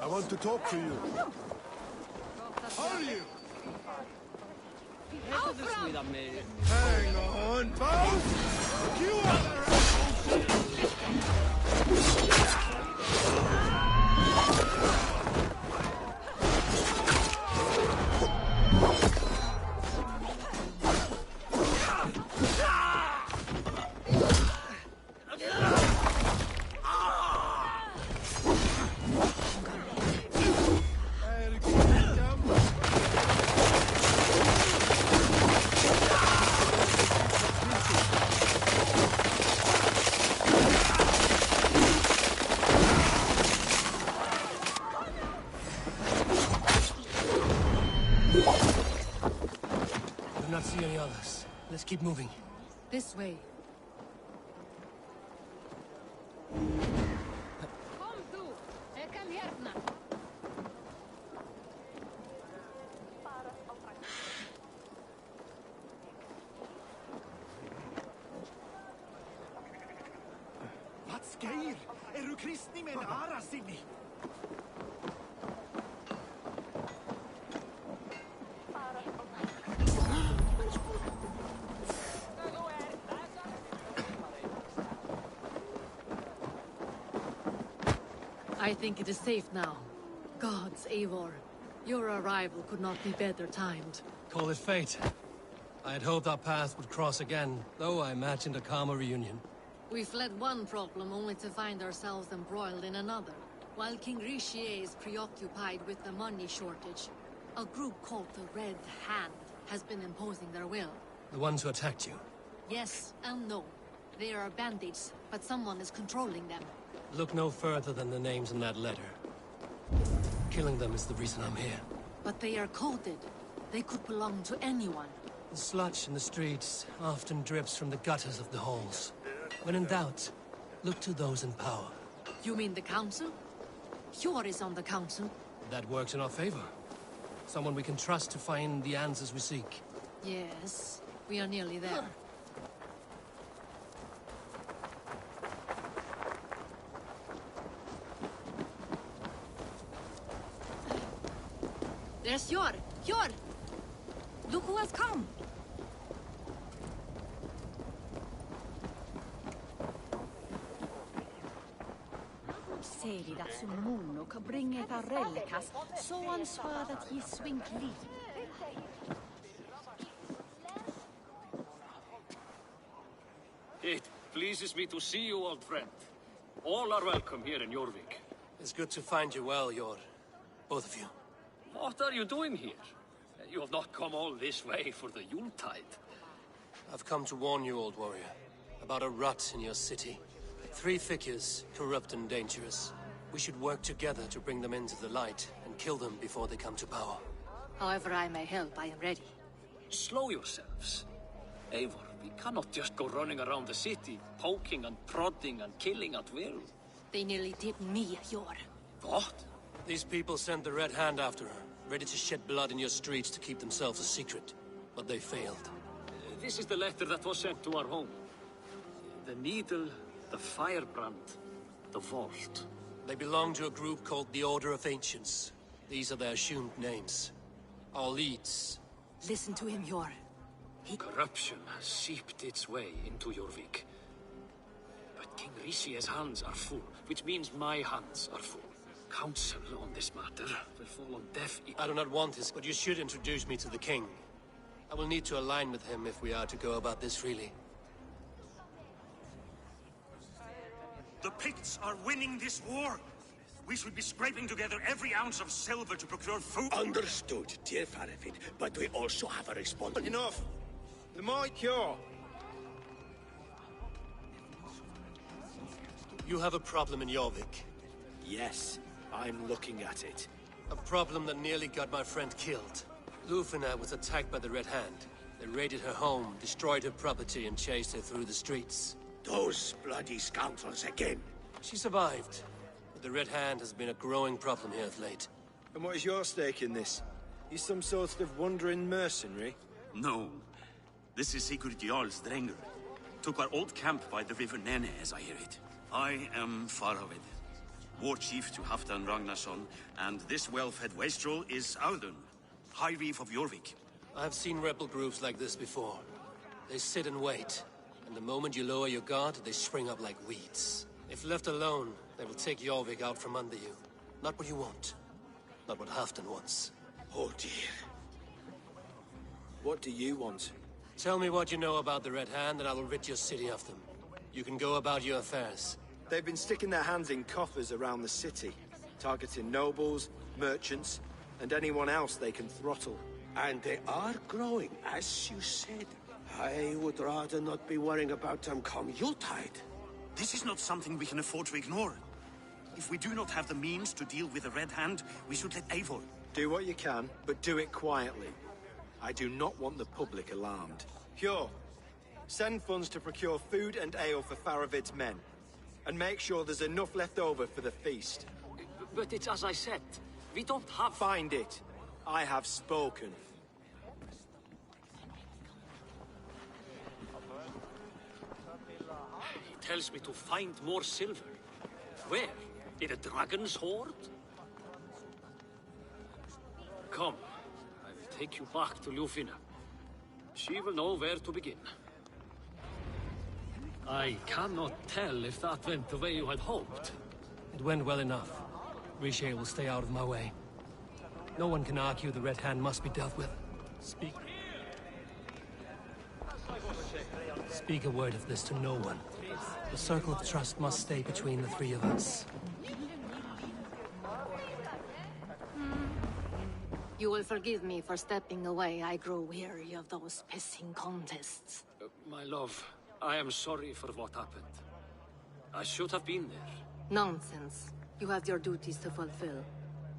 I want to talk to you. Are you? Hang on, both! You are See any others. Let's keep moving. This way. What's geir? Eru kristni men aras inni? I think it is safe now. Gods, Eivor. Your arrival could not be better timed. Call it fate. I had hoped our paths would cross again, though I imagined a calmer reunion. We fled one problem only to find ourselves embroiled in another. While King Richier is preoccupied with the money shortage, a group called the Red Hand has been imposing their will. The ones who attacked you? Yes and no. They are bandits, but someone is controlling them. Look no further than the names in that letter. Killing them is the reason I'm here. But they are coded. They could belong to anyone. The sludge in the streets often drips from the gutters of the halls. When in doubt, look to those in power. You mean the council? Yor is on the council. That works in our favor. Someone we can trust to find the answers we seek. Yes, we are nearly there. There's Yor! Yor! Look who has come! Seli dat sum muno ka bringe ta relikas, så ansvar att ge swinkli. It pleases me to see you, old friend. All are welcome here in Jorvik. It's good to find you well, Yor. Both of you. What are you doing here? You have not come all this way for the Yuletide. I've come to warn you, old warrior, about a rot in your city. 3 figures, corrupt and dangerous. We should work together to bring them into the light and kill them before they come to power. However I may help, I am ready. Slow yourselves. Eivor, we cannot just go running around the city, poking and prodding and killing at will. They nearly did me, Yor. What? These people sent the Red Hand after her, ready to shed blood in your streets to keep themselves a secret. But they failed. This is the letter that was sent to our home. The needle, the firebrand, the vault. They belong to a group called the Order of Ancients. These are their assumed names. Our leads. Listen to him, Yor. Corruption has seeped its way into Jorvik. But King Rishi's hands are full, which means my hands are full. Counsel on this matter will fall on deaf ears. I do not want this, but you should introduce me to the king. I will need to align with him if we are to go about this freely. The Picts are winning this war. We should be scraping together every ounce of silver to procure food. Understood, dear Faravid, but we also have a responsibility. Enough! The more cure! You have a problem in Jorvik. Yes, I'm looking at it. A problem that nearly got my friend killed. Lufina was attacked by the Red Hand. They raided her home, destroyed her property, and chased her through the streets. Those bloody scoundrels again. She survived, but the Red Hand has been a growing problem here of late. And what is your stake in this? You some sort of wandering mercenary? No. This is Sigurd Jarl's Drenger. Took our old camp by the river Nene, as I hear it. I am Faravid, war chief to Halfdan Ragnarsson, and this well-fed wastrel is Audun, High Reef of Jorvik. I've seen rebel groups like this before. They sit and wait, and the moment you lower your guard, they spring up like weeds. If left alone, they will take Jorvik out from under you. Not what you want. Not what Halfdan wants. Oh dear. What do you want? Tell me what you know about the Red Hand, and I will rid your city of them. You can go about your affairs. They've been sticking their hands in coffers around the city, targeting nobles, merchants, and anyone else they can throttle. And they are growing, as you said. I would rather not be worrying about them come Yuletide. This is not something we can afford to ignore. If we do not have the means to deal with the Red Hand, we should let Eivor. Do what you can, but do it quietly. I do not want the public alarmed. Pure, send funds to procure food and ale for Faravid's men. And make sure there's enough left over for the feast. But it's as I said, we don't have... Find it. I have spoken. He tells me to find more silver. Where? In a dragon's hoard? Come, I will take you back to Lufina. She will know where to begin. I cannot tell if that went the way you had hoped. It went well enough. Riche will stay out of my way. No one can argue the Red Hand must be dealt with. Speak a word of this to no one. The circle of trust must stay between the 3 of us. You will forgive me for stepping away. I grow weary of those pissing contests. My love, I am sorry for what happened. I should have been there. Nonsense. You have your duties to fulfill.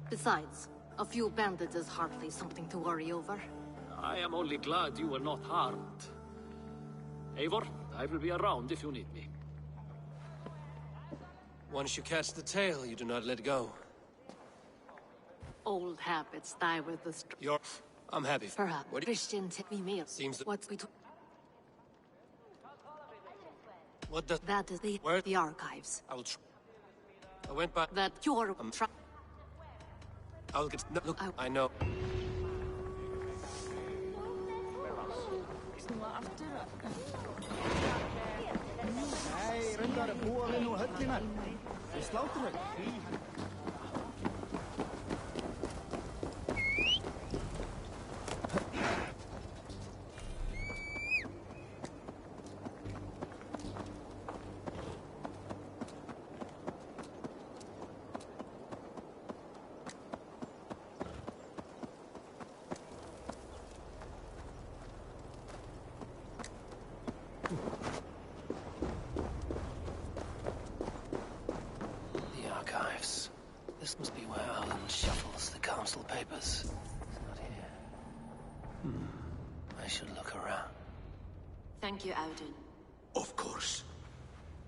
Besides, a few bandits is hardly something to worry over. I am only glad you were not harmed. Eivor, I will be around if you need me. Once you catch the tail, you do not let go. old habits die with the I'm happy. Perhaps. What Christian take me meal. Seems that... What's we What does... That is the... Where? The archives. I will try. I went by... That you're... I'll get... No, look, I know. Nei, reyndar að búa við nú höllina. Við slátum þau. The archives. This must be where Alan shuffles the council papers. It's not here. I should look around. Thank you, Auden. Of course.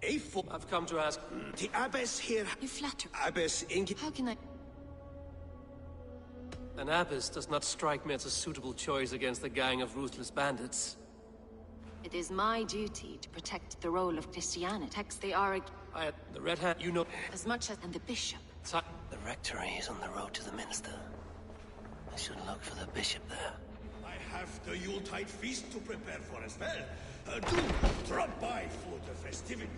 I've come to ask... The abbess here... You flatter. Abbess Ingi... How can I... An abbess does not strike me as a suitable choice against a gang of ruthless bandits. It is my duty to protect the role of Christianity. Text they are... The Red Hat, you know... As much as... And the bishop. The rectory is on the road to the minster. I should look for the bishop there. I have the Yuletide feast to prepare for as well. Do drop by for the festivity.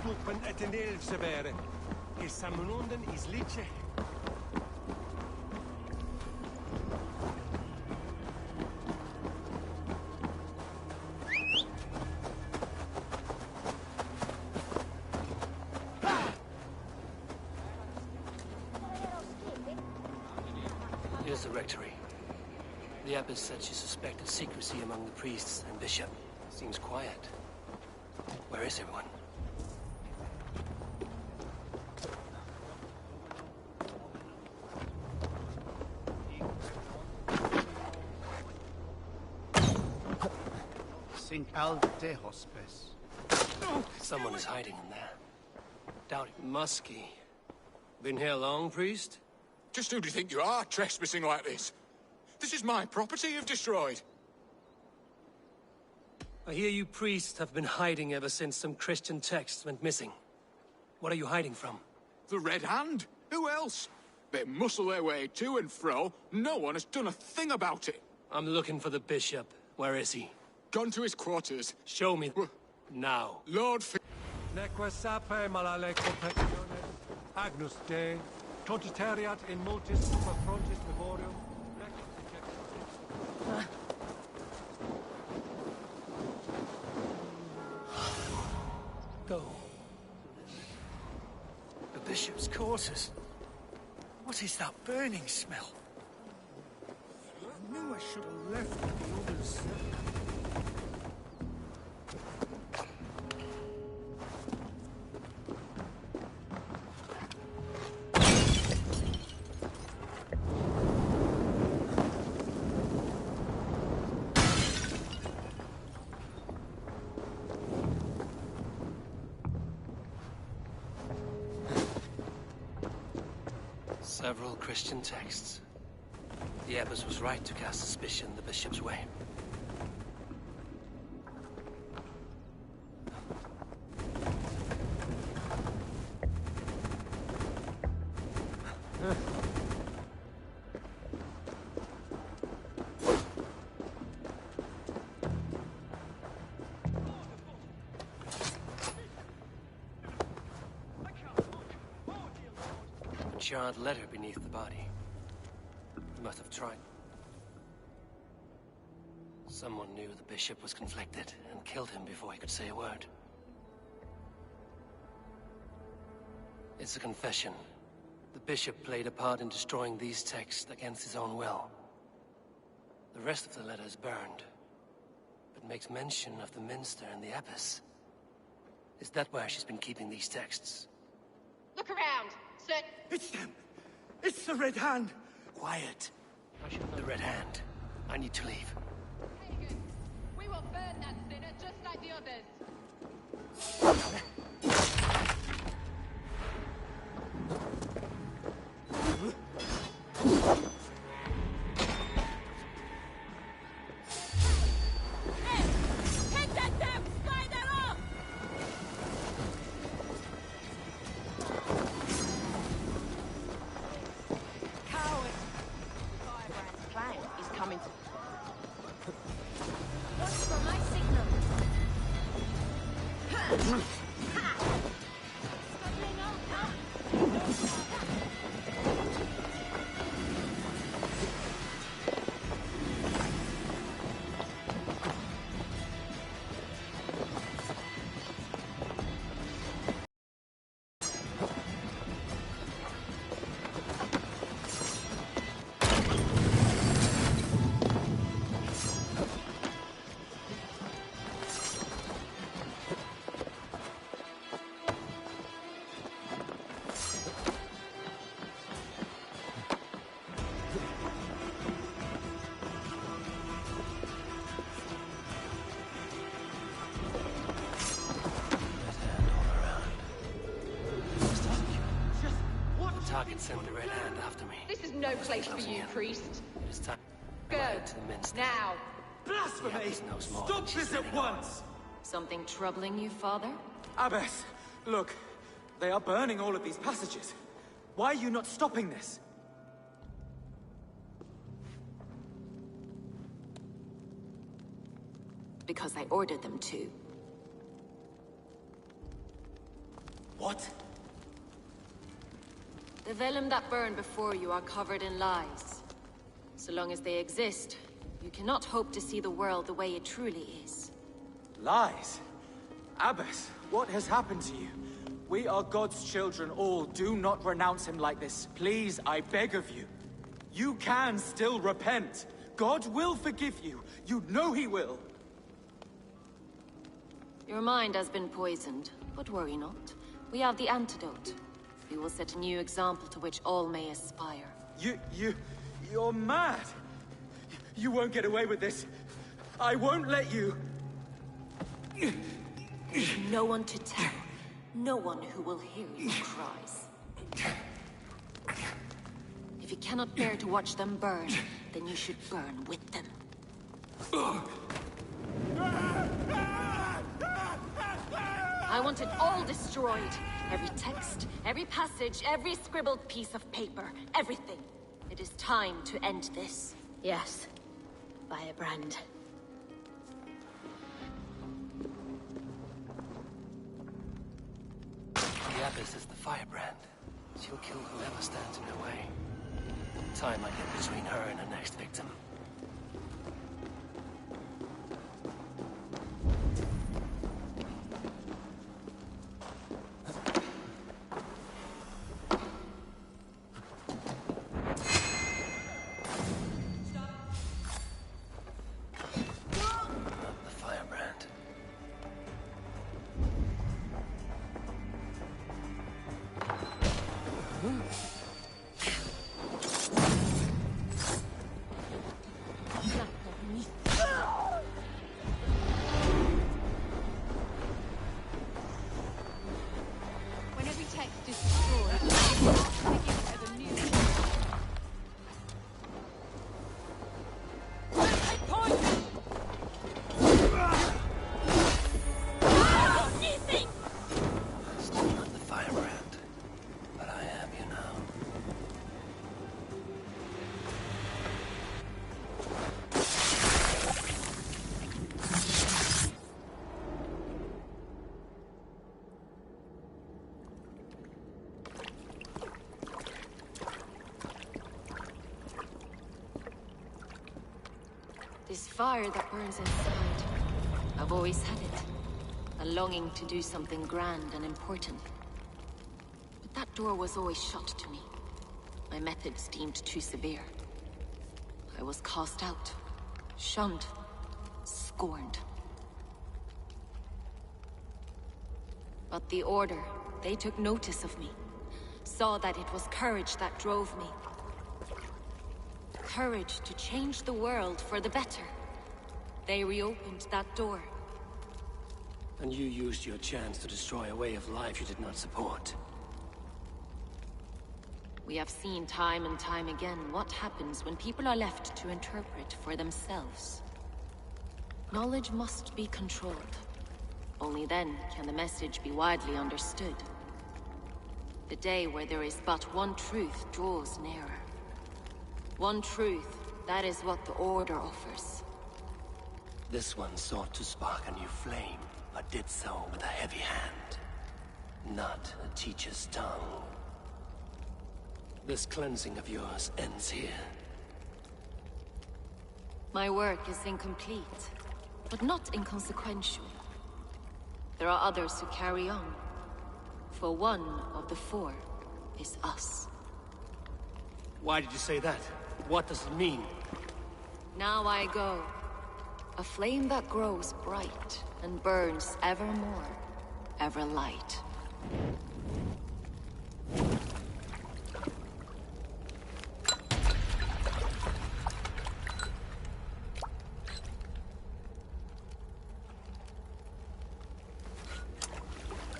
Snoepen uit de Neelfse beren. Is Samenonden is liedje. Here's the rectory. The abbess said she suspected secrecy among the priests and bishop. Seems quiet. Where is everyone? Alte hospice. Someone is hiding in there. Doubt it. Muskie. Been here long, priest? Just who do you think you are, trespassing like this? This is my property you've destroyed. I hear you priests have been hiding ever since some Christian texts went missing. What are you hiding from? The Red Hand? Who else? They muscle their way to and fro. No one has done a thing about it. I'm looking for the bishop. Where is he? Gone to his quarters. Show me. Now. Lord... Neque sape malale competione. Agnus Dei. Totiteriat in multis super frontis laborium. Go. The bishop's quarters. What is that burning smell? I knew I should have left the others. Several Christian texts. The abbess was right to cast suspicion the bishop's way. A charred letter beneath the body. He must have tried. Someone knew the bishop was conflicted and killed him before he could say a word. It's a confession. The bishop played a part in destroying these texts against his own will. The rest of the letter is burned, but makes mention of the minster and the abbess. Is that where she's been keeping these texts? Look around, sir. It's them! It's the Red Hand! Quiet. The Red Hand. I need to leave. We will burn that sinner just like the others. Target sent the Red Hand after me. This is no place for you, priest. It is time. Go. To the minster. Now. Blasphemy! Stop this at once! Something troubling you, Father? Abbess, look. They are burning all of these passages. Why are you not stopping this? Because I ordered them to. What? The vellum that burned before you are covered in lies. So long as they exist, you cannot hope to see the world the way it truly is. Lies? Abbess, what has happened to you? We are God's children all. Do not renounce him like this. Please, I beg of you. You can still repent. God will forgive you. You know he will. Your mind has been poisoned, but worry not. We have the antidote. We will set a new example to which all may aspire. You're mad! You won't get away with this. I won't let you. No one to tell. No one who will hear your cries. If you cannot bear to watch them burn, then you should burn with them. I want it all destroyed. Every text, every passage, every scribbled piece of paper, everything. It is time to end this. Yes. Firebrand. The Abbess is the Firebrand. She'll kill whoever stands in her way. Time I get between her and her next victim. When every text is destroyed, take it as a new Still not the Firebrand, but I am, you know. This fire that burns inside. I've always had it. A longing to do something grand and important. But that door was always shut to me. My methods deemed too severe. I was cast out, shunned, scorned. But the Order, they took notice of me. Saw that it was courage that drove me. Courage to change the world for the better. They reopened that door. And you used your chance to destroy a way of life you did not support. We have seen time and time again what happens when people are left to interpret for themselves. Knowledge must be controlled. Only then can the message be widely understood. The day where there is but one truth draws nearer. One truth, that is what the Order offers. This one sought to spark a new flame, but did so with a heavy hand. Not a teacher's tongue. This cleansing of yours ends here. My work is incomplete, but not inconsequential. There are others who carry on. For one of the four is us. Why did you say that? What does it mean? Now I go. A flame that grows bright and burns ever more, ever light.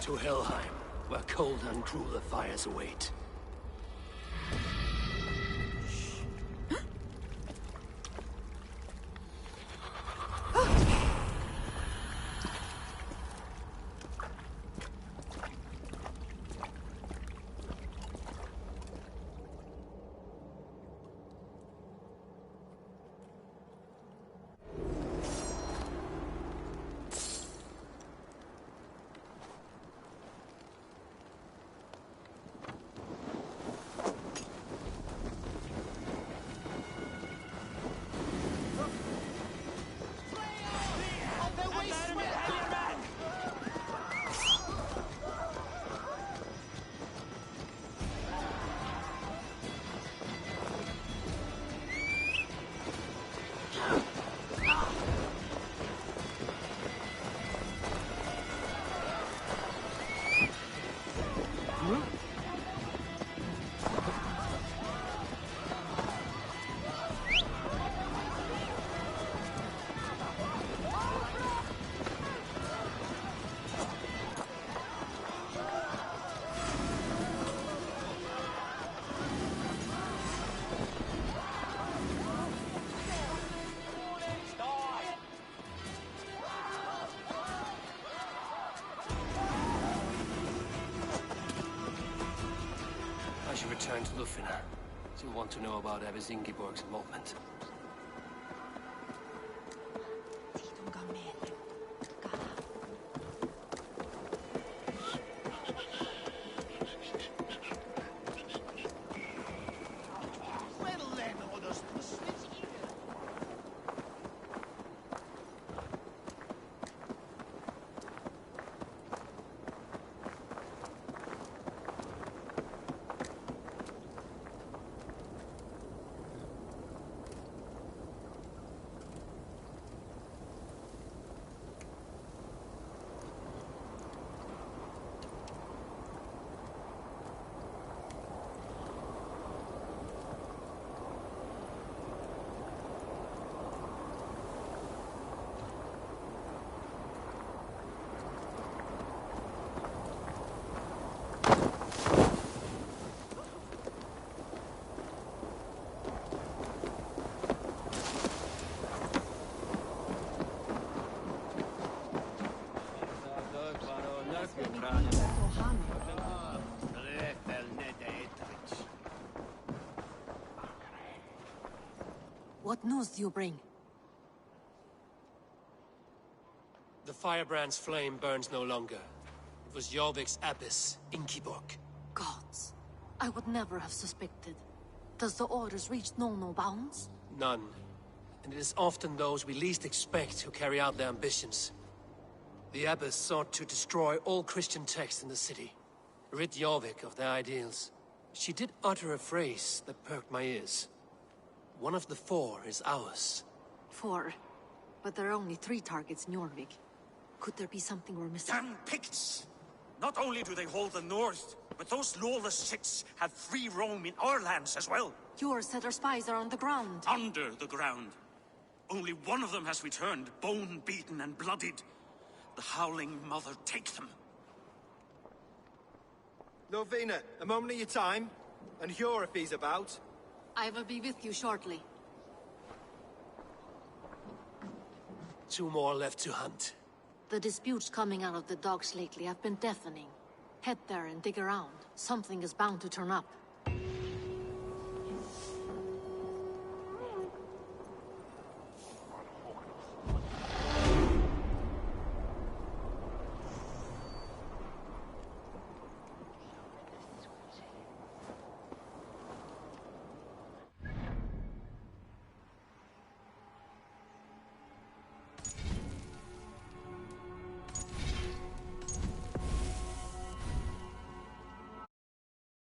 To Helheim, where cold and crueler fires await. I should return to Lufina. She'll want to know about Abbess Ingeborg's involvement. What news do you bring? The firebrand's flame burns no longer. It was Jorvik's Abbess, Ingeborg. Gods, I would never have suspected. Does the Order's reach know no bounds? None. and it is often those we least expect who carry out their ambitions. The Abbess sought to destroy all Christian texts in the city, rid Jorvik of their ideals. She did utter a phrase that perked my ears. One of the 4 is ours. 4? But there are only 3 targets in Jorvik. Could there be something we're missing? Damn Picts! Not only do they hold the north, but those lawless shits have free roam in our lands as well. Yours said our spies are on the ground. Under the ground. Only one of them has returned, bone-beaten and bloodied. The Howling Mother take them. Novena, a moment of your time. And Hjor if he's about. I will be with you shortly. 2 more left to hunt. The disputes coming out of the docks lately have been deafening. Head there and dig around. Something is bound to turn up.